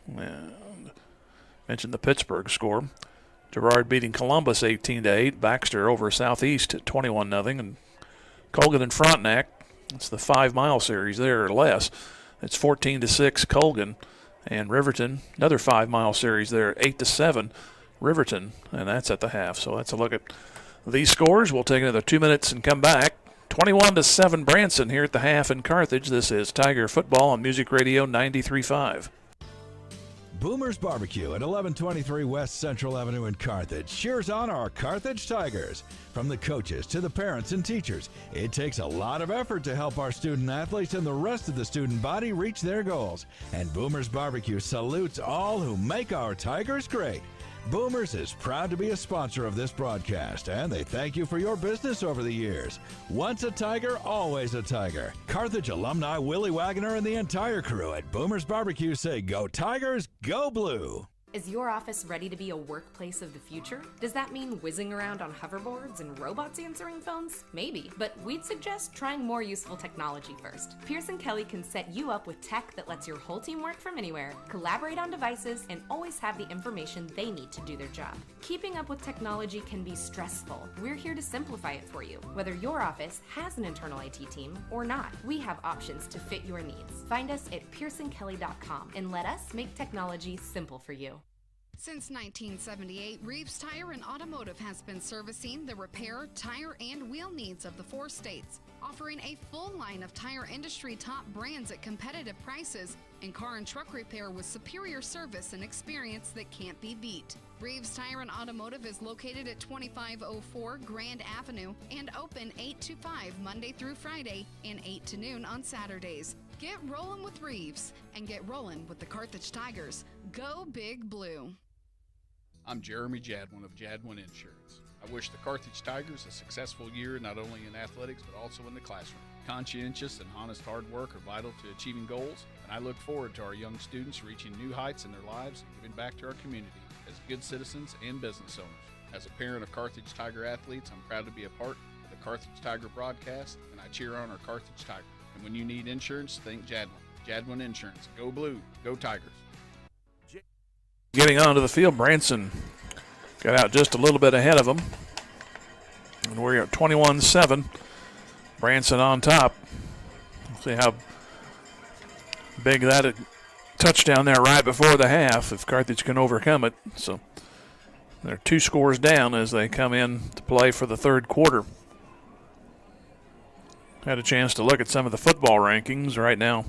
And mentioned the Pittsburgh score. Girard beating Columbus 18-8. Baxter over Southeast at 21-0. And Colgan and Frontenac, it's the 5 mile series there or less. It's 14-6 Colgan. And Riverton, another 5 mile series there, 8-7 Riverton. And that's at the half. So that's a look at these scores. We'll take another 2 minutes and come back. 21-7 Branson here at the half in Carthage. This is Tiger Football on Music Radio 93.5. Boomer's Barbecue at 1123 West Central Avenue in Carthage cheers on our Carthage Tigers. From the coaches to the parents and teachers, it takes a lot of effort to help our student athletes and the rest of the student body reach their goals. And Boomer's Barbecue salutes all who make our Tigers great. Boomers is proud to be a sponsor of this broadcast, and they thank you for your business over the years. Once a Tiger, always a Tiger. Carthage alumni Willie Wagner and the entire crew at Boomers Barbecue say, go Tigers, go blue. Is your office ready to be a workplace of the future? Does that mean whizzing around on hoverboards and robots answering phones? Maybe, but we'd suggest trying more useful technology first. Pearson Kelly can set you up with tech that lets your whole team work from anywhere, collaborate on devices, and always have the information they need to do their job. Keeping up with technology can be stressful. We're here to simplify it for you. Whether your office has an internal IT team or not, we have options to fit your needs. Find us at pearsonkelly.com and let us make technology simple for you. Since 1978, Reeves Tire and Automotive has been servicing the repair, tire, and wheel needs of the 4 states, offering a full line of tire industry top brands at competitive prices and car and truck repair with superior service and experience that can't be beat. Reeves Tire and Automotive is located at 2504 Grand Avenue and open 8 to 5 Monday through Friday and 8 to noon on Saturdays. Get rolling with Reeves and get rolling with the Carthage Tigers. Go Big Blue. I'm Jeremy Jadwin of Jadwin Insurance. I wish the Carthage Tigers a successful year not only in athletics but also in the classroom. Conscientious and honest hard work are vital to achieving goals, and I look forward to our young students reaching new heights in their lives and giving back to our community as good citizens and business owners. As a parent of Carthage Tiger athletes, I'm proud to be a part of the Carthage Tiger broadcast, and I cheer on our Carthage Tiger. And when you need insurance, think Jadwin. Jadwin Insurance. Go Blue. Go Tigers. Getting onto the field, Branson got out just a little bit ahead of them. And we're at 21-7. Branson on top. See how big that touchdown there right before the half, if Carthage can overcome it. So they're 2 scores down as they come in to play for the third quarter. Had a chance to look at some of the football rankings right now.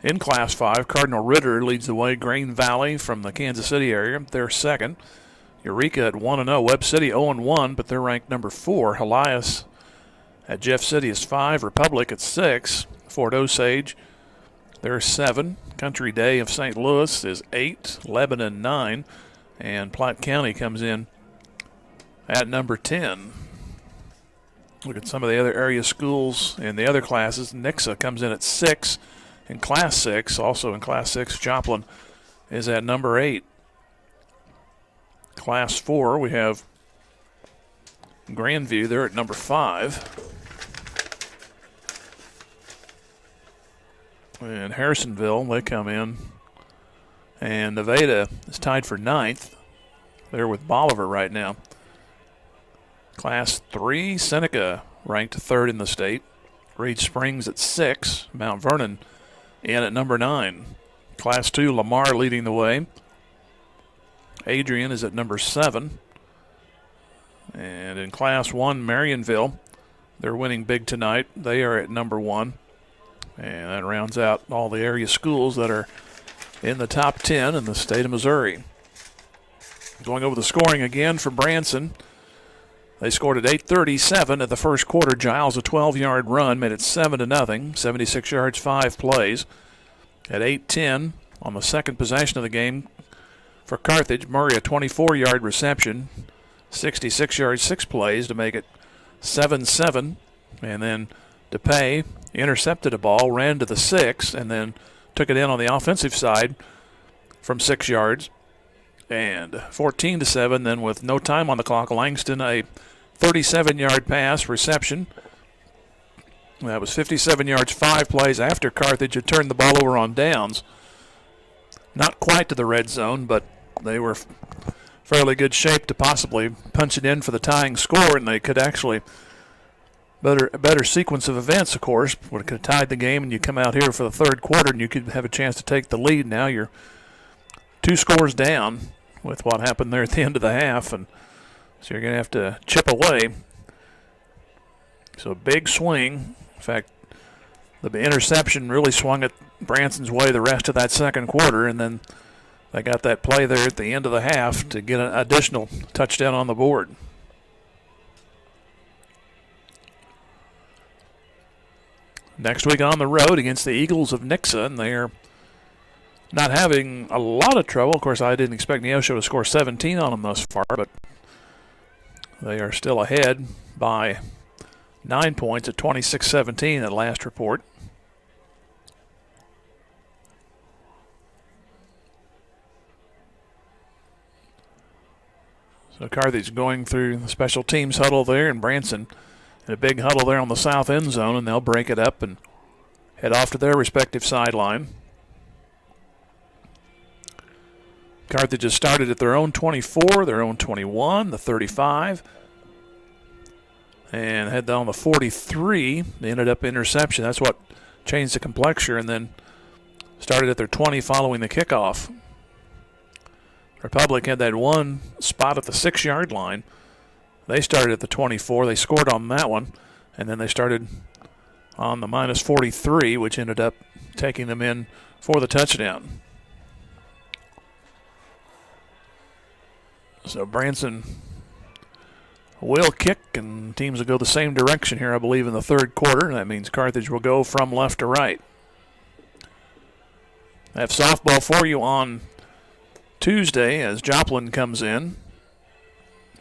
In Class 5, Cardinal Ritter leads the way. Grain Valley from the Kansas City area, they're second. Eureka at 1-0. Webb City 0-1, but they're ranked number 4. Elias at Jeff City is 5. Republic at 6. Fort Osage, they're 7. Country Day of St. Louis is 8. Lebanon 9. And Platte County comes in at number 10. Look at some of the other area schools in the other classes. Nixa comes in at 6 in Class 6. Also in Class 6, Joplin is at number 8. Class 4, we have Grandview there at number 5. And Harrisonville, they come in. And Nevada is tied for 9th. They're with Bolivar right now. Class 3, Seneca ranked 3rd in the state. Reed Springs at 6. Mount Vernon in at number 9. Class 2, Lamar leading the way. Adrian is at number 7. And in Class 1, Marionville, they're winning big tonight. They are at number 1. And that rounds out all the area schools that are in the top 10 in the state of Missouri. Going over the scoring again for Branson. They scored at 8:37 at the first quarter. Giles, a 12-yard run, made it 7-0, 76 yards, 5 plays. At 8:10 on the second possession of the game for Carthage, Murray, a 24-yard reception, 66 yards, 6 plays to make it 7-7. And then DePay intercepted a ball, ran to the 6, and then took it in on the offensive side from 6 yards. And 14-7, then with no time on the clock, Langston, a 37-yard pass reception. That was 57 yards, 5 plays after Carthage had turned the ball over on downs. Not quite to the red zone, but they were fairly good shape to possibly punch it in for the tying score, and they could actually a better sequence of events, of course, would have tied the game, and you come out here for the third quarter and you could have a chance to take the lead. Now you're 2 scores down with what happened there at the end of the half, and so you're going to have to chip away. So a big swing. In fact, the interception really swung it Branson's way the rest of that second quarter, and then they got that play there at the end of the half to get an additional touchdown on the board. Next week on the road against the Eagles of Nixa, and they're not having a lot of trouble. Of course, I didn't expect Neosho to score 17 on them thus far, but they are still ahead by 9 points at 26-17 at last report. So Carthage going through the special teams huddle there, and Branson in a big huddle there on the south end zone, and they'll break it up and head off to their respective sideline. Carthage has started at their own 24, their own 21, the 35, and head down the 43. They ended up interception. That's what changed the complexion, and then started at their 20 following the kickoff. Republic had that one spot at the 6-yard line. They started at the 24. They scored on that one, and then they started on the minus 43, which ended up taking them in for the touchdown. So Branson will kick, and teams will go the same direction here, I believe, in the third quarter. That means Carthage will go from left to right. I have softball for you on Tuesday as Joplin comes in.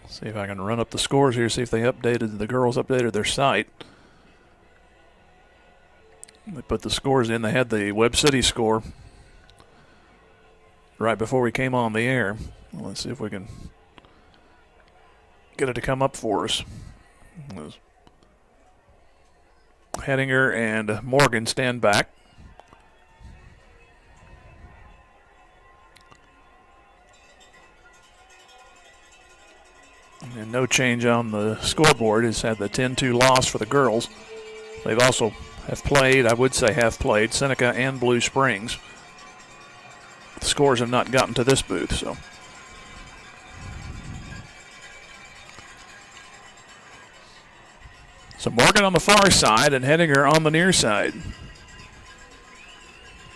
See if I can run up the scores here, see if the girls updated their site. They put the scores in. They had the Webb City score right before we came on the air. Let's see if we can get it to come up for us. Hedinger and Morgan stand back. And no change on the scoreboard. It's had the 10-2 loss for the girls. They've also have played Seneca and Blue Springs. The scores have not gotten to this booth, so. So Morgan on the far side and Hedinger on the near side.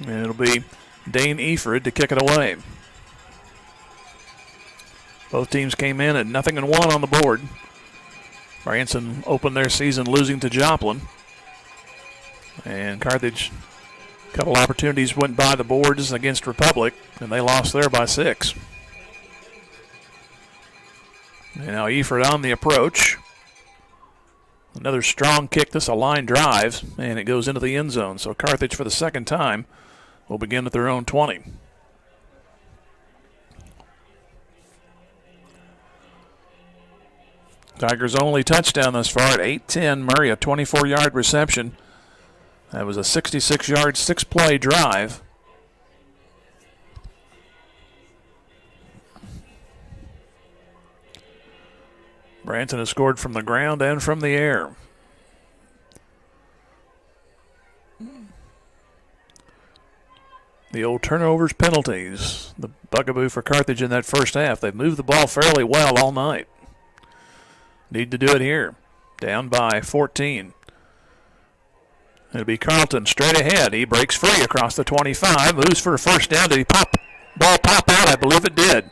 And it'll be Dane Eford to kick it away. Both teams came in at 0-1 on the board. Branson opened their season losing to Joplin. And Carthage, a couple opportunities went by the boards against Republic, and they lost there by 6. And now Eford on the approach. Another strong kick. This is a line drive, and it goes into the end zone. So Carthage, for the second time, will begin at their own 20. Tigers' only touchdown thus far at 8-10. Murray, a 24-yard reception. That was a 66-yard, 6-play drive. Branson has scored from the ground and from the air. The old turnovers, penalties, the bugaboo for Carthage in that first half. They've moved the ball fairly well all night. Need to do it here. Down by 14. It'll be Carlton straight ahead. He breaks free across the 25, moves for a first down. Did he ball pop out? I believe it did.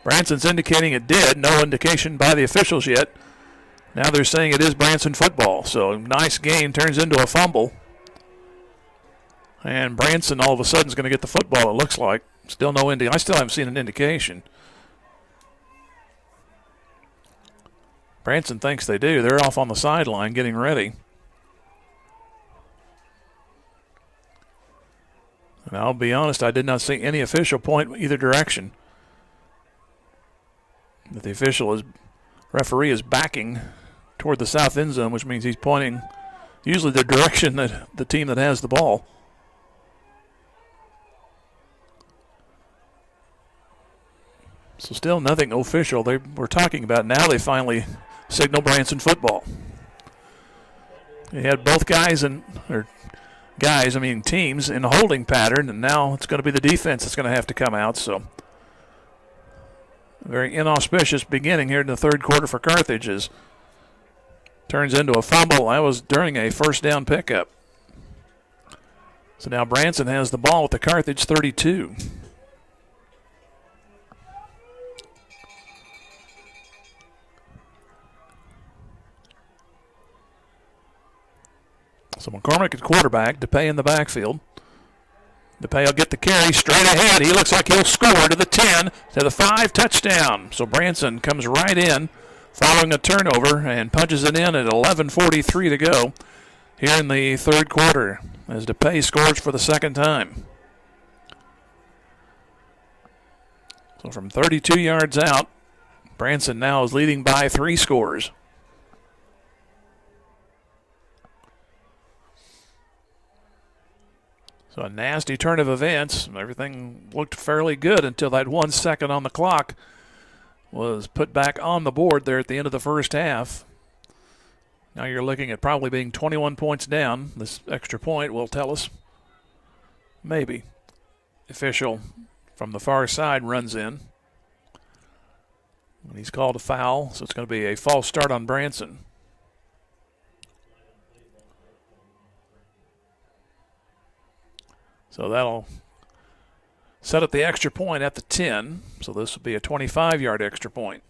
Branson's indicating it did. No indication by the officials yet. Now they're saying it is Branson football. So nice gain turns into a fumble. And Branson all of a sudden is going to get the football, it looks like. Still no I still haven't seen an indication. Branson thinks they do. They're off on the sideline getting ready. And I'll be honest, I did not see any official point either direction. But the referee is backing toward the south end zone, which means he's pointing usually the direction that the team that has the ball. So still nothing official. They were talking about now they finally signal Branson football. They had both teams in a holding pattern, and now it's going to be the defense that's going to have to come out. So a very inauspicious beginning here in the third quarter for Carthage as turns into a fumble. That was during a first down pickup. So now Branson has the ball with the Carthage 32. So McCormick at quarterback, DePay in the backfield. DePay will get the carry straight ahead. He looks like he'll score to the 10, to the 5, touchdown. So Branson comes right in following a turnover and punches it in at 11:43 to go here in the third quarter as DePay scores for the second time. So from 32 yards out, Branson now is leading by 3 scores. So a nasty turn of events. Everything looked fairly good until that 1 second on the clock was put back on the board there at the end of the first half. Now you're looking at probably being 21 points down. This extra point will tell us. Maybe. Official from the far side runs in. And he's called a foul, so it's going to be a false start on Branson. So that'll set up the extra point at the 10. So this will be a 25-yard extra point.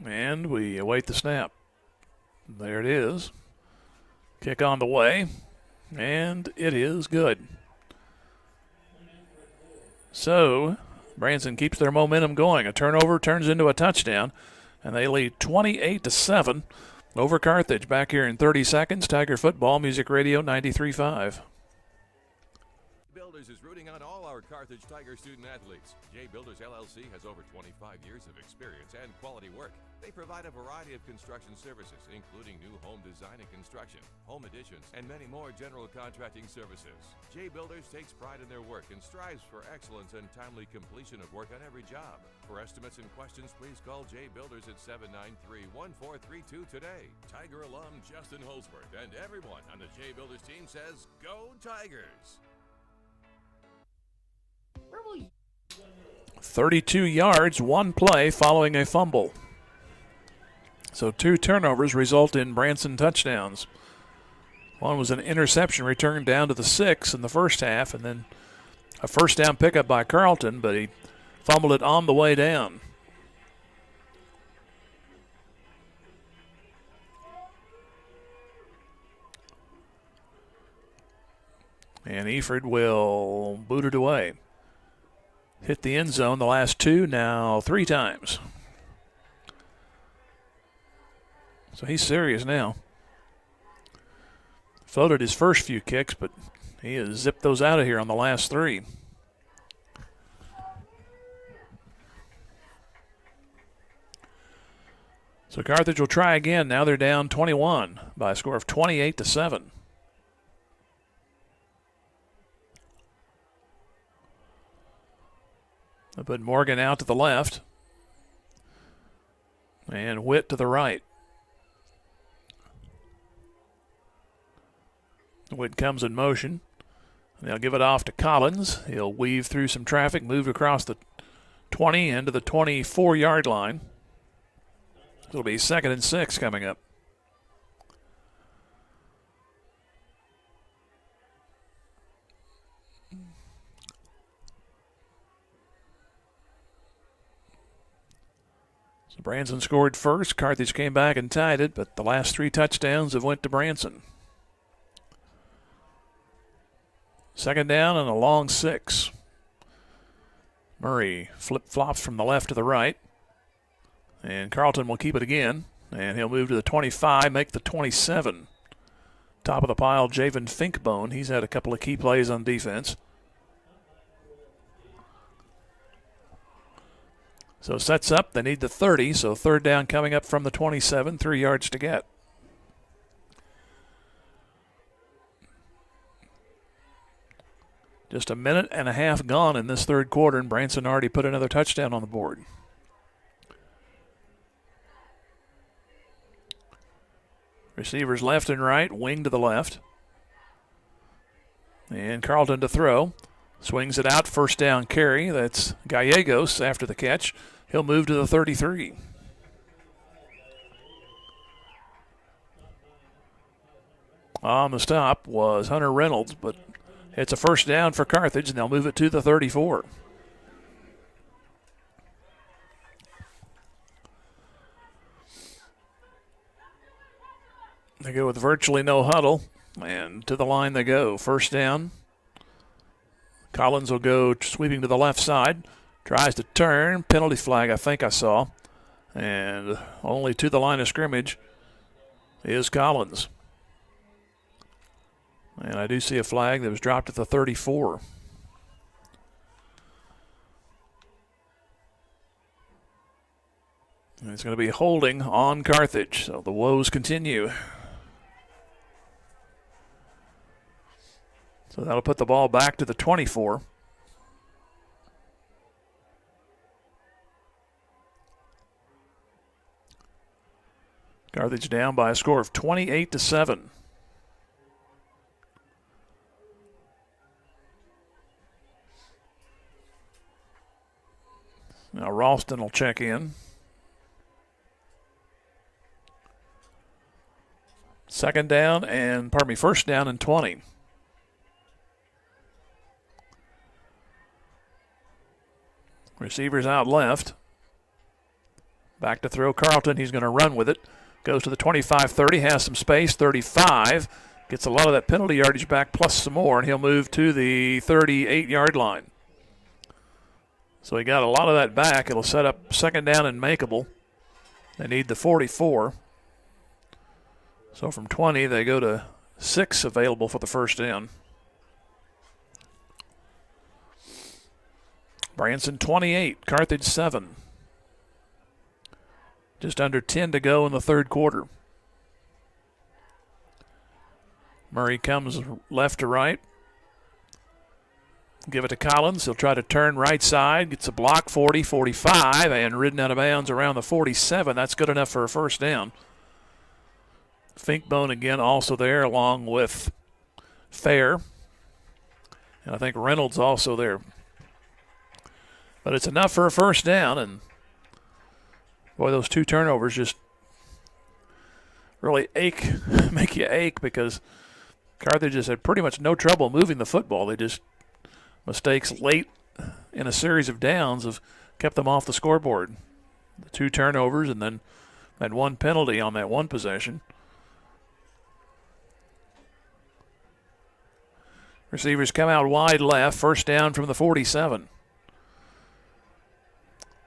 And we await the snap. There it is. Kick on the way. And it is good. So Branson keeps their momentum going. A turnover turns into a touchdown. And they lead 28-7 over Carthage. Back here in 30 seconds. Tiger Football, Music Radio 93.5. Builders is rooting on all our Carthage Tiger student athletes. J Builders LLC has over 25 years of experience and quality work. They provide a variety of construction services, including new home design and construction, home additions, and many more general contracting services. J Builders takes pride in their work and strives for excellence and timely completion of work on every job. For estimates and questions, please call J Builders at 793-1432 today. Tiger alum Justin Holsworth and everyone on the J Builders team says, Go Tigers! 32 yards, 1 play following a fumble. So 2 turnovers result in Branson touchdowns. One was an interception returned down to the 6 in the first half, and then a first down pickup by Carlton, but he fumbled it on the way down. And Eford will boot it away. Hit the end zone the last 2, now 3 times. So he's serious now. Floated his first few kicks, but he has zipped those out of here on the last 3. So Carthage will try again. Now they're down 21 by a score of 28-7. They put Morgan out to the left and Witt to the right. Witt comes in motion. They'll give it off to Collins. He'll weave through some traffic, move across the 20 into the 24-yard line. It'll be 2nd and 6 coming up. So Branson scored first. Carthage came back and tied it, but the last 3 touchdowns have went to Branson. 2nd down and a long 6. Murray flip-flops from the left to the right. And Carlton will keep it again. And he'll move to the 25, make the 27. Top of the pile, Javen Finkbone. He's had a couple of key plays on defense. So sets up. They need the 30, so 3rd down coming up from the 27, 3 yards to get. Just a minute and a half gone in this 3rd quarter, and Branson already put another touchdown on the board. Receivers left and right, wing to the left. And Carlton to throw. Swings it out, 1st down carry. That's Gallegos after the catch. He'll move to the 33. On the stop was Hunter Reynolds, but it's a 1st down for Carthage, and they'll move it to the 34. They go with virtually no huddle, and to the line they go. 1st down. Collins will go sweeping to the left side. Tries to turn. Penalty flag, I think I saw. And only to the line of scrimmage is Collins. And I do see a flag that was dropped at the 34. And it's going to be holding on Carthage, so the woes continue. So that'll put the ball back to the 24. Carthage down by a score of 28-7. Now Ralston will check in. 1st down and 20. Receivers out left. Back to throw Carlton. He's going to run with it. Goes to the 25-30, has some space, 35. Gets a lot of that penalty yardage back plus some more, and he'll move to the 38-yard line. So he got a lot of that back. It'll set up 2nd down and makeable. They need the 44. So from 20, they go to 6 available for the 1st down. Branson 28, Carthage 7. Just under 10 to go in the 3rd quarter. Murray comes left to right. Give it to Collins. He'll try to turn right side. Gets a block, 40, 45, and ridden out of bounds around the 47. That's good enough for a 1st down. Finkbone again also there along with Fair. And I think Reynolds also there. But it's enough for a 1st down, and boy, those 2 turnovers just really make you ache, because Carthage has had pretty much no trouble moving the football. They just, mistakes late in a series of downs have kept them off the scoreboard. The 2 turnovers and then that 1 penalty on that 1 possession. Receivers come out wide left. First down from the 47.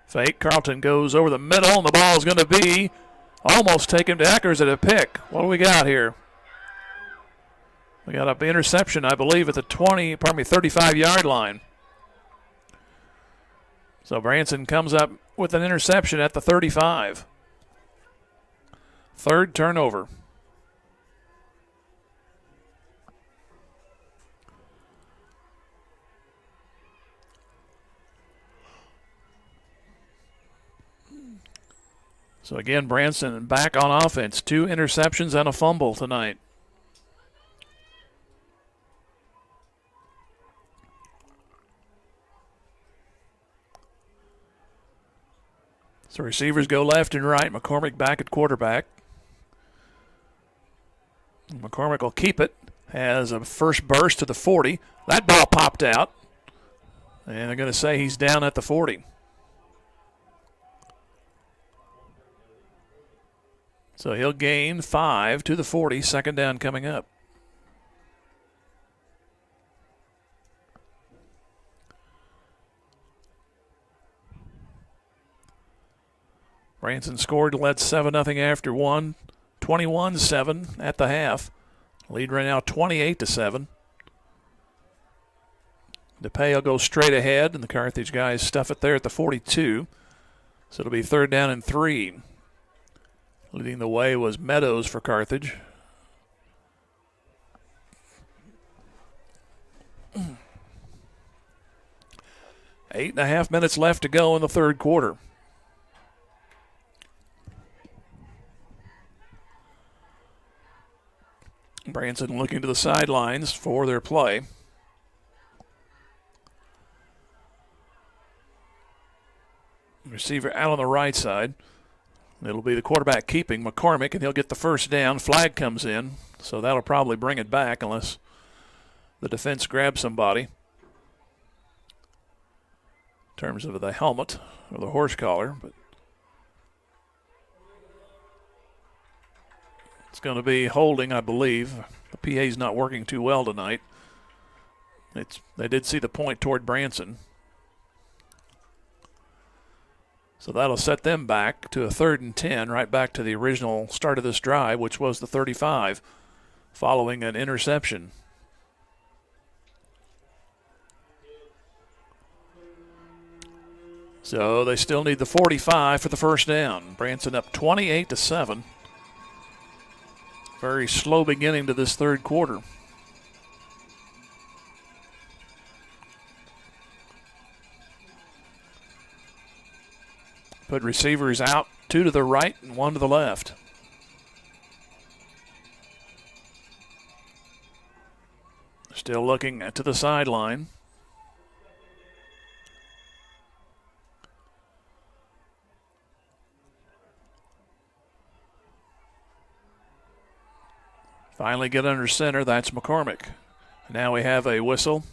Fake. Carlton goes over the middle, and the ball is going to be almost taken to Eckers at a pick. What do we got here? We got an interception, I believe, at the 35-yard line. So Branson comes up with an interception at the 35. Third turnover. So again, Branson back on offense. 2 interceptions and a fumble tonight. So receivers go left and right. McCormick back at quarterback. McCormick will keep it. Has a first burst to the 40. That ball popped out. And they're going to say he's down at the 40. So he'll gain 5 to the 40. Second down coming up. Branson scored, led 7-0 after one. 21-7 at the half. Lead right now 28-7. DePay will go straight ahead, and the Carthage guys stuff it there at the 42. So it'll be third down and 3. Leading the way was Meadows for Carthage. Eight and a half minutes left to go in the third quarter. Branson looking to the sidelines for their play. Receiver out on the right side. It'll be the quarterback keeping McCormick, and he'll get the first down. Flag comes in, so that'll probably bring it back unless the defense grabs somebody. In terms of the helmet or the horse collar, but it's going to be holding, I believe. The PA's not working too well tonight. They did see the point toward Branson. So that'll set them back to a 3rd and 10, right back to the original start of this drive, which was the 35, following an interception. So they still need the 45 for the first down. Branson up 28-7. Very slow beginning to this third quarter. Put receivers out, 2 to the right and 1 to the left. Still looking to the sideline. Finally get under center. That's McCormick. Now we have a whistle.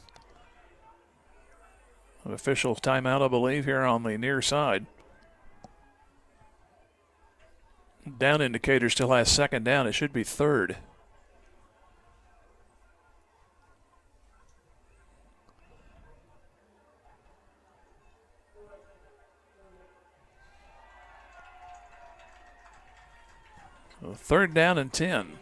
An official timeout, I believe, here on the near side. Down indicator still has second down. It should be third. So third down and 10.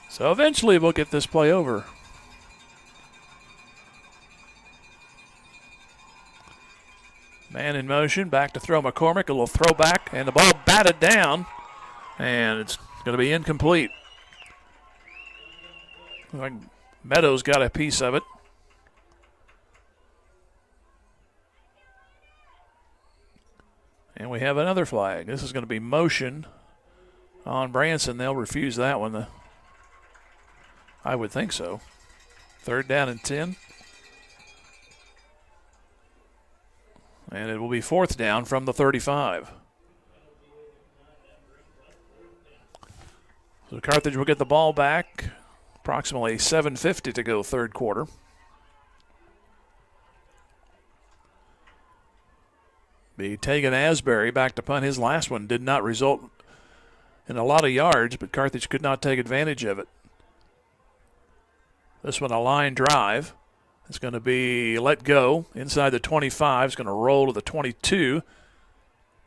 So eventually we'll get this play over. Man in motion, back to throw McCormick, a little throwback, and the ball batted down, and it's going to be incomplete. Like Meadows got a piece of it. And we have another flag. This is going to be motion on Branson. They'll refuse that one. I would think so. Third down and 10. And it will be fourth down from the 35. So Carthage will get the ball back. Approximately 7:50 to go third quarter. Be Tegan Asbury back to punt. His last one did not result and a lot of yards, but Carthage could not take advantage of it. This one a line drive. It's going to be let go inside the 25. It's going to roll to the 22.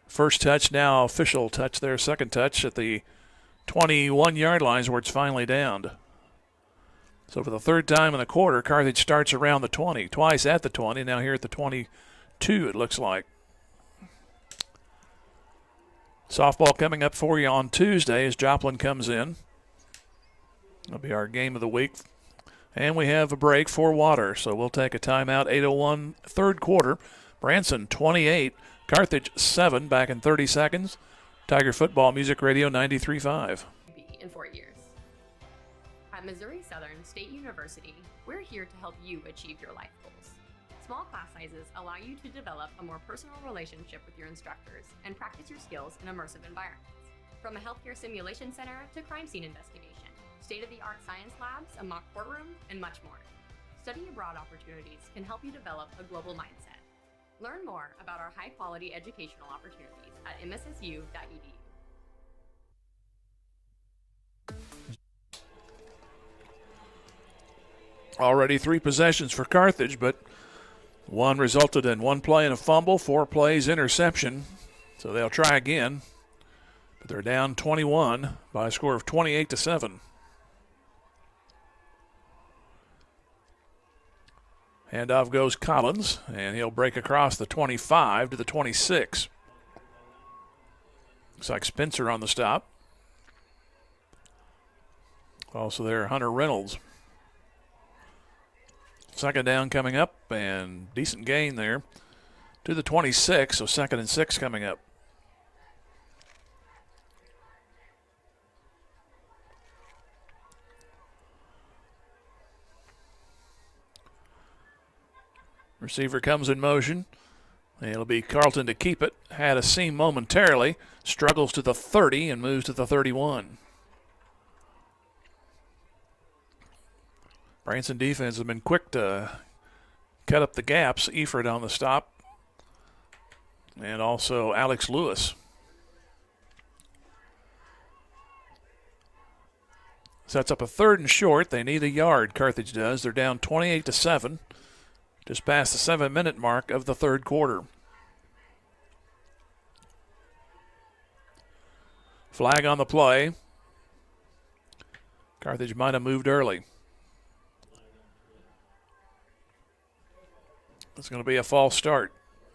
First touch, now official touch there. Second touch at the 21-yard line is where it's finally downed. So for the third time in the quarter, Carthage starts around the 20. Twice at the 20, now here at the 22 it looks like. Softball coming up for you on Tuesday as Joplin comes in. That'll be our game of the week. And we have a break for water, so we'll take a timeout. 8:01 third quarter. Branson 28, Carthage 7, back in 30 seconds. Tiger Football Music Radio 93.5. In 4 years. At Missouri Southern State University, we're here to help you achieve your life goals. Small class sizes allow you to develop a more personal relationship with your instructors and practice your skills in immersive environments. From a healthcare simulation center to crime scene investigation, state-of-the-art science labs, a mock courtroom, and much more. Study abroad opportunities can help you develop a global mindset. Learn more about our high-quality educational opportunities at mssu.edu. Already 3 possessions for Carthage, but one resulted in 1 play and a fumble, 4 plays, interception. So they'll try again, but they're down 21 by a score of 28-7. Handoff goes Collins, and he'll break across the 25 to the 26. Looks like Spencer on the stop. Also there, Hunter Reynolds. Second down coming up, and decent gain there to the 26, so 2nd and 6 coming up. Receiver comes in motion. It'll be Carlton to keep it. Had a seam momentarily. Struggles to the 30 and moves to the 31. Branson defense has been quick to cut up the gaps. Eford on the stop. And also Alex Lewis. Sets up a 3rd and short. They need a yard, Carthage does. They're down 28-7. Just past the 7-minute mark of the third quarter. Flag on the play. Carthage might have moved early. It's going to be a false start.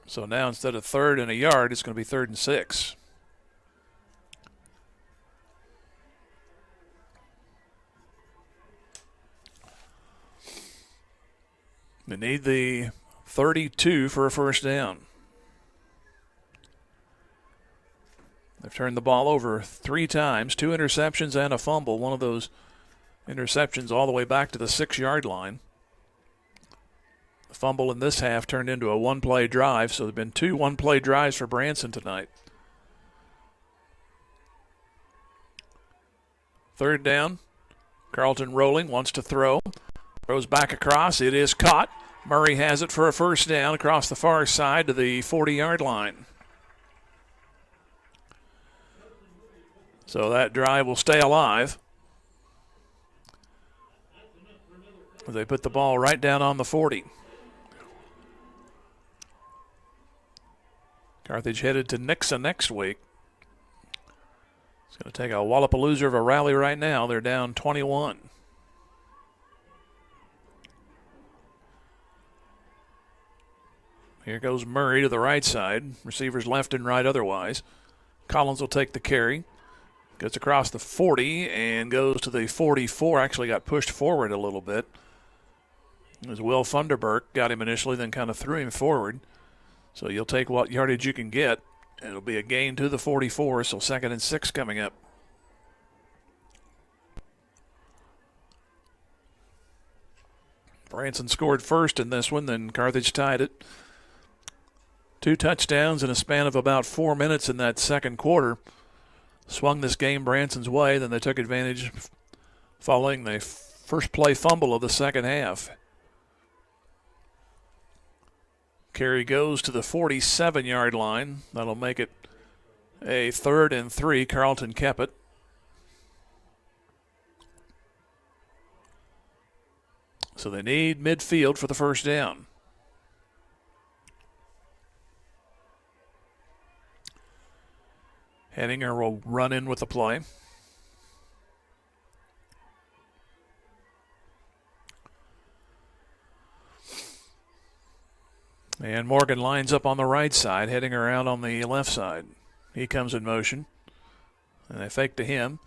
So now instead of 3rd and a yard, it's going to be 3rd and 6. They need the 32 for a first down. They've turned the ball over 3 times, 2 interceptions and a fumble. One of those interceptions all the way back to the 6-yard line. The fumble in this half turned into a 1-play drive, so there have been 2 1-play drives for Branson tonight. 3rd down. Carlton rolling, wants to throw. Throws back across. It is caught. Murray has it for a first down across the far side to the 40-yard line. So that drive will stay alive. They put the ball right down on the 40. Carthage headed to Nixa next week. It's going to take a Wallapalooza of a rally right now. They're down 21. Here goes Murray to the right side. Receivers left and right otherwise. Collins will take the carry. Gets across the 40 and goes to the 44. Actually got pushed forward a little bit. It was Will Funderburk. Got him initially, then kind of threw him forward. So you'll take what yardage you can get. It'll be a gain to the 44, so 2nd and 6 coming up. Branson scored first in this one, then Carthage tied it. 2 touchdowns in a span of about 4 minutes in that second quarter. Swung this game Branson's way, then they took advantage following the first play fumble of the second half. Carry goes to the 47-yard line. That'll make it a 3rd and 3. Carlton kept it. So they need midfield for the first down. Henninger will run in with the play. And Morgan lines up on the right side, heading around on the left side. He comes in motion. And they fake to him.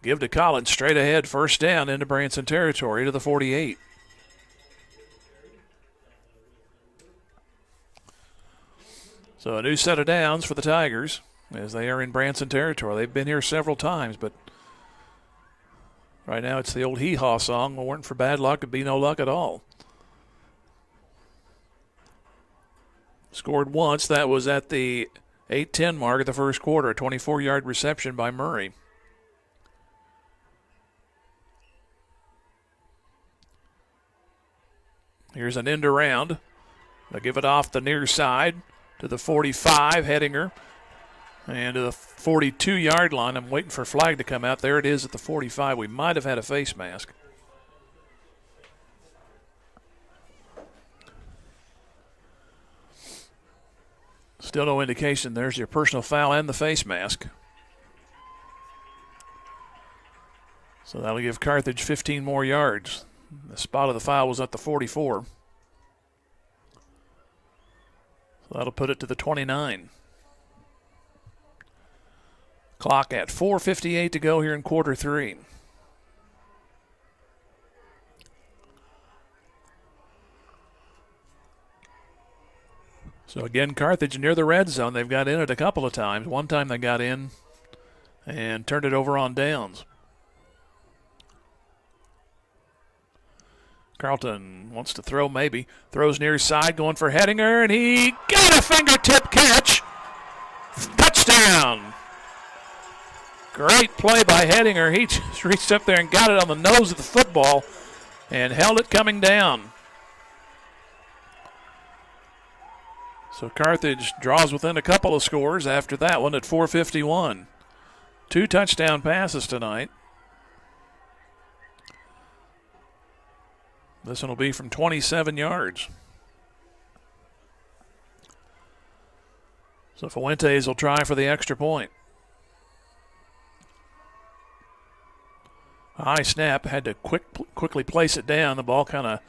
Give to Collins, straight ahead, first down into Branson territory to the 48. So a new set of downs for the Tigers as they are in Branson territory. They've been here several times, but right now it's the old hee-haw song. If it weren't for bad luck, it'd be no luck at all. Scored once. That was at the 8-10 mark of the first quarter. A 24-yard reception by Murray. Here's an end around. They'll give it off the near side to the 45, Henninger. And to the 42-yard line. I'm waiting for a flag to come out. There it is at the 45. We might have had a face mask. Still no indication. There's your personal foul and the face mask. So that'll give Carthage 15 more yards. The spot of the foul was at the 44. So that'll put it to the 29. Clock at 4:58 to go here in quarter three. So again, Carthage near the red zone. They've got in it a couple of times. One time they got in and turned it over on downs. Carlton wants to throw, maybe. Throws near side, going for Henninger, and he got a fingertip catch. Touchdown. Great play by Henninger. He just reached up there and got it on the nose of the football and held it coming down. So Carthage draws within a couple of scores after that one at 4:51. 2 touchdown passes tonight. This one will be from 27 yards. So Fuentes will try for the extra point. High snap, had to quickly place it down. The ball kind of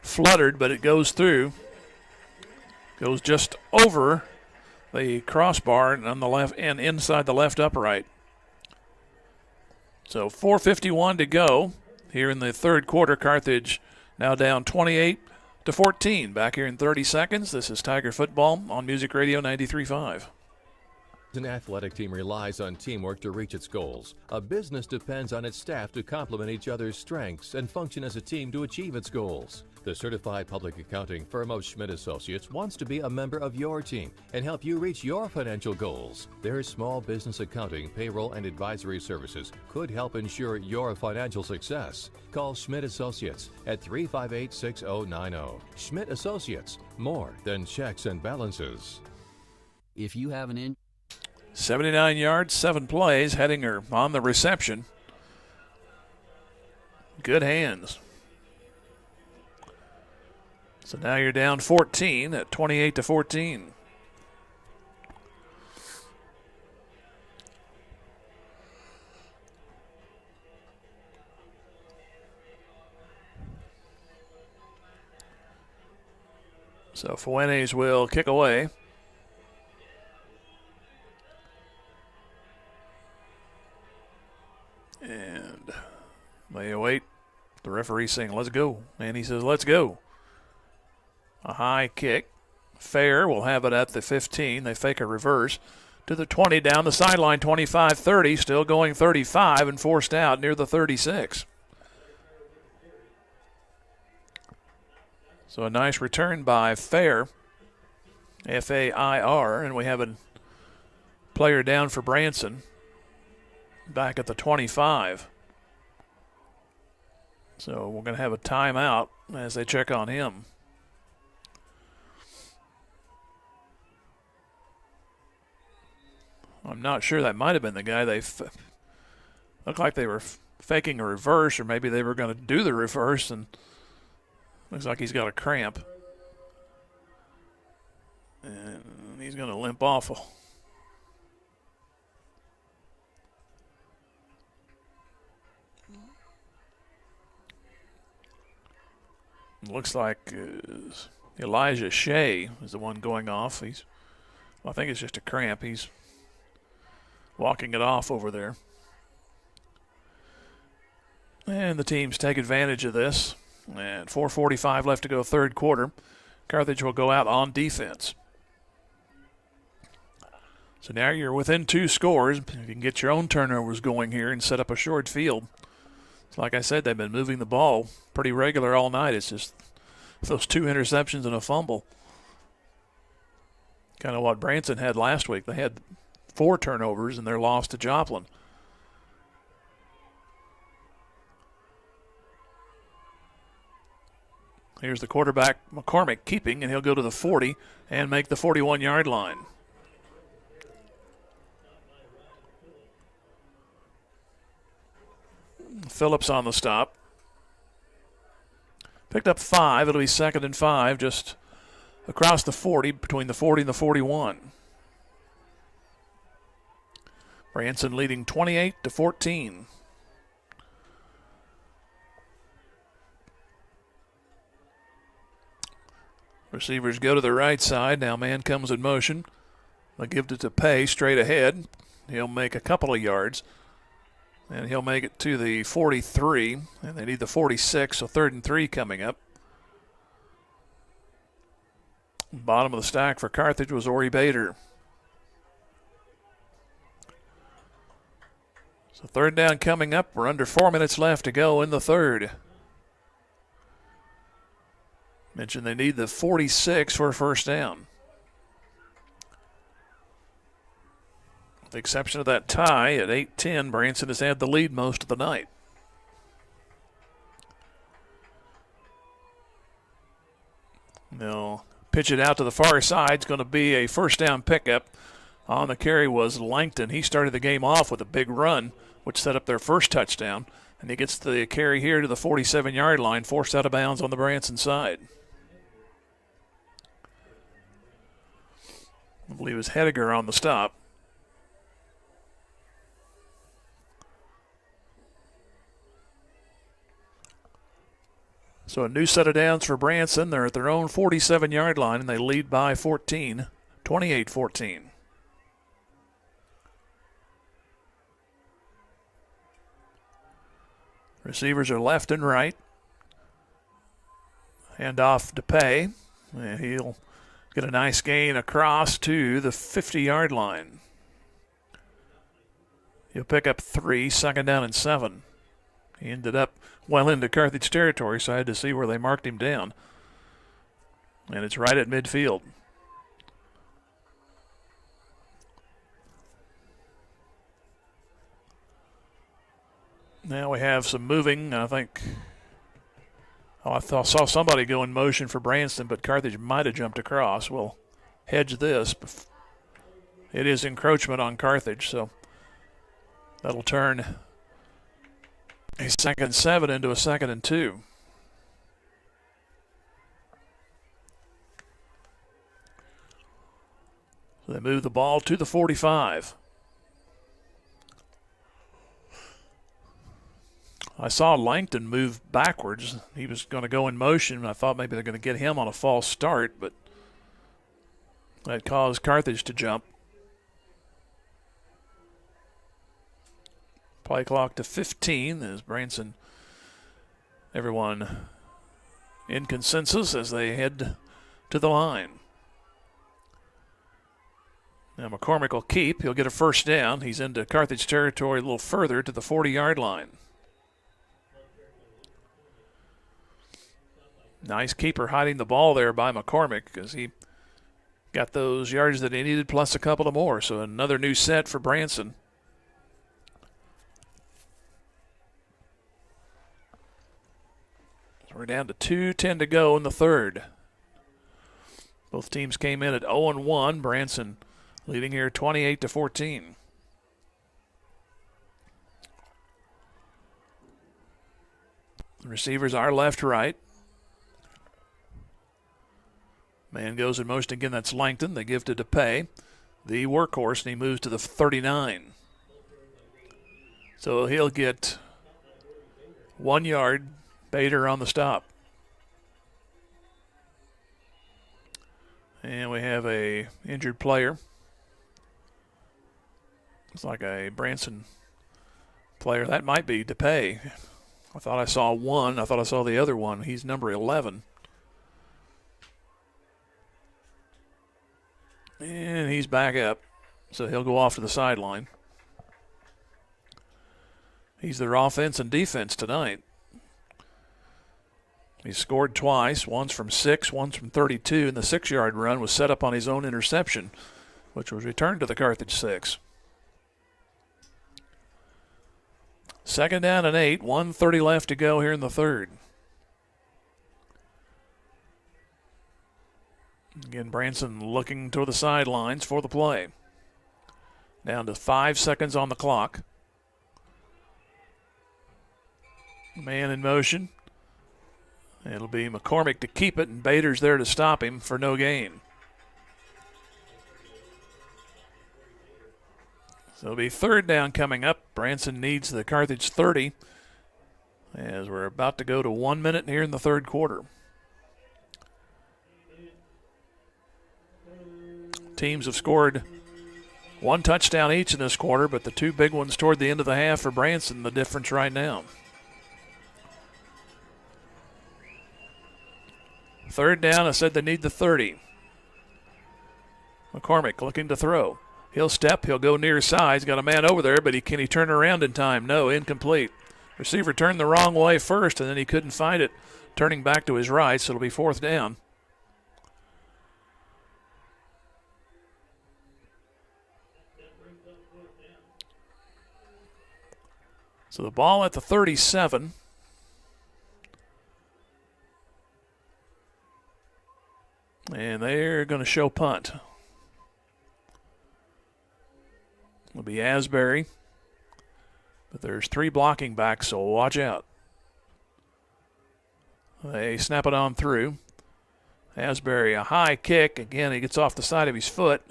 fluttered, but it goes through. Goes just over the crossbar and on the left and inside the left upright. So 4:51 to go here in the third quarter. Carthage now down 28-14. Back here in 30 seconds. This is Tiger Football on Music Radio 93.5. An athletic team relies on teamwork to reach its goals. A business depends on its staff to complement each other's strengths and function as a team to achieve its goals. The certified public accounting firm of Schmidt Associates wants to be a member of your team and help you reach your financial goals. Their small business accounting, payroll, and advisory services could help ensure your financial success. Call Schmidt Associates at 358-6090. Schmidt Associates, more than checks and balances. If you have an 79 yards, 7 plays. Henninger on the reception. Good hands. So now you're down 14 at 28-14. So Fuentes will kick away. And they await the referee saying, let's go. And he says, let's go. A high kick. Fair will have it at the 15. They fake a reverse to the 20 down the sideline, 25-30. Still going 35 and forced out near the 36. So a nice return by Fair, F-A-I-R, and we have a player down for Branson back at the 25. So we're going to have a timeout as they check on him. I'm not sure. That might have been the guy looked like they were faking a reverse, or maybe they were going to do the reverse and Looks like he's got a cramp. And he's going to limp off. Looks like Elijah Shea is the one going off. I think it's just a cramp. He's walking it off over there. And the teams take advantage of this. And 4:45 left to go, third quarter. Carthage will go out on defense. So now you're within 2 scores. If you can get your own turnovers going here and set up a short field. So like I said, they've been moving the ball pretty regular all night. It's just those 2 interceptions and a fumble. Kind of what Branson had last week. They had 4 turnovers in their loss to Joplin. Here's the quarterback, McCormick, keeping, and he'll go to the 40 and make the 41-yard line. Phillips on the stop. Picked up 5. It'll be 2nd and 5, just across the 40, between the 40 and the 41. Branson leading 28-14. Receivers go to the right side. Now man comes in motion. They give it to Pay straight ahead. He'll make a couple of yards. And he'll make it to the 43. And they need the 46, so 3rd and 3 coming up. Bottom of the stack for Carthage was Ori Bader. So 3rd down coming up. We're under 4 minutes left to go in the 3rd. Mentioned they need the 46 for a first down. With the exception of that tie at 8-10, Branson has had the lead most of the night. They'll pitch it out to the far side. It's going to be a first down pickup. On the carry was Langton. He started the game off with a big run, which set up their first touchdown. And he gets the carry here to the 47-yard line, forced out of bounds on the Branson side. I believe it was Hediger on the stop. So a new set of downs for Branson. They're at their own 47-yard line, and they lead by 14, 28-14. Receivers are left and right. Hand off to Pay, and he'll get a nice gain across to the 50-yard line. He'll pick up 3, 2nd down and 7. He ended up well into Carthage territory, so I had to see where they marked him down. And it's right at midfield. Now we have some moving, I think. I saw somebody go in motion for Branson, but Carthage might have jumped across. We'll hedge this. It is encroachment on Carthage, so that'll turn a 2nd and 7 into a 2nd and 2. So they move the ball to the 45. I saw Langton move backwards. He was going to go in motion. I thought maybe they're going to get him on a false start, but that caused Carthage to jump. Play clock to 15 as Branson, everyone in consensus as they head to the line. Now McCormick will keep. He'll get a first down. He's into Carthage territory a little further to the 40-yard line. Nice keeper hiding the ball there by McCormick because he got those yards that he needed plus a couple of more. So another new set for Branson. So we're down to 2:10 to go in the 3rd. Both teams came in at 0-1. Branson leading here 28-14. The receivers are left-right. Man goes in motion again. That's Langton. They give to DePay, the workhorse, and he moves to the 39. So he'll get 1 yard. Bader on the stop. And we have a injured player. It's like a Branson player. That might be DePay. I thought I saw one. I thought I saw the other one. He's number 11. And he's back up, so he'll go off to the sideline. He's their offense and defense tonight. He scored twice, once from 6, once from 32, and the 6-yard run was set up on his own interception, which was returned to the Carthage 6. 2nd down and 8, 1:30 left to go here in the third. Again, Branson looking toward the sidelines for the play. Down to 5 seconds on the clock. Man in motion. It'll be McCormick to keep it, and Bader's there to stop him for no gain. So it'll be 3rd down coming up. Branson needs the Carthage 30 as we're about to go to 1 minute here in the third quarter. Teams have scored 1 touchdown each in this quarter, but the 2 big ones toward the end of the half for Branson, the difference right now. 3rd down, I said they need the 30. McCormick looking to throw. He'll step, he'll go near side. He's got a man over there, but can he turn around in time? No, incomplete. Receiver turned the wrong way first, and then he couldn't find it, turning back to his right, so it'll be 4th down. So the ball at the 37. And they're going to show punt. It'll be Asbury. But there's 3 blocking backs, so watch out. They snap it on through. Asbury, a high kick. Again, he gets off the side of his foot.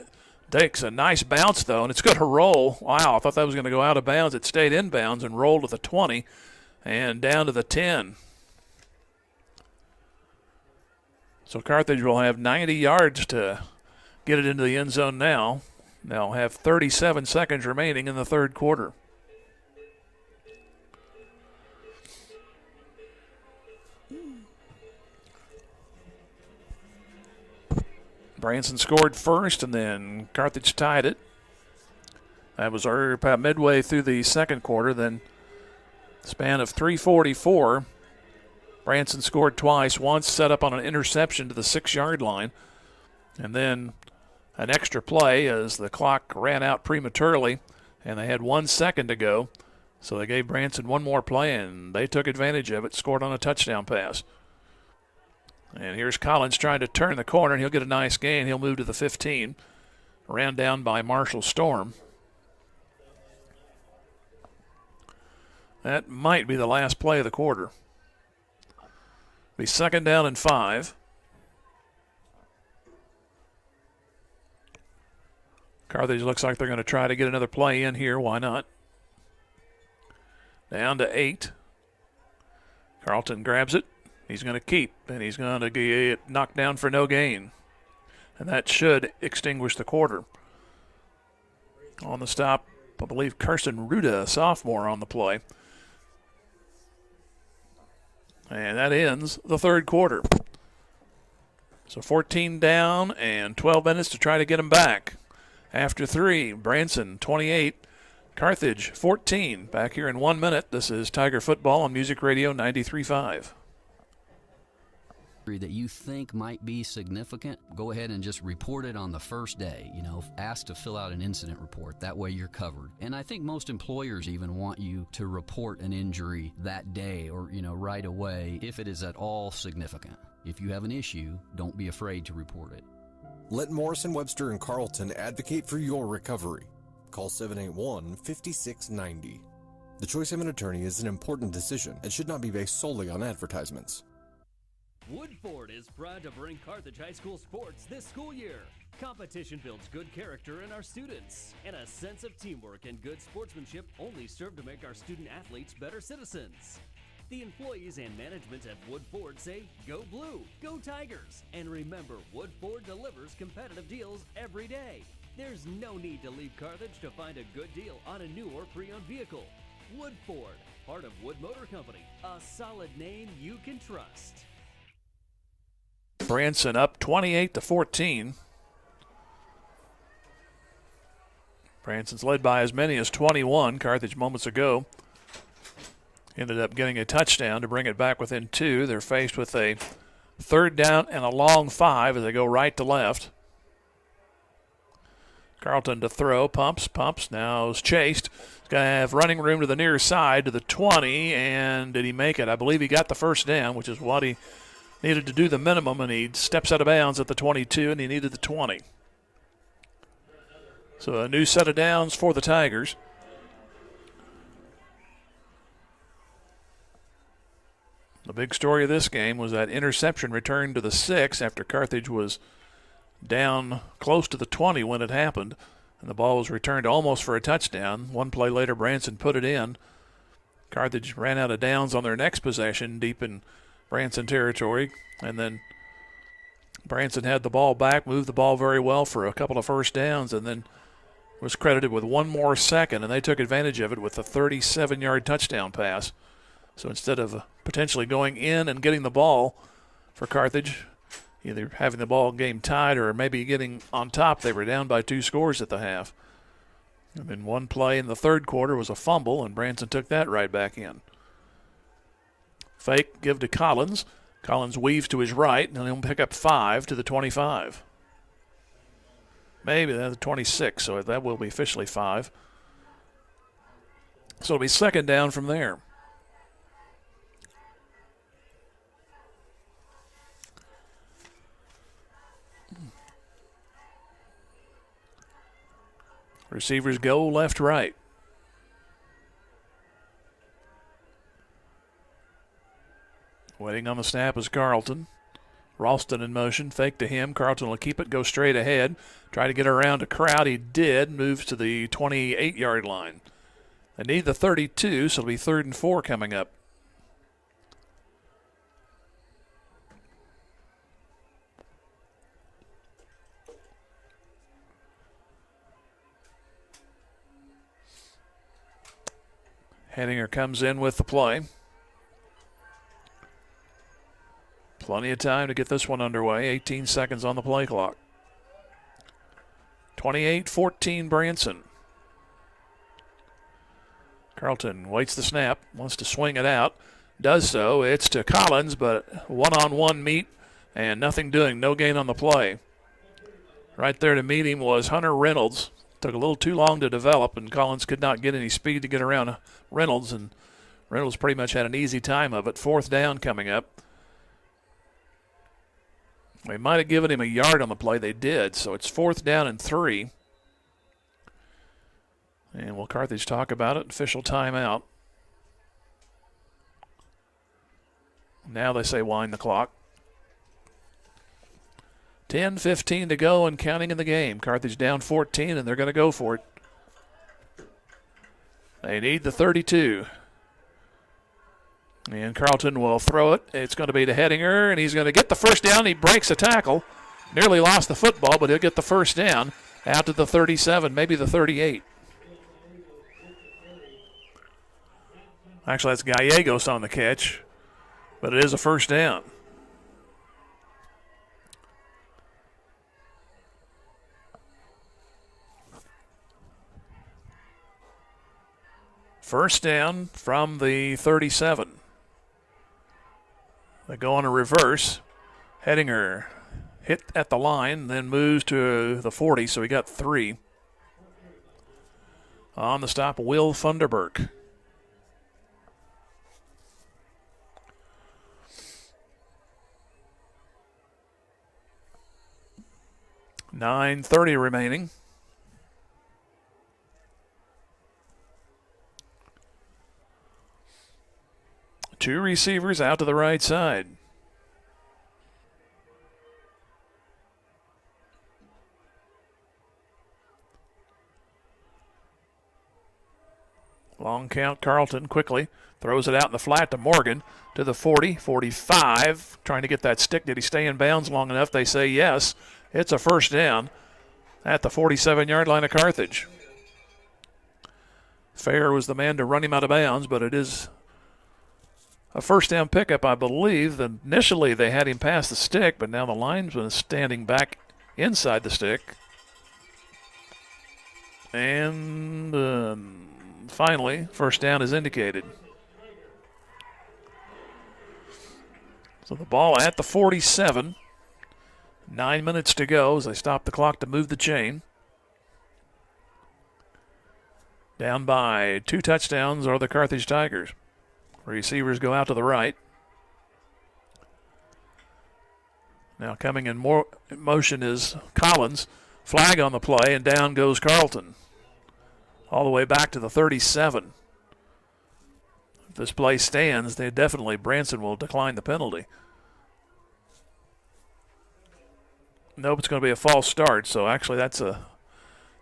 Takes a nice bounce, though, and it's going to roll. Wow, I thought that was going to go out of bounds. It stayed in bounds and rolled to the 20 and down to the 10. So Carthage will have 90 yards to get it into the end zone now. They'll have 37 seconds remaining in the third quarter. Branson scored first, and then Carthage tied it. That was about midway through the second quarter. Then span of 3:44. Branson scored twice, once set up on an interception to the 6-yard line, and then an extra play as the clock ran out prematurely, and they had 1 second to go. So they gave Branson one more play, and they took advantage of it, scored on a touchdown pass. And here's Collins trying to turn the corner, and he'll get a nice gain. He'll move to the 15, ran down by Marshall Storm. That might be the last play of the quarter. Be 2nd down and 5. Carthage looks like they're going to try to get another play in here. Why not? Down to 8. Carlton grabs it. He's going to keep, and he's going to get knocked down for no gain. And that should extinguish the quarter. On the stop, I believe Carson Ruda, a sophomore, on the play. And that ends the third quarter. So 14 down and 12 minutes to try to get them back. After 3, Branson 28, Carthage 14. Back here in 1 minute. This is Tiger Football on Music Radio 93.5. That you think might be significant, go ahead and just report it on the first day. Ask to fill out an incident report. That way you're covered. And I think most employers even want you to report an injury that day or, right away if it is at all significant. If you have an issue, don't be afraid to report it. Let Morrison, Webster, and Carlton advocate for your recovery. Call 781-5690. The choice of an attorney is an important decision and should not be based solely on advertisements. Woodford is proud to bring Carthage High School sports this school year. Competition builds good character in our students, and a sense of teamwork and good sportsmanship only serve to make our student athletes better citizens. The employees and management at Woodford say, "Go Blue, go Tigers," and remember, Woodford delivers competitive deals every day. There's no need to leave Carthage to find a good deal on a new or pre-owned vehicle. Woodford, part of Wood Motor Company, a solid name you can trust. Branson up 28-14. Branson's led by as many as 21. Carthage moments ago ended up getting a touchdown to bring it back within 2. They're faced with a third down and a long 5 as they go right to left. Carlton to throw, pumps, now is chased. He's going to have running room to the near side to the 20, and did he make it? I believe he got the first down, which is what he needed to do the minimum, and he steps out of bounds at the 22, and he needed the 20. So a new set of downs for the Tigers. The big story of this game was that interception returned to the 6 after Carthage was down close to the 20 when it happened, and the ball was returned almost for a touchdown. One play later, Branson put it in. Carthage ran out of downs on their next possession deep in Branson territory, and then Branson had the ball back, moved the ball very well for a couple of first downs, and then was credited with one more second, and they took advantage of it with a 37-yard touchdown pass. So instead of potentially going in and getting the ball for Carthage, either having the ball game tied or maybe getting on top, they were down by 2 scores at the half. And then one play in the third quarter was a fumble, and Branson took that right back in. Fake, give to Collins. Collins weaves to his right, and he'll pick up 5 to the 25. Maybe that's the 26, so that will be officially 5. So it'll be second down from there. Receivers go left, right. Waiting on the snap is Carlton. Ralston in motion, fake to him. Carlton will keep it, go straight ahead. Try to get around a crowd. He did. Moves to the 28-yard line. They need the 32, so it'll be 3rd and 4 coming up. Henninger comes in with the play. Plenty of time to get this one underway. 18 seconds on the play clock. 28-14 Branson. Carlton waits the snap, wants to swing it out. Does so. It's to Collins, but one-on-one meet and nothing doing. No gain on the play. Right there to meet him was Hunter Reynolds. Took a little too long to develop, and Collins could not get any speed to get around Reynolds, and Reynolds pretty much had an easy time of it. 4th down coming up. They might have given him a yard on the play. They did, so it's 4th down and 3. And will Carthage talk about it? Official timeout. Now they say wind the clock. 10:15 to go and counting in the game. Carthage down 14, and they're going to go for it. They need the 32. And Carlton will throw it. It's going to be to Henninger, and he's going to get the first down. He breaks a tackle. Nearly lost the football, but he'll get the first down out to the 37, maybe the 38. Actually, that's Gallegos on the catch, but it is a first down. First down from the 37. They go on a reverse. Henninger hit at the line, then moves to the 40, so he got 3. On the stop, Will Funderburk. $9:30 remaining. Two receivers out to the right side. Long count. Carlton quickly throws it out in the flat to Morgan to the 40, 45. Trying to get that stick. Did he stay in bounds long enough? They say yes. It's a first down at the 47-yard line of Carthage. Fair was the man to run him out of bounds, but it is a first down pickup, I believe. Initially they had him pass the stick, but now the linesman is standing back inside the stick. And finally, first down is indicated. So the ball at the 47. 9 minutes to go as they stop the clock to move the chain. Down by 2 touchdowns are the Carthage Tigers. Receivers go out to the right. Now coming in more motion is Collins. Flag on the play, and down goes Carlton. All the way back to the 37. If this play stands, Branson will decline the penalty. Nope, it's going to be a false start, so actually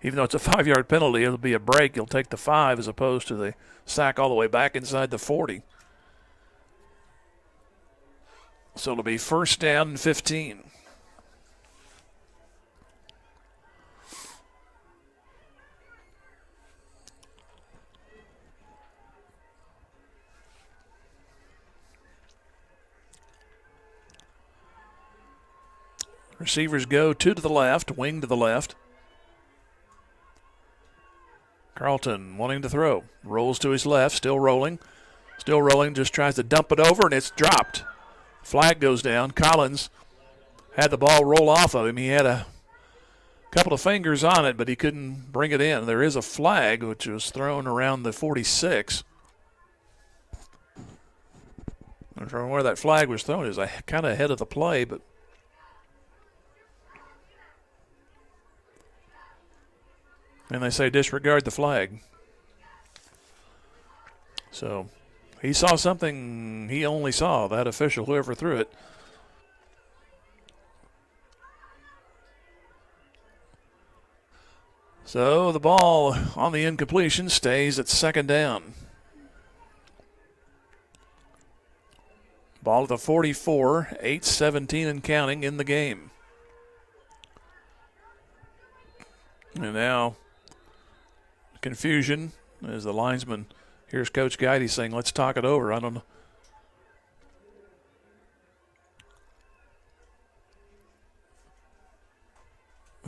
even though it's a 5-yard penalty, it'll be a break. You'll take the 5 as opposed to the sack all the way back inside the 40. So it'll be first down and 15. Receivers go 2 to the left, wing to the left. Carlton wanting to throw. Rolls to his left, still rolling, just tries to dump it over, and it's dropped. Flag goes down. Collins had the ball roll off of him. He had a couple of fingers on it, but he couldn't bring it in. There is a flag, which was thrown around the 46. And from where that flag was thrown is kind of ahead of the play, but and they say disregard the flag. So he saw something he only saw, that official, whoever threw it. So the ball on the incompletion stays at second down. Ball at the 44, 8:17 and counting in the game. And now confusion as the linesman, here's Coach Guide saying, let's talk it over. I don't know.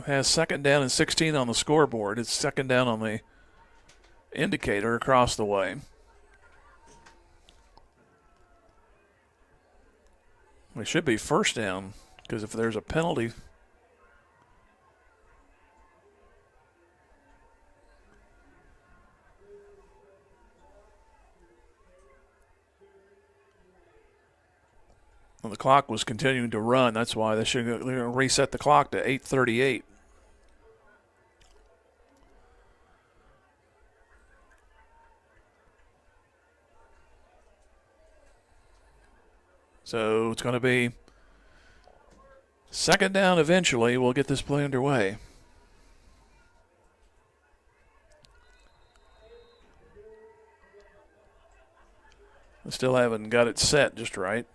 Has second down and 16 on the scoreboard. It's second down on the indicator across the way. It should be first down because if there's a penalty, well, the clock was continuing to run. That's why they're going to reset the clock to 8:38. So it's going to be second down eventually. We'll get this play underway. I still haven't got it set just right.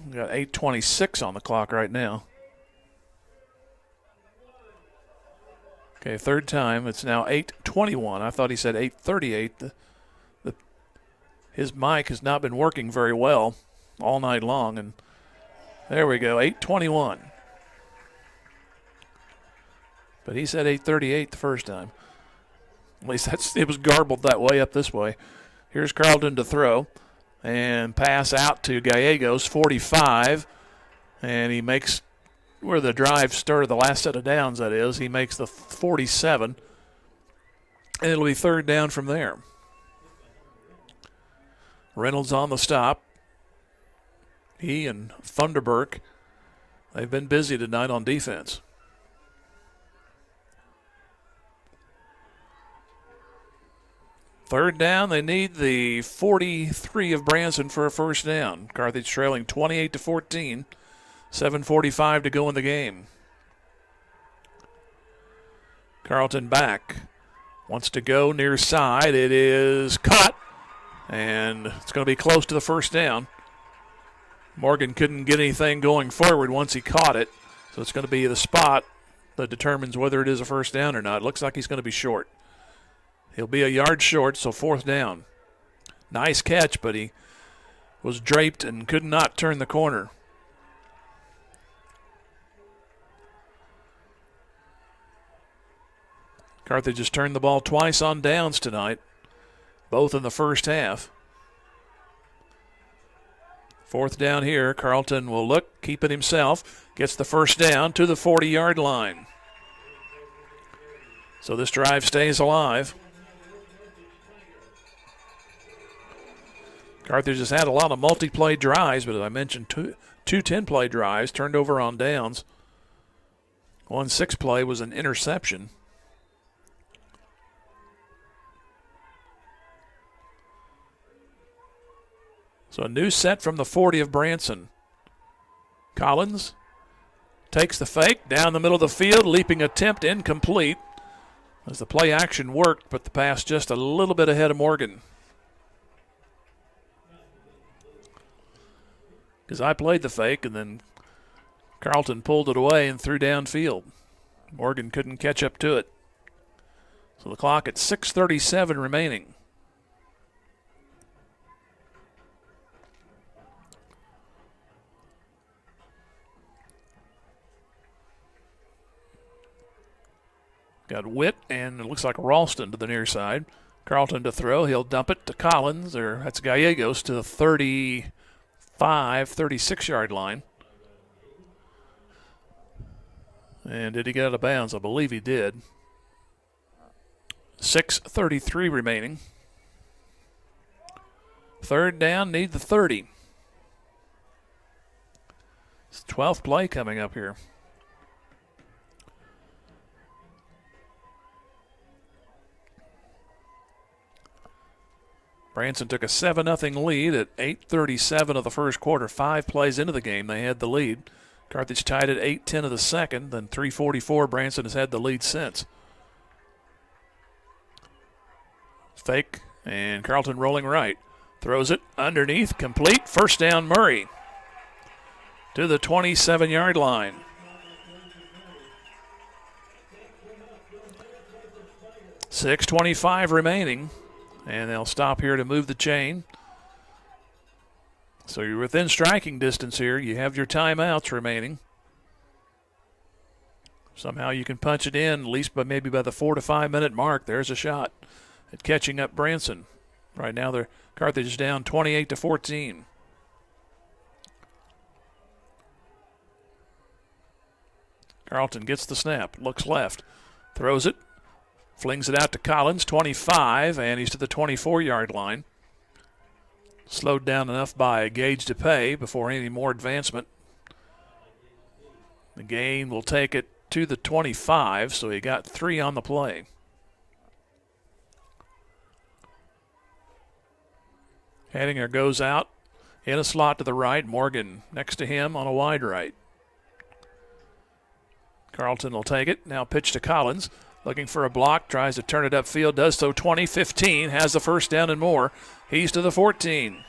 We got 8:26 on the clock right now. Okay, third time. It's now 8:21. I thought he said 8:38. His mic has not been working very well all night long, and there we go, 8:21. But he said 8:38 the first time. At least it was garbled that way up this way. Here's Carlton to throw. And pass out to Gallegos, 45. And he makes, where the drive started, the last set of downs, that is, he makes the 47. And it'll be third down from there. Reynolds on the stop. He and Thunderberg, they've been busy tonight on defense. Third down, they need the 43 of Branson for a first down. Carthage trailing 28-14. 7:45 to go in the game. Carleton back. Wants to go near side. It is caught. And it's going to be close to the first down. Morgan couldn't get anything going forward once he caught it. So it's going to be the spot that determines whether it is a first down or not. Looks like he's going to be short. He'll be a yard short, so 4th down. Nice catch, but he was draped and could not turn the corner. Carthage has turned the ball twice on downs tonight, both in the first half. 4th down here. Carleton will look, keep it himself. Gets the first down to the 40-yard line. So this drive stays alive. Carthage has had a lot of multi-play drives, but as I mentioned, two 10-play drives turned over on downs. One 6-play was an interception. So a new set from the 40 of Branson. Collins takes the fake down the middle of the field, leaping attempt incomplete as the play action worked, but the pass just a little bit ahead of Morgan. Because I played the fake, and then Carleton pulled it away and threw downfield. Morgan couldn't catch up to it. So the clock at 6:37 remaining. Got Witt, and it looks like Ralston to the near side. Carleton to throw. He'll dump it to Collins, or that's Gallegos, to the 36-yard line. And did he get out of bounds? I believe he did. 6:33 remaining. 3rd down, need the 30. It's 12th play coming up here. Branson took a 7-0 lead at 8:37 of the first quarter. 5 plays into the game, they had the lead. Carthage tied at 8:10 of the second. Then 3:44, Branson has had the lead since. Fake, and Carleton rolling right. Throws it underneath, complete. First down, Murray to the 27-yard line. .625 remaining. And they'll stop here to move the chain. So you're within striking distance here. You have your timeouts remaining. Somehow you can punch it in, at least maybe by the 4 to 5 minute mark. There's a shot at catching up Branson. Right now, they're Carthage is down 28-14. Carleton gets the snap, looks left, throws it. Flings it out to Collins, 25, and he's to the 24-yard line. Slowed down enough by Gage to pay before any more advancement. The gain will take it to the 25, so he got 3 on the play. Hedinger goes out in a slot to the right. Morgan next to him on a wide right. Carleton will take it. Now pitch to Collins. Looking for a block, tries to turn it upfield, does so 20-15, has the first down and more. He's to the 14.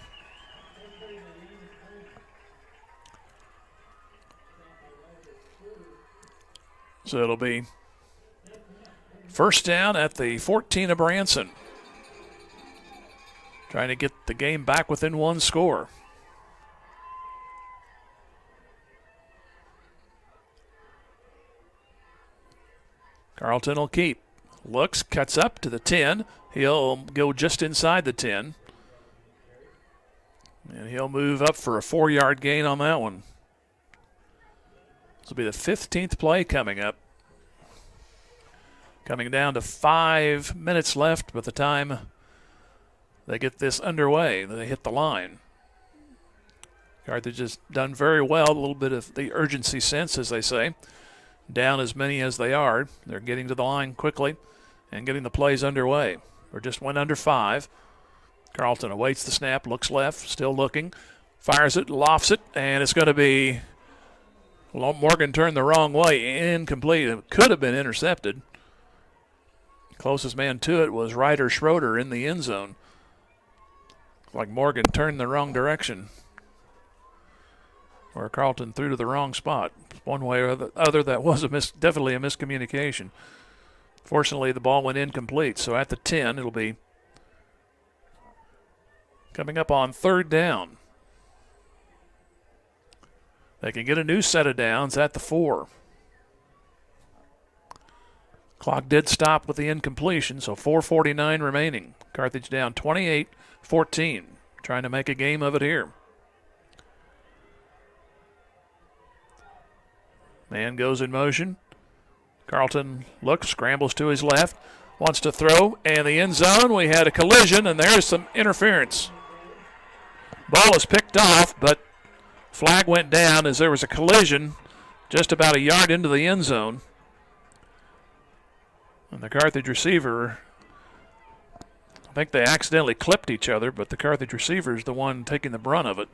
So it'll be first down at the 14 of Branson. Trying to get the game back within 1 score. Carleton will keep. Looks, cuts up to the 10. He'll go just inside the 10. And he'll move up for a 4-yard gain on that one. This will be the 15th play coming up. Coming down to 5 minutes left by the time they get this underway. They hit the line. Carthage has done very well. A little bit of the urgency sense, as they say. Down as many as they are. They're getting to the line quickly and getting the plays underway. Or just went under 5. Carleton awaits the snap, looks left, still looking. Fires it, lofts it, and it's going to be Morgan turned the wrong way, incomplete. It could have been intercepted. Closest man to it was Ryder Schroeder in the end zone. Like Morgan turned the wrong direction, or Carlton threw to the wrong spot. One way or the other, that was definitely a miscommunication. Fortunately, the ball went incomplete, so at the 10, it'll be coming up on third down. They can get a new set of downs at the 4. Clock did stop with the incompletion, so 4:49 remaining. Carthage down 28-14, trying to make a game of it here. Man goes in motion. Carlton looks, scrambles to his left, wants to throw, and the end zone. We had a collision, and there's some interference. Ball is picked off, but flag went down as there was a collision just about a yard into the end zone. And the Carthage receiver, I think they accidentally clipped each other, but the Carthage receiver is the one taking the brunt of it.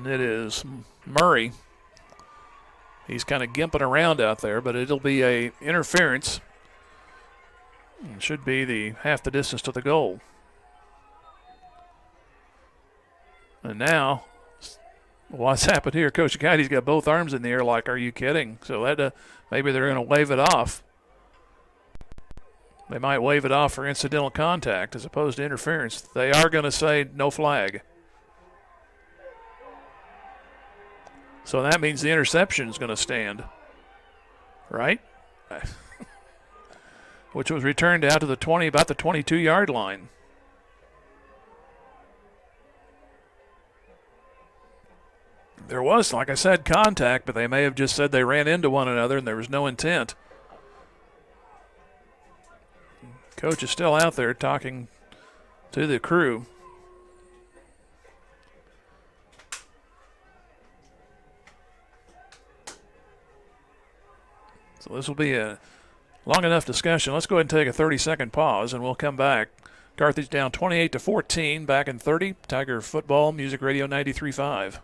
It is Murray. He's kind of gimping around out there, but it'll be a interference. It should be the half the distance to the goal. And now, what's happened here? Coach Guy's got both arms in the air like, are you kidding? So that maybe they're going to wave it off. They might wave it off for incidental contact as opposed to interference. They are going to say no flag. So that means the interception is going to stand, right? Which was returned out to the 20, about the 22-yard line. There was, like I said, contact, but they may have just said they ran into one another and there was no intent. Coach is still out there talking to the crew. So this will be a long enough discussion. Let's go ahead and take a 30-second pause, and we'll come back. Carthage down 28-14, back in 30. Tiger Football, Music Radio 93.5.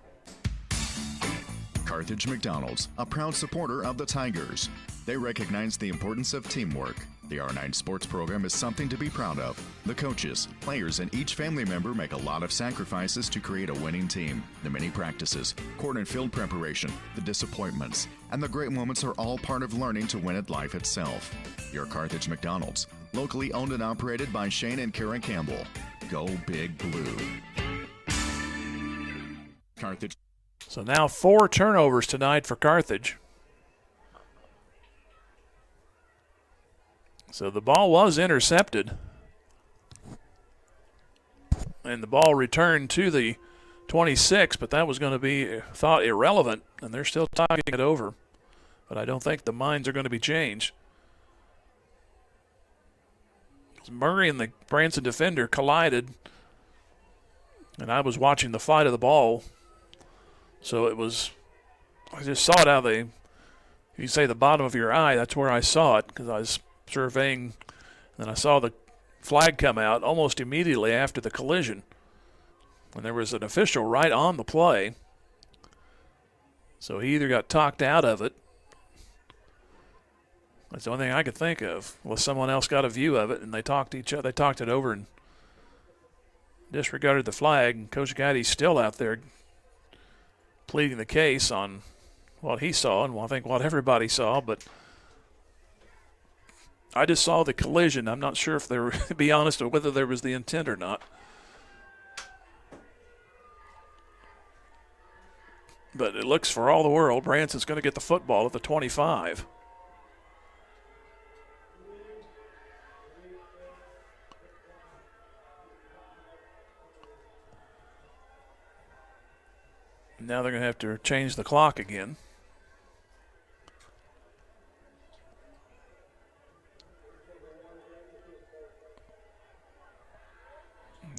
Carthage McDonald's, a proud supporter of the Tigers. They recognize the importance of teamwork. The R9 sports program is something to be proud of. The coaches, players, and each family member make a lot of sacrifices to create a winning team. The many practices, court and field preparation, the disappointments, and the great moments are all part of learning to win at life itself. Your Carthage McDonald's, locally owned and operated by Shane and Karen Campbell. Go Big Blue. Carthage. So now 4 turnovers tonight for Carthage. So the ball was intercepted. And the ball returned to the 26, but that was going to be thought irrelevant, and they're still talking it over. But I don't think the minds are going to be changed. Murray and the Branson defender collided, and I was watching the flight of the ball. So it was, I just saw it out of the, you say the bottom of your eye, that's where I saw it, because I was surveying, and I saw the flag come out almost immediately after the collision. And there was an official right on the play. So he either got talked out of it. That's the only thing I could think of. Well, someone else got a view of it, and they talked it over and disregarded the flag. And Coach Guy's still out there pleading the case on what he saw and I think what everybody saw, but I just saw the collision. I'm not sure if they were, to be honest, or whether there was the intent or not. But it looks for all the world, Branson's going to get the football at the 25. Now they're going to have to change the clock again.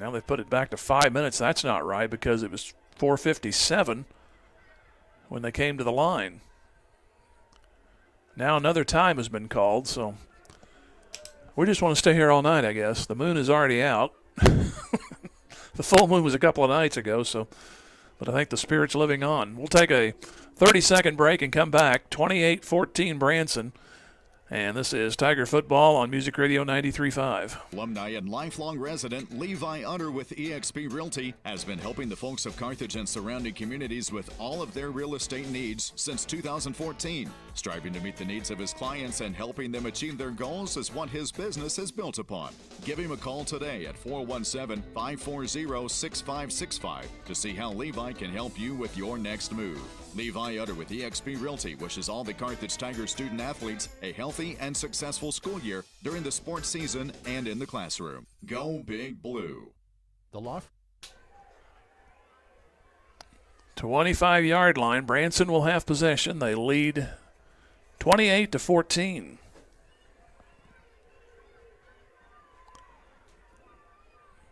Now they've put it back to 5 minutes. That's not right because it was 4:57 when they came to the line. Now another time has been called, so we just want to stay here all night, I guess. The moon is already out. The full moon was a couple of nights ago, but I think the spirit's living on. We'll take a 30-second break and come back. 28-14 Branson. And this is Tiger Football on Music Radio 93.5. Alumni and lifelong resident Levi Utter with eXp Realty has been helping the folks of Carthage and surrounding communities with all of their real estate needs since 2014. Striving to meet the needs of his clients and helping them achieve their goals is what his business is built upon. Give him a call today at 417-540-6565 to see how Levi can help you with your next move. Levi Utter with eXp Realty wishes all the Carthage Tiger student athletes a healthy and successful school year during the sports season and in the classroom. Go Big Blue. The law 25-yard line. Branson will have possession. They lead 28-14.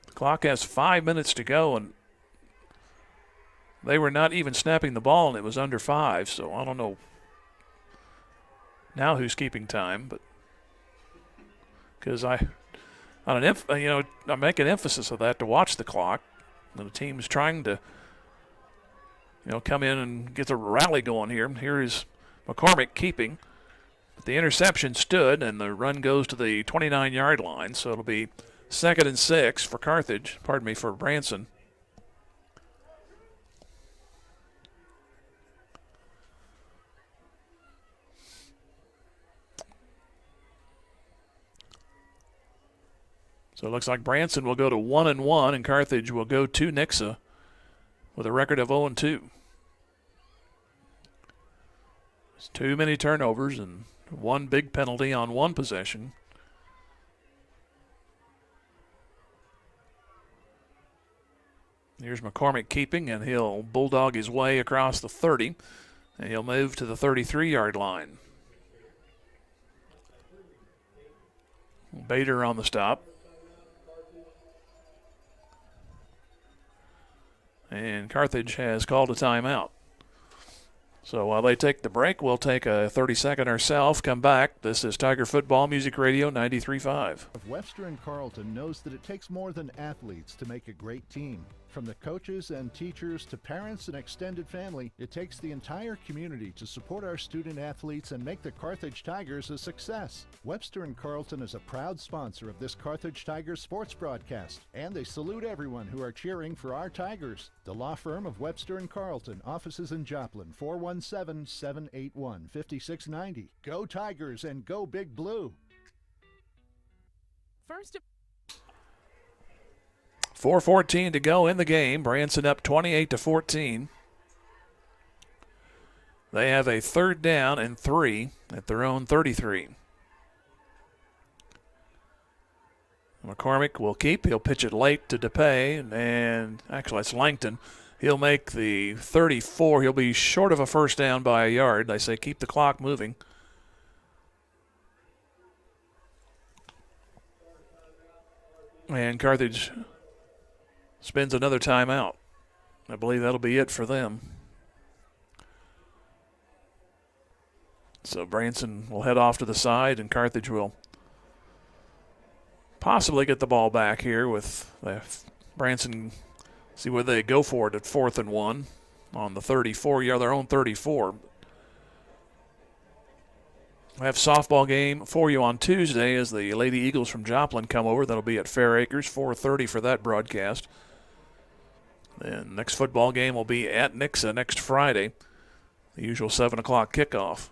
The clock has 5 minutes to go, and they were not even snapping the ball, and it was under 5, so I don't know now who's keeping time, but because I make an emphasis of that to watch the clock. And the team's trying to, come in and get the rally going here. Here is McCormick keeping, but the interception stood, and the run goes to the 29-yard line, so it'll be 2nd and 6 for for Branson. So it looks like Branson will go to 1-1, and Carthage will go to Nixa with a record of 0-2. There's too many turnovers and one big penalty on one possession. Here's McCormick keeping, and he'll bulldog his way across the 30, and he'll move to the 33-yard line. Bader on the stop. And Carthage has called a timeout. So while they take the break, we'll take a 30-second ourselves, come back. This is Tiger Football Music Radio 93.5. Webster and Carleton knows that it takes more than athletes to make a great team. From the coaches and teachers to parents and extended family, it takes the entire community to support our student athletes and make the Carthage Tigers a success. Webster and Carleton is a proud sponsor of this Carthage Tigers sports broadcast, and they salute everyone who are cheering for our Tigers. The law firm of Webster and Carleton, offices in Joplin, 417-781-5690. Go Tigers and go Big Blue. 4:14 to go in the game. Branson up 28-14. They have a 3rd down and 3 at their own 33. McCormick will keep. He'll pitch it late to DePay, and actually it's Langton. He'll make the 34. He'll be short of a first down by a yard. They say keep the clock moving. And Carthage spends another timeout. I believe that'll be it for them. So Branson will head off to the side, and Carthage will possibly get the ball back here with Branson. See where they go for it at 4th and 1 on the 34, their own 34. We have softball game for you on Tuesday as the Lady Eagles from Joplin come over. That'll be at Fair Acres, 4:30 for that broadcast. And next football game will be at Nixa next Friday, the usual 7 o'clock kickoff.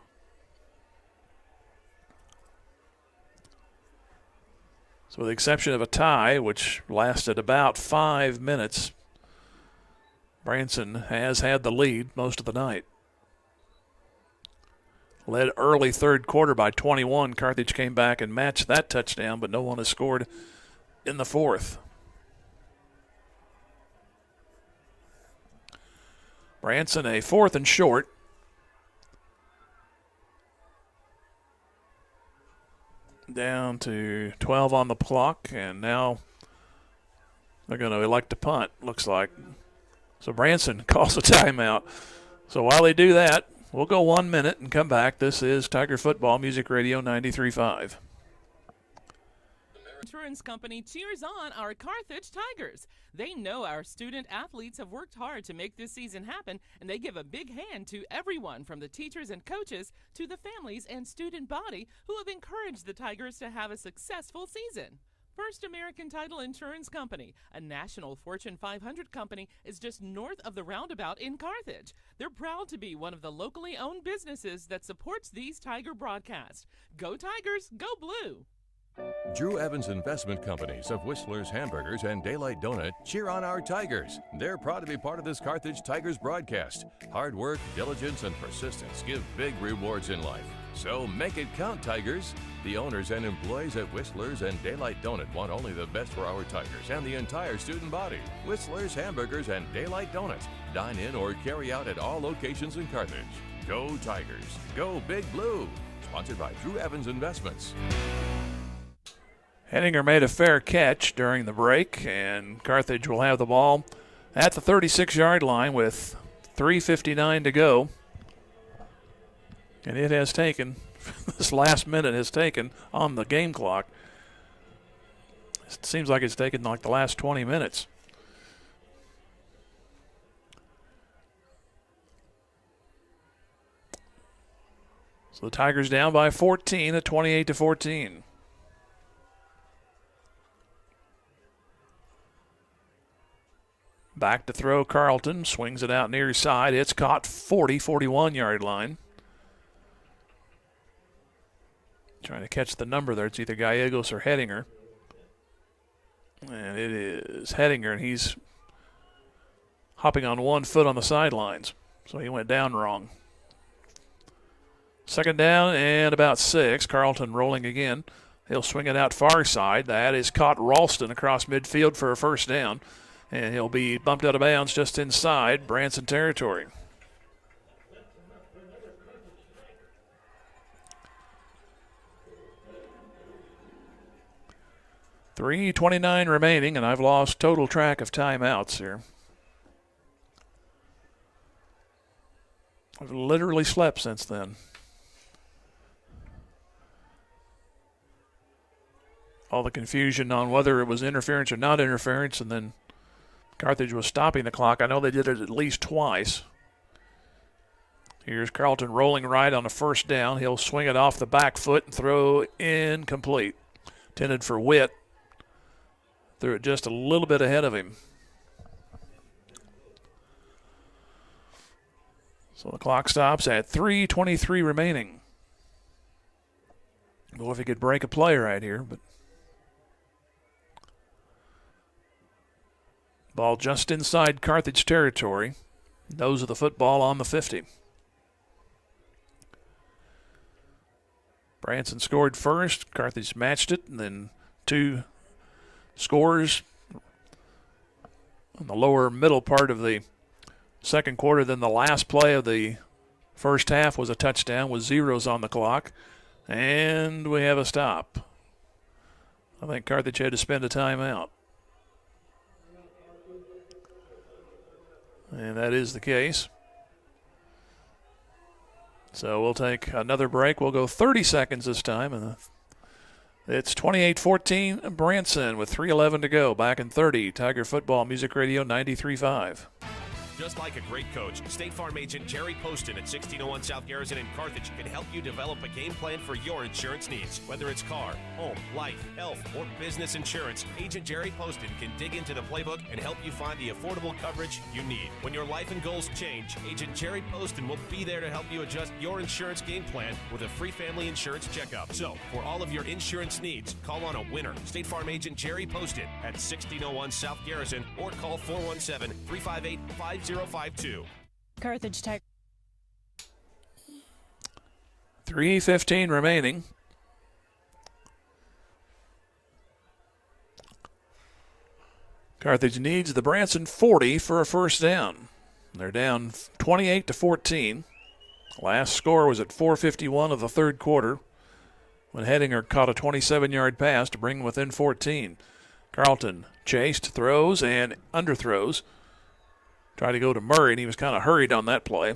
So with the exception of a tie, which lasted about 5 minutes, Branson has had the lead most of the night. Led early 3rd quarter by 21. Carthage came back and matched that touchdown, but no one has scored in the 4th. Branson a 4th and short. Down to 12 on the clock, and now they're going to elect to punt, looks like. So Branson calls a timeout. So while they do that, we'll go 1 minute and come back. This is Tiger Football Music Radio 93.5. Insurance company cheers on our Carthage Tigers. They know our student athletes have worked hard to make this season happen, and they give a big hand to everyone from the teachers and coaches to the families and student body who have encouraged the Tigers to have a successful season. First American Title Insurance Company, a national Fortune 500 company, is just north of the roundabout in Carthage. They're proud to be one of the locally owned businesses that supports these Tiger broadcasts. Go Tigers, go Blue! Drew Evans Investment Companies of Whistler's Hamburgers and Daylight Donut cheer on our Tigers. They're proud to be part of this Carthage Tigers broadcast. Hard work, diligence, and persistence give big rewards in life. So make it count, Tigers. The owners and employees at Whistler's and Daylight Donut want only the best for our Tigers and the entire student body. Whistler's Hamburgers and Daylight Donut. Dine in or carry out at all locations in Carthage. Go Tigers. Go Big Blue. Sponsored by Drew Evans Investments. Henninger made a fair catch during the break, and Carthage will have the ball at the 36-yard line with 3:59 to go. And it has taken, this last minute has taken on the game clock. It seems like it's taken like the last 20 minutes. So the Tigers down by 14 at 28-14. Back to throw, Carlton swings it out near side. It's caught 41-yard line. Trying to catch the number there. It's either Gallegos or Henninger. And it is Henninger, and he's hopping on one foot on the sidelines. So he went down wrong. Second down and about 6. Carlton rolling again. He'll swing it out far side. That is caught Ralston across midfield for a first down. And he'll be bumped out of bounds just inside Branson territory. .3:29 remaining, and I've lost total track of timeouts here. I've literally slept since then. All the confusion on whether it was interference or not interference, and then Carthage was stopping the clock. I know they did it at least twice. Here's Carlton rolling right on a first down. He'll swing it off the back foot and throw incomplete. Intended for Witt. Threw it just a little bit ahead of him. So the clock stops at 3:23 remaining. Well, if he could break a play right here, but ball just inside Carthage territory. Nose of the football on the 50. Branson scored first. Carthage matched it, and then 2 scores in the lower middle part of the second quarter. Then the last play of the first half was a touchdown with zeros on the clock. And we have a stop. I think Carthage had to spend a timeout. And that is the case. So we'll take another break. We'll go 30 seconds this time. And it's 28-14 Branson with 3:11 to go. Back in 30. Tiger Football Music Radio 93.5. Just like a great coach, State Farm agent Jerry Poston at 1601 South Garrison in Carthage can help you develop a game plan for your insurance needs. Whether it's car, home, life, health, or business insurance, Agent Jerry Poston can dig into the playbook and help you find the affordable coverage you need. When your life and goals change, Agent Jerry Poston will be there to help you adjust your insurance game plan with a free family insurance checkup. So, for all of your insurance needs, call on a winner. State Farm agent Jerry Poston at 1601 South Garrison or call 417-358-5052. Carthage Tech. 3:15 remaining. Carthage needs the Branson 40 for a first down. They're down 28-14. Last score was at 4:51 of the third quarter when Henninger caught a 27-yard pass to bring them within 14. Carlton chased, throws, and underthrows. Tried to go to Murray, and he was kind of hurried on that play.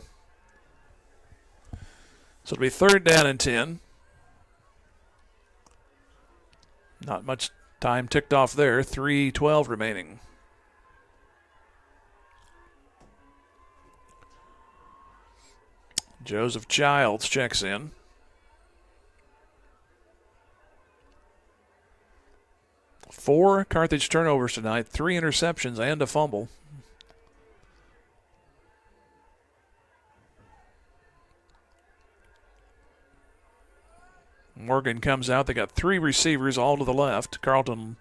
So it'll be third down and 10. Not much Time ticked off there, 3:12 remaining. Joseph Childs checks in. Four Carthage turnovers tonight, 3 interceptions and a fumble. Morgan comes out. They got 3 receivers all to the left. Carlton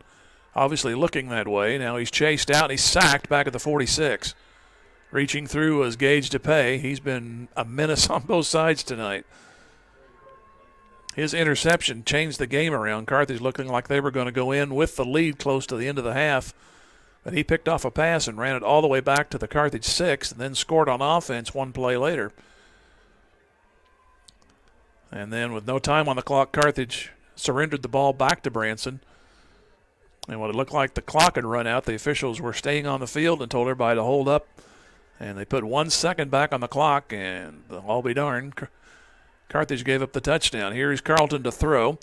obviously looking that way. Now he's chased out and he's sacked back at the 46. Reaching through was Gage DePay. He's been a menace on both sides tonight. His interception changed the game around. Carthage looking like they were going to go in with the lead close to the end of the half. But he picked off a pass and ran it all the way back to the Carthage 6 and then scored on offense one play later. And then with no time on the clock, Carthage surrendered the ball back to Branson. And what it looked like the clock had run out, the officials were staying on the field and told everybody to hold up. And they put 1 second back on the clock, and I'll be darned, Carthage gave up the touchdown. Here's Carlton to throw,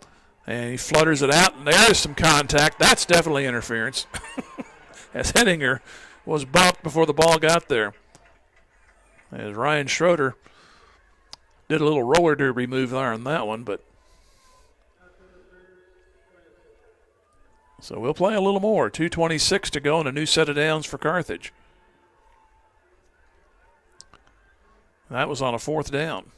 and he flutters it out, and there's some contact. That's definitely interference, as Henninger was bumped before the ball got there. As Ryan Schroeder did a little roller derby move there on that one, but so we'll play a little more. 2:26 to go and a new set of downs for Carthage. That was on a 4th down.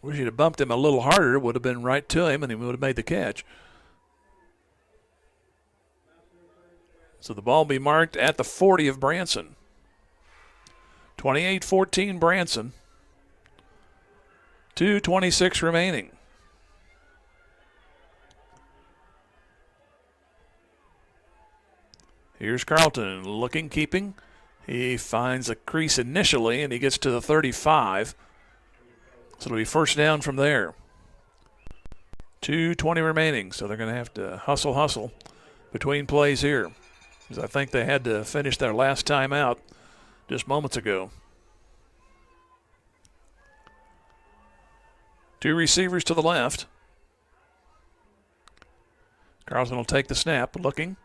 Wish he'd have bumped him a little harder. It would have been right to him, and he would have made the catch. So the ball will be marked at the 40 of Branson. 28-14 Branson. 2:26 remaining. Here's Carlton looking, keeping. He finds a crease initially, and he gets to the 35. So it'll be first down from there. 2:20 remaining, so they're going to have to hustle between plays here, because I think they had to finish their last time out just moments ago. 2 receivers to the left. Carlton will take the snap, looking.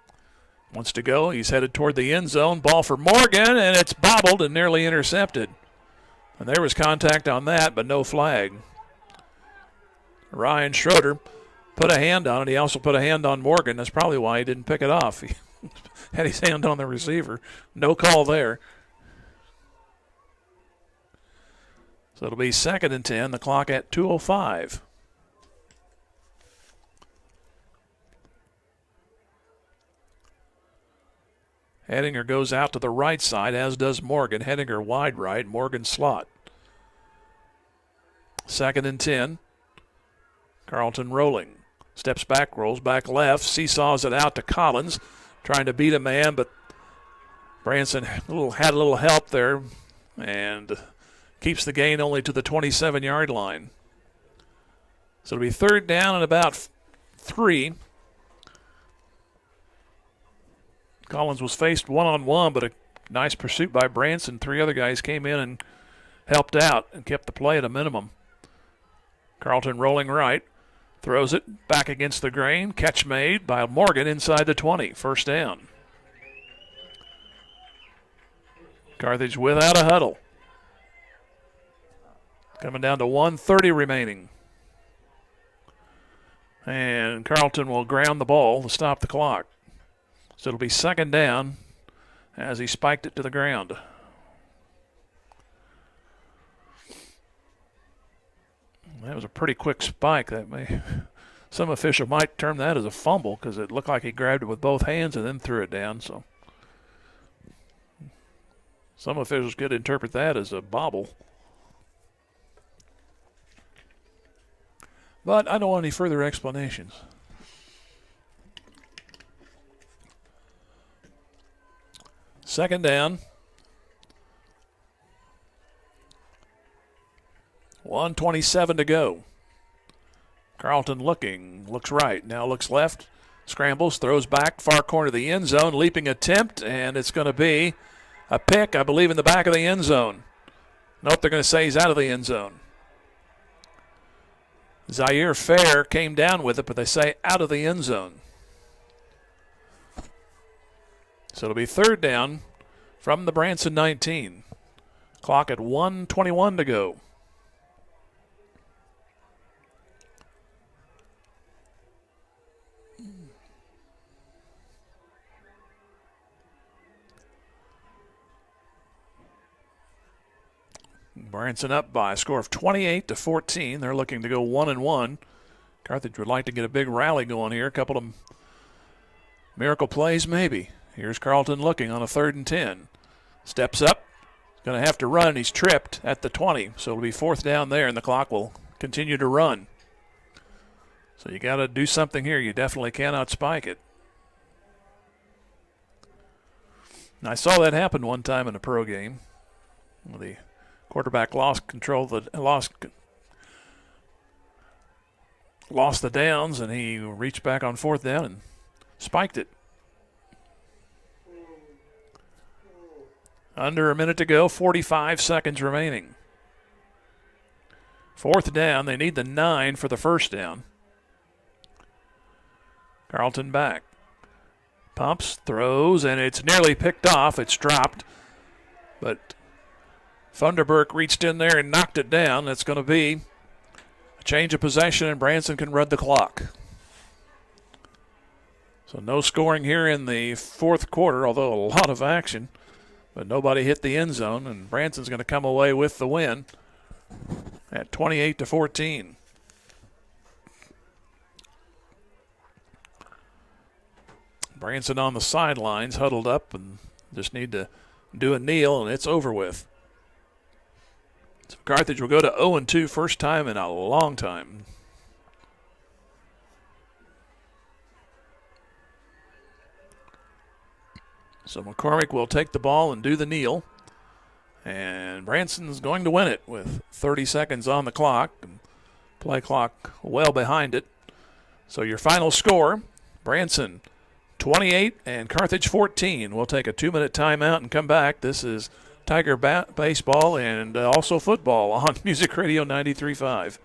Wants to go. He's headed toward the end zone. Ball for Morgan, and it's bobbled and nearly intercepted. And there was contact on that, but no flag. Ryan Schroeder put a hand on it. He also put a hand on Morgan. That's probably why he didn't pick it off. He had his hand on the receiver. No call there. So it'll be 2nd and 10, the clock at 2:05. Henninger goes out to the right side, as does Morgan. Henninger wide right, Morgan slot. 2nd and 10. Carlton rolling. Steps back, rolls back left, seesaws it out to Collins, trying to beat a man, but Branson had a little help there and keeps the gain only to the 27-yard line. So it'll be 3rd down and about 3. Collins was faced one-on-one, but a nice pursuit by Branson. 3 other guys came in and helped out and kept the play at a minimum. Carlton rolling right, throws it back against the grain. Catch made by Morgan inside the 20. First down. Carthage without a huddle. Coming down to 1:30 remaining. And Carlton will ground the ball to stop the clock. So it'll be 2nd down as he spiked it to the ground. That was a pretty quick spike. Some official might term that as a fumble because it looked like he grabbed it with both hands and then threw it down. So some officials could interpret that as a bobble. But I don't want any further explanations. Second down. 1:27 to go. Carlton looks right, now looks left, scrambles, throws back, far corner of the end zone, leaping attempt, and it's going to be a pick, I believe, in the back of the end zone. Nope, they're going to say he's out of the end zone. Zaire Fair came down with it, but they say out of the end zone. So it'll be third down from the Branson 19. Clock at 1:21 to go. Branson up by a score of 28-14. They're looking to go 1-1. Carthage would like to get a big rally going here. A couple of miracle plays maybe. Here's Carlton looking on a 3rd and 10. Steps up. Going to have to run. He's tripped at the 20. So it'll be 4th down there, and the clock will continue to run. So you got to do something here. You definitely cannot spike it. And I saw that happen one time in a pro game. The quarterback lost control, lost the downs, and he reached back on 4th down and spiked it. Under a minute to go, 45 seconds remaining. 4th down, they need the 9 for the 1st down. Carlton back. Pumps, throws, and it's nearly picked off. It's dropped, but Funderburk reached in there and knocked it down. That's going to be a change of possession, and Branson can run the clock. So no scoring here in the 4th quarter, although a lot of action. But nobody hit the end zone, and Branson's going to come away with the win at 28-14. Branson on the sidelines, huddled up, and just need to do a kneel, and it's over with. So Carthage will go to 0-2, first time in a long time. So McCormick will take the ball and do the kneel. And Branson's going to win it with 30 seconds on the clock. And play clock well behind it. So your final score, Branson 28 and Carthage 14. We'll take a 2-minute timeout and come back. This is Tiger baseball and also football on Music Radio 93.5.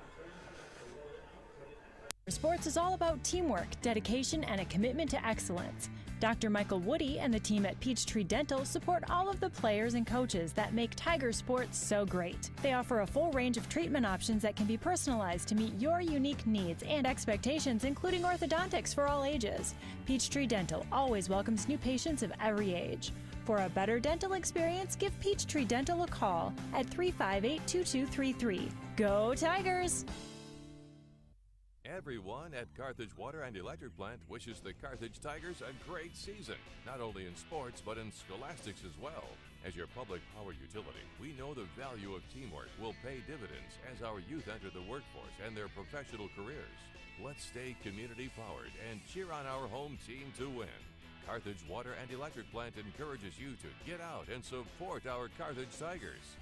Sports is all about teamwork, dedication, and a commitment to excellence. Dr. Michael Woody and the team at Peachtree Dental support all of the players and coaches that make Tiger sports so great. They offer a full range of treatment options that can be personalized to meet your unique needs and expectations, including orthodontics for all ages. Peachtree Dental always welcomes new patients of every age. For a better dental experience, give Peachtree Dental a call at 358-2233. Go Tigers! Everyone at Carthage Water and Electric Plant wishes the Carthage Tigers a great season, not only in sports but in scholastics as well. As your public power utility, we know the value of teamwork will pay dividends as our youth enter the workforce and their professional careers. Let's stay community powered and cheer on our home team to win. Carthage Water and Electric Plant encourages you to get out and support our Carthage Tigers.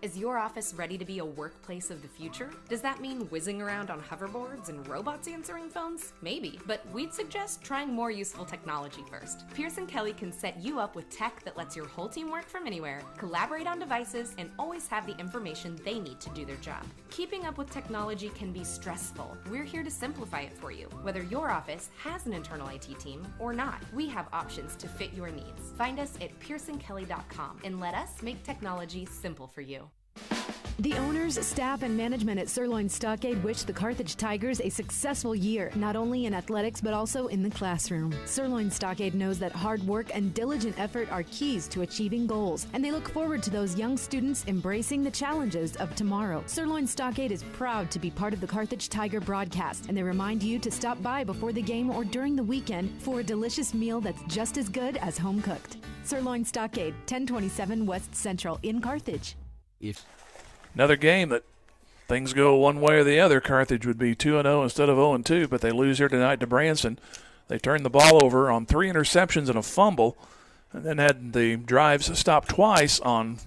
Is your office ready to be a workplace of the future? Does that mean whizzing around on hoverboards and robots answering phones? Maybe, but we'd suggest trying more useful technology first. Pierce & Kelly can set you up with tech that lets your whole team work from anywhere, collaborate on devices, and always have the information they need to do their job. Keeping up with technology can be stressful. We're here to simplify it for you. Whether your office has an internal IT team or not, we have options to fit your needs. Find us at pearsonkelly.com and let us make technology simple for you. The owners, staff, and management at Sirloin Stockade wish the Carthage Tigers a successful year, not only in athletics but also in the classroom. Sirloin Stockade knows that hard work and diligent effort are keys to achieving goals, and they look forward to those young students embracing the challenges of tomorrow. Sirloin Stockade is proud to be part of the Carthage Tiger broadcast, and they remind you to stop by before the game or during the weekend for a delicious meal that's just as good as home cooked. Sirloin Stockade, 1027 West Central in Carthage. Another game that things go one way or the other. Carthage would be 2-0 instead of 0-2, but they lose here tonight to Branson. They turned the ball over on 3 interceptions and a fumble, and then had the drives stopped twice on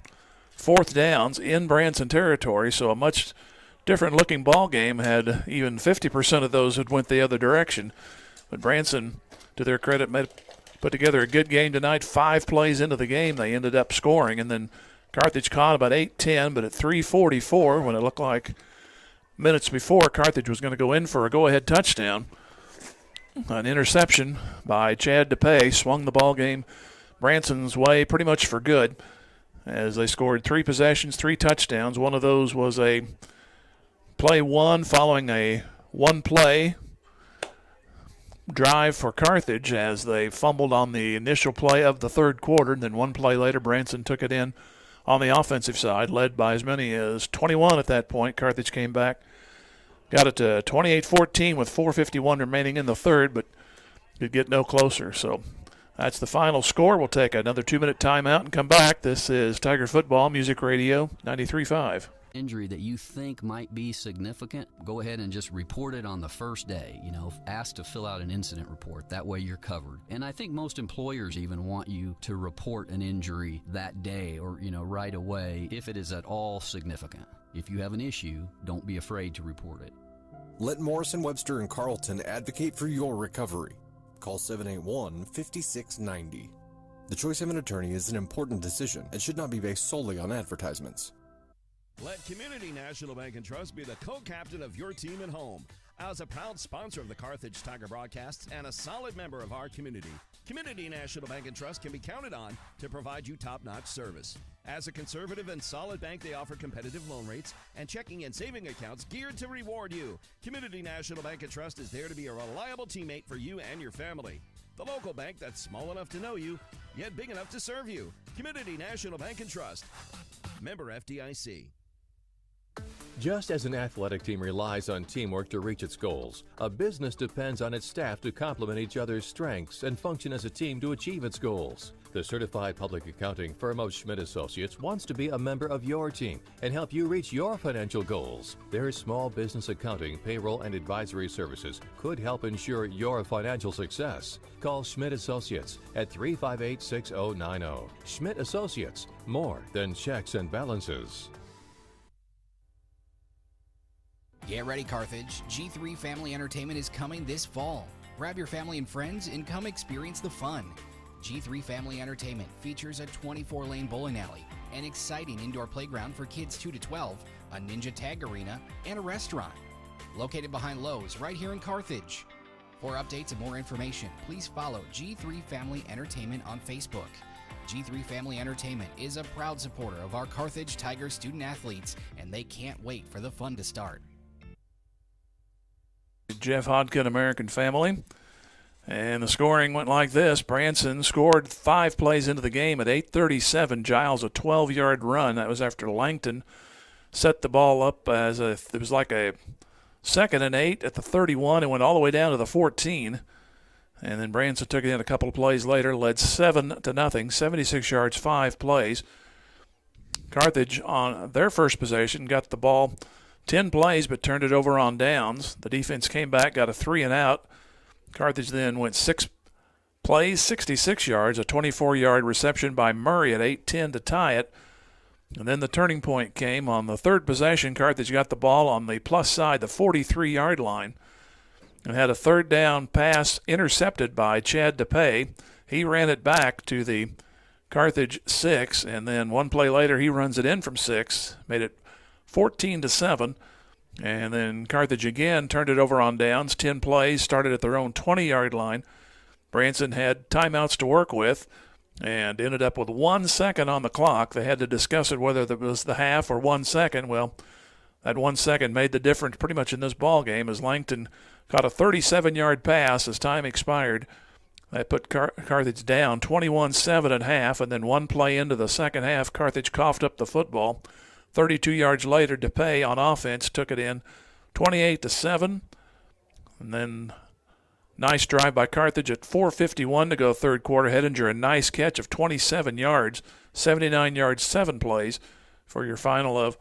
4th downs in Branson territory, so a much different-looking ball game. Had even 50% of those that went the other direction. But Branson, to their credit, put together a good game tonight. 5 plays into the game, they ended up scoring, and then Carthage caught about 8-10, but at 3:44, when it looked like minutes before, Carthage was going to go in for a go-ahead touchdown. An interception by Chad DePay swung the ball game Branson's way pretty much for good, as they scored 3 possessions, 3 touchdowns. One of those was a play one following a one-play drive for Carthage as they fumbled on the initial play of the third quarter. And then one play later, Branson took it in on the offensive side, led by as many as 21 at that point. Carthage came back, got it to 28-14 with 4:51 remaining in the third, but could get no closer. So that's the final score. We'll take another 2-minute timeout and come back. This is Tiger Football Music Radio 93.5. Injury that you think might be significant, go ahead and just report it on the first day. Ask to fill out an incident report. That way you're covered. And I think most employers even want you to report an injury that day or, right away if it is at all significant. If you have an issue, don't be afraid to report it. Let Morrison, Webster, and Carlton advocate for your recovery. Call 781-5690. The choice of an attorney is an important decision and should not be based solely on advertisements. Let Community National Bank and Trust be the co-captain of your team at home. As a proud sponsor of the Carthage Tiger broadcasts and a solid member of our community, Community National Bank and Trust can be counted on to provide you top-notch service. As a conservative and solid bank, they offer competitive loan rates and checking and saving accounts geared to reward you. Community National Bank and Trust is there to be a reliable teammate for you and your family. The local bank that's small enough to know you, yet big enough to serve you. Community National Bank and Trust. Member FDIC. Just as an athletic team relies on teamwork to reach its goals, a business depends on its staff to complement each other's strengths and function as a team to achieve its goals. The certified public accounting firm of Schmidt Associates wants to be a member of your team and help you reach your financial goals. Their small business accounting, payroll, and advisory services could help ensure your financial success. Call Schmidt Associates at 358-6090. Schmidt Associates, more than checks and balances. Get ready, Carthage. G3 Family Entertainment is coming this fall. Grab your family and friends and come experience the fun. G3 Family Entertainment features a 24-lane bowling alley, an exciting indoor playground for kids 2 to 12, a ninja tag arena, and a restaurant. Located behind Lowe's right here in Carthage. For updates and more information, please follow G3 Family Entertainment on Facebook. G3 Family Entertainment is a proud supporter of our Carthage Tiger student athletes, and they can't wait for the fun to start. Jeff Hodkin, American Family. And the scoring went like this. Branson scored 5 plays into the game at 8:37. Giles a 12-yard run. That was after Langton set the ball up as it was like a 2nd and 8 at the 31 and went all the way down to the 14. And then Branson took it in a couple of plays later, led 7-0, 76 yards, 5 plays. Carthage on their first possession got the ball 10 plays but turned it over on downs. The defense came back, got a 3 and out. Carthage then went 6 plays, 66 yards, a 24-yard reception by Murray at 8:10 to tie it. And then the turning point came on the third possession. Carthage got the ball on the plus side, the 43-yard line, and had a third down pass intercepted by Chad DePay. He ran it back to the Carthage 6, and then one play later he runs it in from 6, made it 14-7. And then Carthage again turned it over on downs. 10 plays, started at their own 20-yard line. Branson had timeouts to work with and ended up with 1 second on the clock. They had to discuss it whether it was the half or 1 second. Well, that 1 second made the difference pretty much in this ball game as Langton caught a 37-yard pass as time expired. That put Carthage down 21-7 at half, and then one play into the second half, Carthage coughed up the football. 32 yards later, DePay on offense took it in 28-7. And then nice drive by Carthage at 4:51 to go third quarter. Hedinger, a nice catch of 27 yards, 79 yards, 7 plays for your final of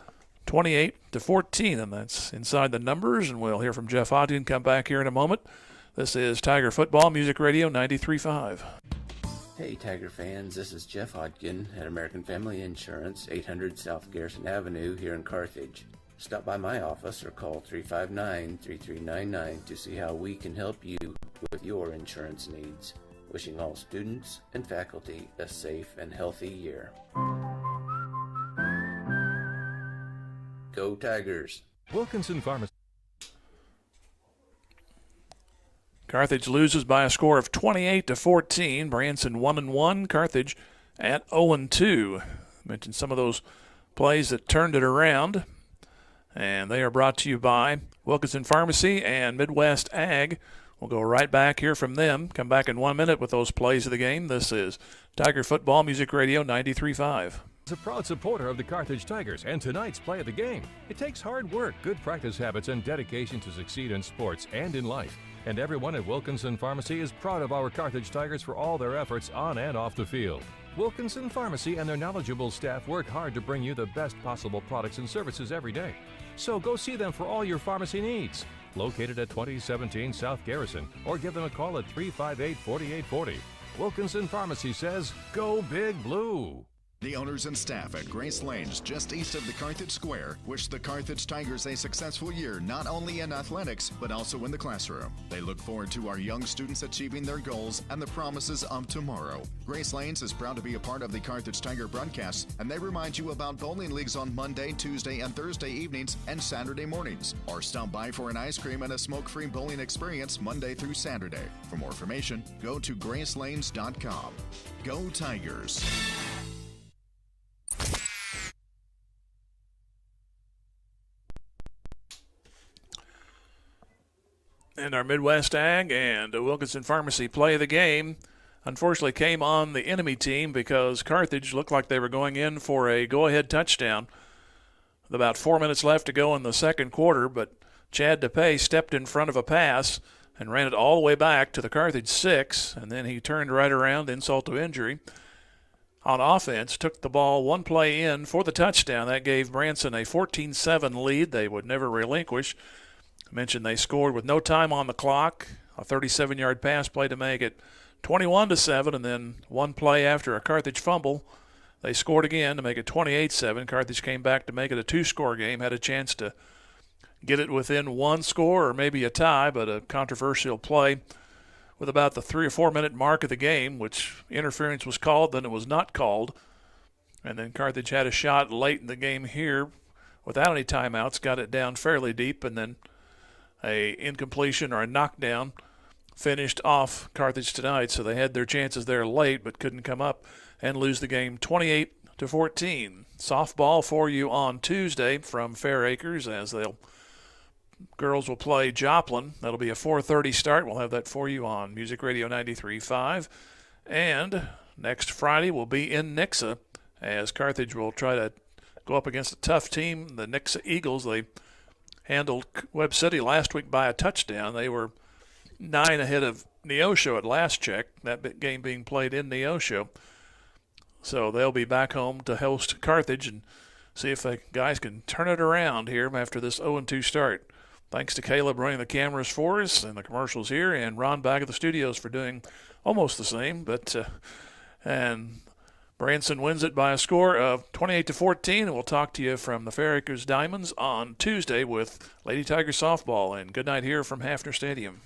28-14. And that's inside the numbers. And we'll hear from Jeff Hodgkin come back here in a moment. This is Tiger Football Music Radio 93.5. Hey Tiger fans, this is Jeff Hodgkin at American Family Insurance, 800 South Garrison Avenue here in Carthage. Stop by my office or call 359-3399 to see how we can help you with your insurance needs. Wishing all students and faculty a safe and healthy year. Go Tigers! Wilkinson Pharmacy. Carthage loses by a score of 28-14. Branson 1-1. Carthage at 0-2. Mentioned some of those plays that turned it around. And they are brought to you by Wilkinson Pharmacy and Midwest Ag. We'll go right back here from them. Come back in 1 minute with those plays of the game. This is Tiger Football Music Radio 93.5. Is a proud supporter of the Carthage Tigers and tonight's play of the game. It takes hard work, good practice habits, and dedication to succeed in sports and in life. And everyone at Wilkinson Pharmacy is proud of our Carthage Tigers for all their efforts on and off the field. Wilkinson Pharmacy and their knowledgeable staff work hard to bring you the best possible products and services every day. So go see them for all your pharmacy needs. Located at 2017 South Garrison, or give them a call at 358-4840. Wilkinson Pharmacy says, go Big Blue. The owners and staff at Grace Lanes, just east of the Carthage Square, wish the Carthage Tigers a successful year not only in athletics, but also in the classroom. They look forward to our young students achieving their goals and the promises of tomorrow. Grace Lanes is proud to be a part of the Carthage Tiger broadcast, and they remind you about bowling leagues on Monday, Tuesday, and Thursday evenings and Saturday mornings. Or stop by for an ice cream and a smoke-free bowling experience Monday through Saturday. For more information, go to gracelanes.com. Go Tigers! And our Midwest Ag and Wilkinson Pharmacy play of the game unfortunately came on the enemy team because Carthage looked like they were going in for a go-ahead touchdown with about 4 minutes left to go in the second quarter, but Chad DePay stepped in front of a pass and ran it all the way back to the Carthage 6, and then he turned right around, insult to injury. On offense, took the ball one play in for the touchdown. That gave Branson a 14-7 lead they would never relinquish. I mentioned they scored with no time on the clock, a 37-yard pass play to make it 21-7, and then one play after a Carthage fumble, they scored again to make it 28-7. Carthage came back to make it a two-score game, had a chance to get it within one score or maybe a tie, but a controversial play with about the 3 or 4 minute mark of the game, which interference was called, then it was not called. And then Carthage had a shot late in the game here without any timeouts, got it down fairly deep, and then a incompletion or a knockdown finished off Carthage tonight. So they had their chances there late but couldn't come up and lose the game 28-14. Softball for you on Tuesday from Fair Acres as girls will play Joplin. That'll be a 4:30 start. We'll have that for you on Music Radio 93.5. And next Friday will be in Nixa as Carthage will try to go up against a tough team, the Nixa Eagles. They handled Webb City last week by a touchdown. They were 9 ahead of Neosho at last check, that game being played in Neosho. So they'll be back home to host Carthage and see if the guys can turn it around here after this 0-2 start. Thanks to Caleb running the cameras for us and the commercials here, and Ron back at the studios for doing almost the same. And Branson wins it by a score of 28-14, and we'll talk to you from the Fair Acres Diamonds on Tuesday with Lady Tiger softball. And good night here from Hafner Stadium.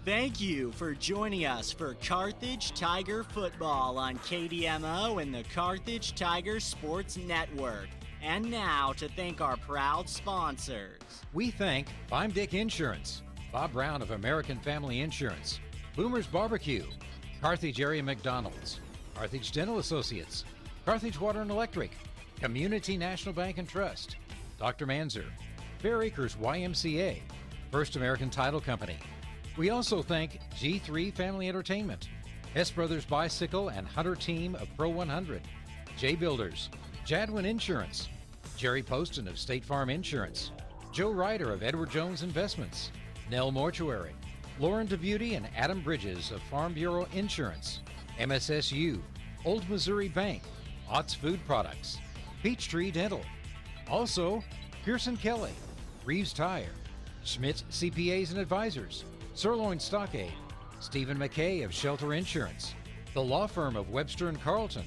Thank you for joining us for Carthage Tiger Football on KDMO and the Carthage Tiger Sports Network. And now to thank our proud sponsors. We thank Dick Insurance, Bob Brown of American Family Insurance, Boomer's Barbecue, Carthage Area McDonald's, Carthage Dental Associates, Carthage Water and Electric, Community National Bank and Trust, Dr. Manzer, Fair Acres YMCA, First American Title Company. We also thank G3 Family Entertainment, Hess Brothers Bicycle and Hunter Team of Pro 100, J Builders, Jadwin Insurance, Jerry Poston of State Farm Insurance, Joe Ryder of Edward Jones Investments, Nell Mortuary, Lauren DeBeauty and Adam Bridges of Farm Bureau Insurance, MSSU, Old Missouri Bank, Ott's Food Products, Peachtree Dental. Also, Pearson Kelly, Reeves Tire, Schmidt CPAs and Advisors, Sirloin Stockade, Stephen McKay of Shelter Insurance, the law firm of Webster & Carlton,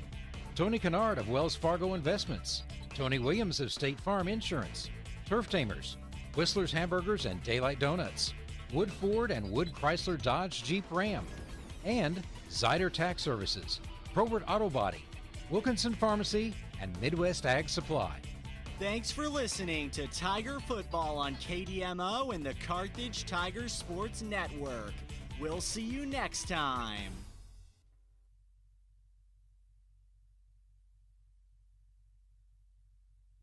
Tony Kennard of Wells Fargo Investments, Tony Williams of State Farm Insurance, Turf Tamers, Whistler's Hamburgers and Daylight Donuts, Wood Ford and Wood Chrysler Dodge Jeep Ram, and Zyder Tax Services, Probert Auto Body, Wilkinson Pharmacy, and Midwest Ag Supply. Thanks for listening to Tiger Football on KDMO and the Carthage Tigers Sports Network. We'll see you next time.